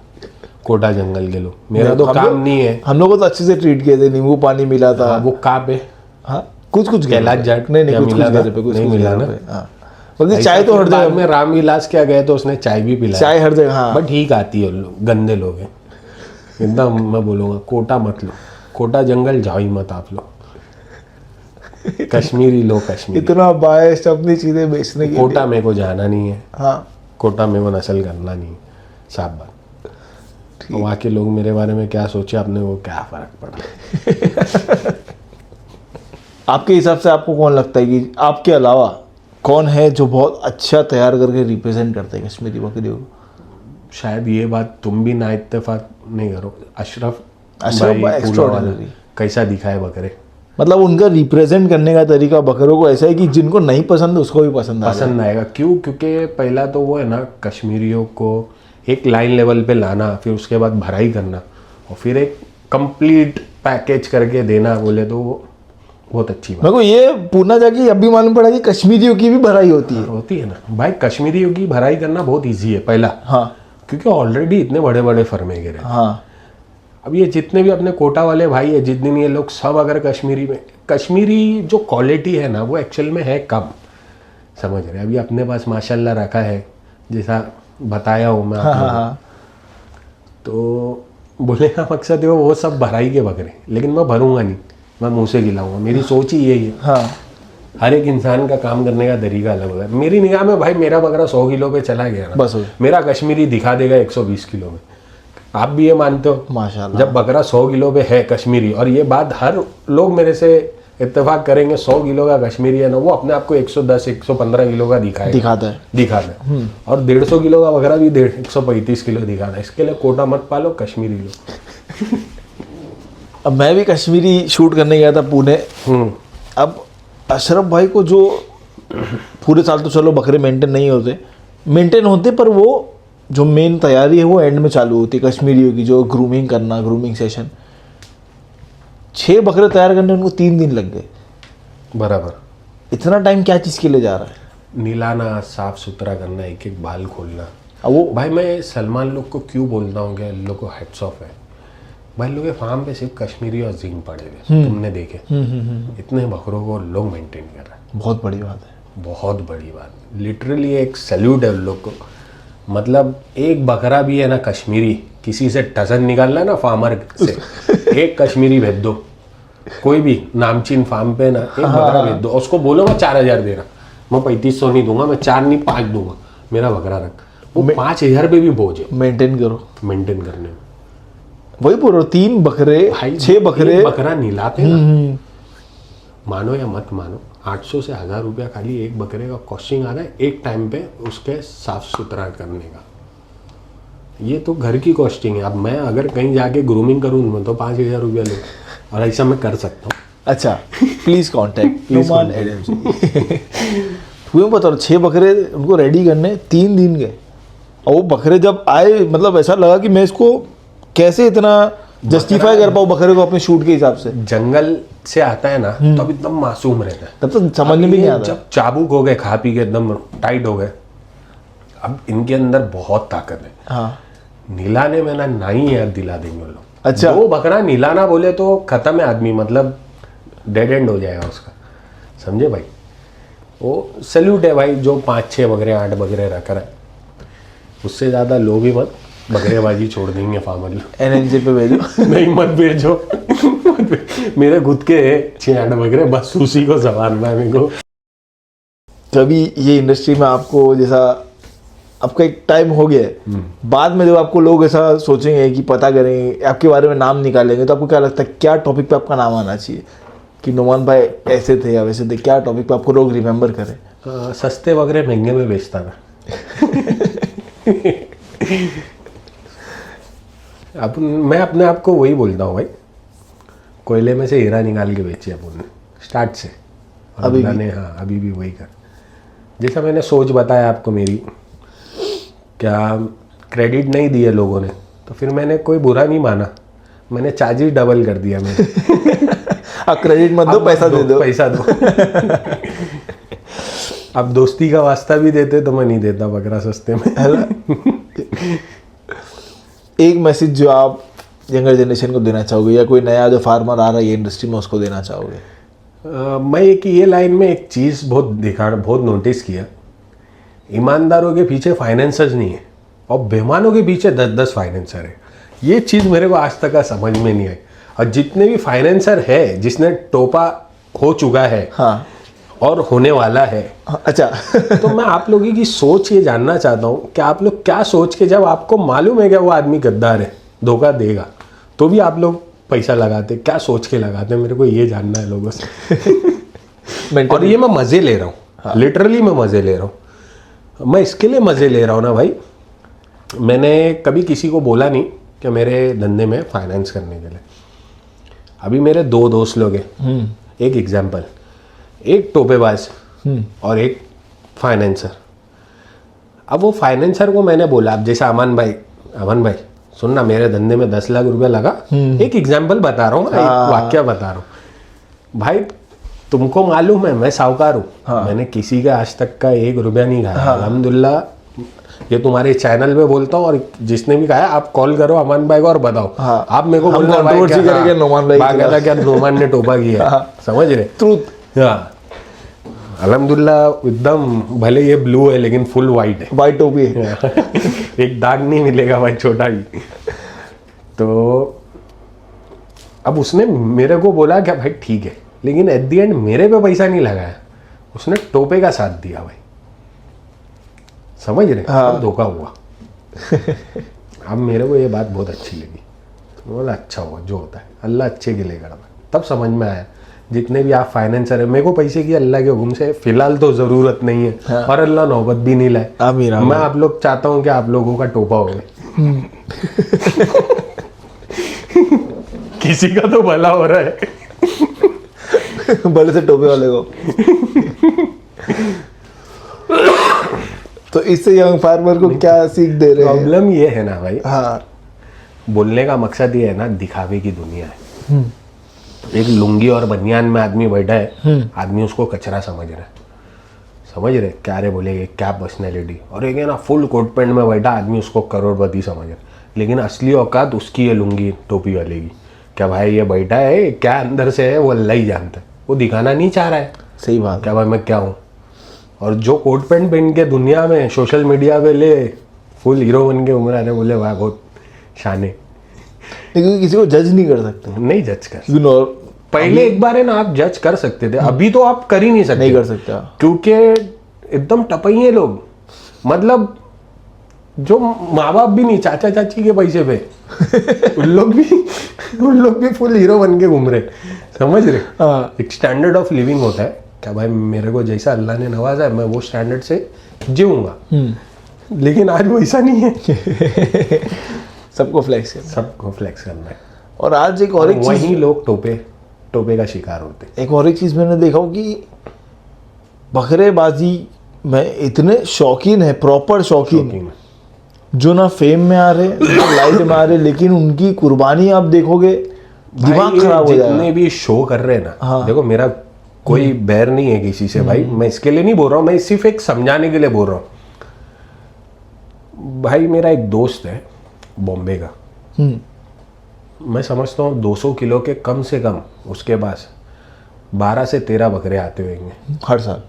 S2: कोटा जंगल के लोग। मेरा तो काम नहीं है।
S1: हम लोग को तो अच्छे से ट्रीट किए थे, नींबू पानी मिला था।
S2: वो कहाँ पे?
S1: हाँ, कुछ
S2: कैलाश जाट
S1: नहीं
S2: क्या
S1: कुछ
S2: मिला था?
S1: जगह पे, कुछ
S2: नहीं मिला ना?
S1: हाँ, मतलब चाय तो हर जगह
S2: में रामविलास क्या गए तो उसने चाय भी पिलाई।
S1: चाय हर जगह। हाँ,
S2: बट ठीक आती है, लोग गंदे लोग हैं एकदम। मैं बोलूँगा कोटा मत लो, कोटा जंगल जाओ ही मत आप लोग। कश्मीरी लो, कश्मीरी।
S1: इतना बायस्ड अपनी चीजें बेचने की।
S2: कोटा मेरे को जाना नहीं है।
S1: हाँ,
S2: कोटा में वो नस्ल करना नहीं, साफ बात। वहाँ के लोग मेरे बारे में क्या सोचे आपने, वो क्या फर्क पड़ा?
S1: आपके हिसाब से आपको कौन लगता है कि आपके अलावा कौन है जो बहुत अच्छा तैयार करके रिप्रेजेंट करते हैं कश्मीरी बकरियों को?
S2: शायद ये बात तुम भी ना इत्तेफाक नहीं करो। अशरफ
S1: भाई
S2: वाला
S1: extraordinary।
S2: कैसा दिखाए बकरे,
S1: मतलब उनका रिप्रेजेंट करने का तरीका बकरों को ऐसा है कि जिनको नहीं पसंद उसको भी पसंद
S2: आएगा। क्यों? क्योंकि पहला तो वो है ना, कश्मीरियों को एक लाइन लेवल पे लाना, फिर उसके बाद भराई करना, और फिर एक कंप्लीट पैकेज करके देना, बोले तो वो बहुत अच्छी बात।
S1: मेरे को ये पूना जाके अभी मालूम पड़ा कि कश्मीरियों की भी भराई होती है
S2: ना भाई। कश्मीरियों की भराई करना बहुत ईजी है पहला।
S1: हाँ,
S2: क्योंकि ऑलरेडी इतने बड़े बड़े फर्मे गिरे।
S1: हाँ,
S2: अब ये जितने भी अपने कोटा वाले भाई है, जितने ये लोग सब अगर कश्मीरी में, कश्मीरी जो क्वालिटी है ना, वो एक्चुअल में है कम, समझ रहे? अभी अपने पास माशाल्लाह रखा है, जैसा बताया हूँ मैं
S1: हाँ, हाँ,
S2: तो बोलने का मकसद है वो सब भराई के बकरे, लेकिन मैं भरूंगा नहीं, मैं मुंह से खिलाऊंगा। मेरी सोच ही यही है।
S1: हाँ,
S2: हर एक इंसान का काम करने का तरीका अलग होगा। मेरी निगाह में भाई मेरा बकरा 100 किलो पे चला गया ना,
S1: बस हो गया।
S2: मेरा कश्मीरी दिखा देगा 120 किलो में। आप भी ये मानते हो?
S1: माशाल्लाह।
S2: जब बकरा 100 किलो पे है कश्मीरी, और ये बात हर लोग मेरे से इत्तेफाक करेंगे 100 किलो का कश्मीरी है ना, वो अपने आप को 110 115 किलो का दिखाता है। और 150 किलो का बकरा भी 135 किलो दिखाता है। इसके लिए कोटा मत पालो, कश्मीरी लो।
S1: अब मैं भी कश्मीरी शूट करने गया था पुणे। अब अशरफ भाई को जो पूरे साल तो चलो बकरे मेंटेन होते पर वो जो मेन तैयारी है वो एंड में चालू होती है कश्मीरियों की, जो ग्रूमिंग सेशन। 6 बकरे तैयार करने उनको 3 दिन लग गए।
S2: बराबर।
S1: इतना टाइम क्या चीज़ के लिए जा रहा है?
S2: नीलाना, साफ सुथरा करना, एक एक बाल खोलना।
S1: अब वो
S2: भाई मैं सलमान लोग को क्यों बोलता हूँ कि इन लोग को हेड्स ऑफ है। भाई लोग के फार्म पे सिर्फ कश्मीरी और जीन पड़े हुए, तुमने देखे। इतने बकरों को लोग मेंटेन कर रहे हैं।
S1: बहुत बड़ी बात है,
S2: बहुत बड़ी बात। लिटरली एक सैल्यूट है उन लोग को। मतलब एक बकरा भी है ना कश्मीरी, किसी से टसन निकालना है ना फार्मर से, एक कश्मीरी भेज दो। कोई भी नामचीन फार्म पे ना एक बकरा भेज दो, उसको बोलो मैं 4000 दे रहा, मैं 3500 नहीं दूंगा, मैं 4 नहीं 5 दूंगा, मेरा बकरा रख। वो 5000 पे भी बोझ है
S1: मेंटेन
S2: मेंटेन करने में।
S1: वही बोल रहा हूँ, 3 बकरे 6 बकरे,
S2: एक बकरा नीलाते ना, मानो या मत मानो, 800 से 1000 रुपया खाली एक बकरे का कॉस्टिंग आ रहा है एक टाइम पे उसके साफ सुथरा करने का। ये तो घर की कॉस्टिंग है। अब मैं अगर कहीं जाके ग्रूमिंग करूँ मैं तो 5000 रुपया लूँ, और ऐसा मैं कर सकता हूँ।
S1: अच्छा, प्लीज कॉन्टेक्ट नुमान एजेंसी। तुम्हें पता 6 बकरे उनको रेडी करने 3 दिन गए, और वो बकरे जब आए मतलब ऐसा लगा कि मैं इसको कैसे इतना जस्टिफाई कर पाऊँ बकरे को अपने शूट के हिसाब से।
S2: जंगल से आता है ना तो अब एकदम मासूम रहता है,
S1: तब तो समझ में भी नहीं आता।
S2: जब चाबुक हो गए, खा पी के एकदम टाइट हो गए, अब इनके अंदर बहुत ताकत है।
S1: हाँ,
S2: नीलाने में ना ही याद दिला देंगे लोग।
S1: अच्छा,
S2: वो बकरा नीलाना बोले तो खत्म है आदमी, मतलब डेड एंड हो जाएगा उसका, समझे भाई। वो सैल्यूट है भाई जो 5-6 बकरे 8 बकरे रख रहा है। उससे ज़्यादा लोग ही मत, बकरेबाजी छोड़ देंगे फार्मर लोग।
S1: एनएनसी पे भेजो।
S2: नहीं मत भेजो। मेरे खुद के 6-8 बकरे, बस उसी को संभालना है मेरे को।
S1: कभी ये इंडस्ट्री में आपको जैसा आपका एक टाइम हो गया है, बाद में जब आपको लोग ऐसा सोचेंगे कि पता करेंगे आपके बारे में, नाम निकालेंगे, तो आपको क्या लगता है क्या टॉपिक पे आपका नाम आना चाहिए कि नुमान भाई ऐसे थे या वैसे थे? क्या टॉपिक पे आपको लोग रिमेंबर करें?
S2: सस्ते वगैरह महंगे में बेचता था। अब मैं अपने आप को वही बोलता हूँ भाई, कोयले में से हीरा निकाल के बेचे अपन स्टार्ट से।
S1: अभी
S2: भी? हाँ अभी भी वही कर। जैसा मैंने सोच बताया आपको मेरी, क्या क्रेडिट नहीं दिए लोगों ने, तो फिर मैंने कोई बुरा नहीं माना, मैंने चार्जेस डबल कर दिया मैंने।
S1: अब क्रेडिट मत दो, पैसा दे दो,
S2: पैसा दो। अब दोस्ती का वास्ता भी देते तो मैं नहीं देता बकरा सस्ते में।
S1: एक मैसेज जो आप यंगर जनरेशन को देना चाहोगे, या कोई नया जो फार्मर आ रहा है ये इंडस्ट्री में उसको देना चाहोगे?
S2: मैं ये लाइन में एक चीज़ बहुत नोटिस किया, ईमानदारों के पीछे फाइनेंसर्स नहीं है और बेईमानों के पीछे 10-10 फाइनेंसर है। ये चीज़ मेरे को आज तक का समझ में नहीं आई। और जितने भी फाइनेंसर है जिसने टोपा हो चुका है, हाँ, और होने वाला है,
S1: अच्छा,
S2: तो मैं आप लोगों की सोच ये जानना चाहता हूँ कि आप लोग क्या सोच के, जब आपको मालूम है कि वो आदमी गद्दार है, धोखा देगा, तो भी आप लोग पैसा लगाते, क्या सोच के लगाते? मेरे को ये जानना है लोगों से। और ये मैं मज़े ले रहा हूँ, हाँ, लिटरली मैं मज़े ले रहा हूँ। मैं इसके लिए मज़े ले रहा हूँ ना भाई, मैंने कभी किसी को बोला नहीं कि मेरे धंधे में फाइनेंस करने के लिए। अभी मेरे 2 दोस्त लोग हैं, एक एग्जाम्पल, एक टोपेबाज और एक फाइनेंसर। अब वो फाइनेंसर को मैंने बोला, अब जैसे अमन भाई सुनना, मेरे धंधे में 10 लाख रुपया लगा, एक एग्जाम्पल बता रहा हूँ, एक वाक्य बता रहा हूँ भाई, तुमको मालूम है मैं साहूकार हूँ, हाँ, मैंने किसी का आज तक का 1 रुपया नहीं खाया, हाँ, अल्हम्दुलिल्लाह। ये तुम्हारे चैनल पे बोलता हूँ, और जिसने भी कहा आप कॉल करो अमन भाई को और बताओ, हाँ, आप मेरे को बोलना भाई क्या नोमान ने टोपा किया, हाँ, समझ रहे, ट्रूथ, हाँ, अल्हम्दुलिल्लाह एकदम, भले ये ब्लू है लेकिन फुल वाइट है, वाइट टोपी है। एक दाग नहीं मिलेगा भाई, छोटा ही। तो अब उसने मेरे को बोला कि भाई ठीक है, लेकिन एट द एंड मेरे पे पैसा नहीं लगाया, उसने टोपे का साथ दिया भाई, समझ रहे, हाँ, धोखा हुआ। अब मेरे को ये बात बहुत अच्छी लगी, तो बोला अच्छा हुआ, जो होता है अल्लाह अच्छे के लिए करता है। तब समझ में आया जितने भी आप फाइनेंसर है, मेरे को पैसे की अल्लाह के हुक्म से फिलहाल तो ज़रूरत नहीं है।
S1: हाँ।
S2: और अल्लाह नौबत भी नहीं लाए।
S1: आमीन
S2: मैं आप लोग चाहता हूँ कि आप लोगों का टोपा हो गए। किसी का तो भला हो रहा है।
S1: बड़े से टोपे वाले को। तो इससे यंग फार्मर को क्या सीख दे रहे हैं?
S2: प्रॉब्लम ये है ना भाई,
S1: हाँ,
S2: बोलने का मकसद ये है ना, दिखावे की दुनिया है। एक लुंगी और बनियान में आदमी बैठा है, आदमी उसको कचरा समझ रहा है, समझ रहे क्या रे बोलेगे, क्या पर्सनैलिटी। और एक है ना फुल कोट पैंट में बैठा आदमी, उसको करोड़पति समझ रहा है। लेकिन असली औकात उसकी है लुंगी टोपी वाले की। क्या भाई ये बैठा है, क्या अंदर से है वो अल्लाह ही जानता है। वो दिखाना नहीं चाह रहा है,
S1: सही बात।
S2: क्या भाई मैं क्या हूँ। और जो कोट पैंट पहन के दुनिया में सोशल मीडिया पे ले फुल हीरो बन के उम्र आने, बोले वाह बहुत शान है।
S1: लेकिन किसी को जज नहीं कर सकते।
S2: नहीं जज कर,
S1: पहले
S2: एक बार है ना आप जज कर सकते थे, अभी तो आप कर ही नहीं सकते।
S1: नहीं कर सकते
S2: क्योंकि एकदम टपइये लोग, मतलब जो माँ बाप भी नहीं, चाचा चाची के पैसे पे उन लोग भी फुल हीरो बन के घूम रहे, समझ रहे।
S1: हाँ।
S2: एक स्टैंडर्ड ऑफ लिविंग होता है, क्या भाई मेरे को जैसा अल्लाह ने नवाजा है मैं वो स्टैंडर्ड से जीऊंगा। लेकिन आज वैसा नहीं है।
S1: सबको फ्लेक्स करना,
S2: सबको फ्लेक्स करना है।
S1: और आज एक और एक चीज,
S2: वही लोग टोपे का शिकार होते हैं।
S1: एक और एक चीज मैंने देखा कि बकरेबाजी में इतने शौकीन है, प्रॉपर शौकीन, जो ना फेम में आ रहे ना लाइट में आ रहे, लेकिन उनकी कुर्बानी आप देखोगे दिमाग खराब हो जाएगा।
S2: जितने भी शो कर रहे हैं ना,
S1: हाँ।
S2: देखो मेरा कोई बैर नहीं है किसी से भाई, मैं इसके लिए नहीं बोल रहा हूँ, मैं सिर्फ एक समझाने के लिए बोल रहा हूँ। भाई मेरा एक दोस्त है बॉम्बे का, मैं समझता हूँ 200 किलो के कम से कम उसके पास 12 से 13 बकरे आते होंगे
S1: हर साल।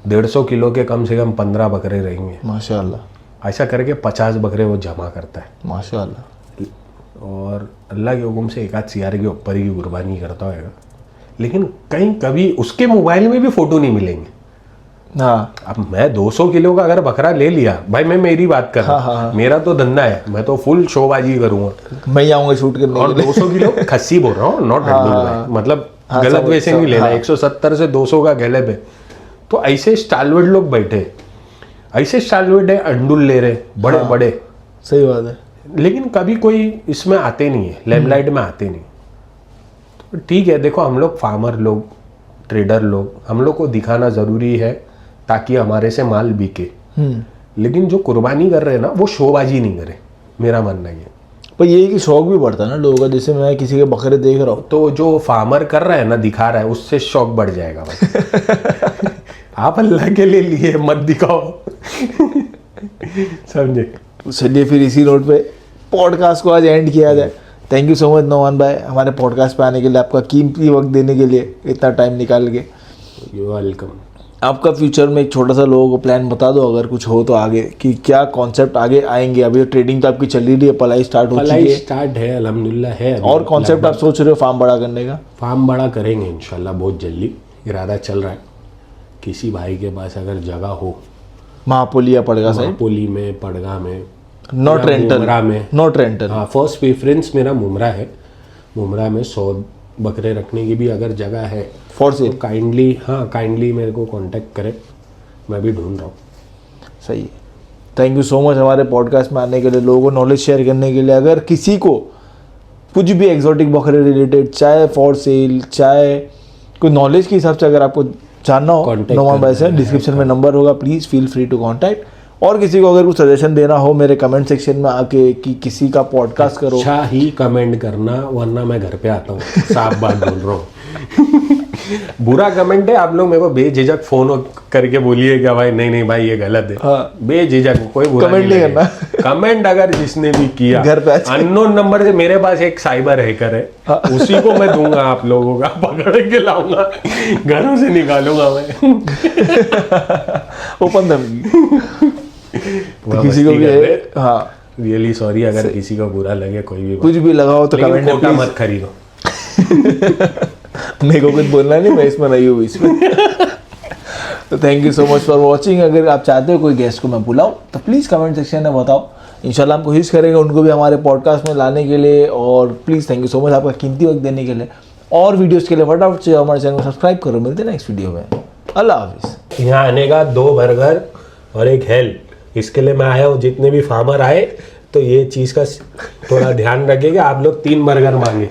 S2: 150 किलो के कम से कम 15 बकरे रहेंगे
S1: माशाल्लाह।
S2: ऐसा करके 50 बकरे वो जमा करता है
S1: माशाल्लाह।
S2: और अल्लाह के हुक्म से एक आध सियारे के ऊपर ही कुर्बानी करता होगा। लेकिन कहीं कभी उसके मोबाइल में भी फोटो नहीं मिलेंगे।
S1: हाँ,
S2: अब मैं 200 किलो का अगर बकरा ले लिया भाई, मैं मेरी बात कर रहा हूँ,
S1: हाँ।
S2: मेरा तो धंधा है, मैं तो फुल शोबाजी करूंगा,
S1: मैं आऊंगा शूट करने
S2: और
S1: के लिए।
S2: 200 किलो खस्सी बोल रहा हूँ, नॉट मतलब
S1: हाँ,
S2: गलत
S1: समझ-
S2: वैसे नहीं लेना।
S1: हाँ।
S2: 170 से 200 का गैलेब है। तो ऐसे स्टालवर्ड लोग बैठे, ऐसे स्टालवर्ड है, अंडुल ले रहे बड़े बड़े,
S1: सही बात है।
S2: लेकिन कभी कोई इसमें आते नहीं है, लेमलाइट में आते नहीं। तो ठीक है, देखो हम लोग फार्मर लोग, ट्रेडर लोग, हम लोग को दिखाना ज़रूरी है ताकि हमारे से माल बिके। लेकिन जो कुर्बानी कर रहे हैं ना, वो शोबाजी नहीं करे, मेरा मानना ये।
S1: पर ये कि शौक भी बढ़ता है ना लोगों का, जैसे मैं किसी के बकरे देख रहा हूँ,
S2: तो जो फार्मर कर रहा है ना, दिखा रहा है, उससे शौक बढ़ जाएगा भाई। आप अल्लाह के लिए लिए मत दिखाओ। समझे।
S1: चलिए फिर इसी नोट पे पॉडकास्ट को आज एंड किया जाए। Thank you so much Nauman भाई, हमारे पॉडकास्ट पे आने के लिए, आपका कीमती वक्त देने के लिए, इतना टाइम निकाल के।
S2: You welcome.
S1: आपका फ्यूचर में एक छोटा सा लोगों को प्लान बता दो, अगर कुछ हो तो आगे, कि क्या कॉन्सेप्ट आगे आएंगे। अभी ट्रेडिंग तो आपकी चल रही है, पलाई स्टार्ट हो चुकी है,
S2: स्टार्ट है अल्हम्दुलिल्लाह है।
S1: और कॉन्सेप्ट आप सोच रहे हो फार्म बड़ा करने का?
S2: फार्म बड़ा करेंगे इंशाल्लाह बहुत जल्दी, इरादा चल रहा है। किसी भाई के पास अगर जगह हो,
S1: महापोली या पड़गा साइड,
S2: पोली में, पड़गा में,
S1: नॉट रेंटल,
S2: मुमरा में,
S1: नॉट रेंटल।
S2: हाँ, फर्स्ट प्रेफरेंस मेरा मुमरा है। मुमरा में 100 बकरे रखने की भी अगर जगह है
S1: फॉर
S2: तो
S1: सेल।
S2: काइंडली मेरे को कांटेक्ट करें, मैं भी ढूंढ रहा हूँ।
S1: सही है। थैंक यू सो मच हमारे पॉडकास्ट में आने के लिए, लोगों को नॉलेज शेयर करने के लिए। अगर किसी को कुछ भी एक्जॉटिक बकरे रिलेटेड, चाहे फॉर सेल, चाहे कोई नॉलेज के हिसाब से अगर आपको जानना हो,
S2: Contact
S1: नौमान भाई से
S2: करना है।
S1: डिस्क्रिप्शन में नंबर होगा, please feel free to contact. और किसी को अगर कुछ सजेशन देना हो मेरे कमेंट सेक्शन में आके कि किसी का पॉडकास्ट करो,
S2: अच्छा ही कमेंट करना, वरना मैं घर पे आता हूँ, साफ बात बोल रहा हूँ। बुरा कमेंट है, आप लोग मेरे को बेझिझक फोन करके बोलिए क्या भाई, नहीं भाई ये गलत है।
S1: हाँ।
S2: बेझिझक, कोई बुरा
S1: कमेंट नहीं करना।
S2: कमेंट अगर जिसने भी किया
S1: घर पे आ
S2: अननोन नंबर से, मेरे पास एक साइबर हैकर है, उसी को मैं दूंगा आप लोगों का, पकड़ के लाऊंगा, घरों से निकालूंगा मैं।
S1: ओपन धमकी।
S2: वह
S1: किसी को
S2: मस्ती
S1: भी
S2: कर रहे।
S1: हाँ,
S2: रियली सॉरी अगर किसी को बुरा लगे, कोई भी
S1: कुछ भी लगाओ तो
S2: लेकिन
S1: कमेंट में
S2: कोटा
S1: please।
S2: मत खरीदो।
S1: मेरे को कुछ बोलना नहीं, मैं इसमें नहीं हूँ इसमें। तो thank you so much for watching. अगर आप चाहते हो कोई गेस्ट को मैं बुलाऊं तो प्लीज़ कमेंट सेक्शन में बताओ, इंशाल्लाह हम कोशिश करेंगे उनको भी हमारे पॉडकास्ट में लाने के लिए। और please thank you so much आपका कीमती वक्त देने के लिए। और वीडियोस के लिए फटाफट से हमारे चैनल को सब्सक्राइब करो। मिलते हैं नेक्स्ट वीडियो में। अल्लाह हाफिज़।
S2: यहाँ आने का 2 बर्गर और एक हेल्प, इसके लिए मैं आया हूँ। जितने भी फार्मर आए तो ये चीज़ का थोड़ा ध्यान रखिएगा, आप लोग 3 बर्गर मांगे।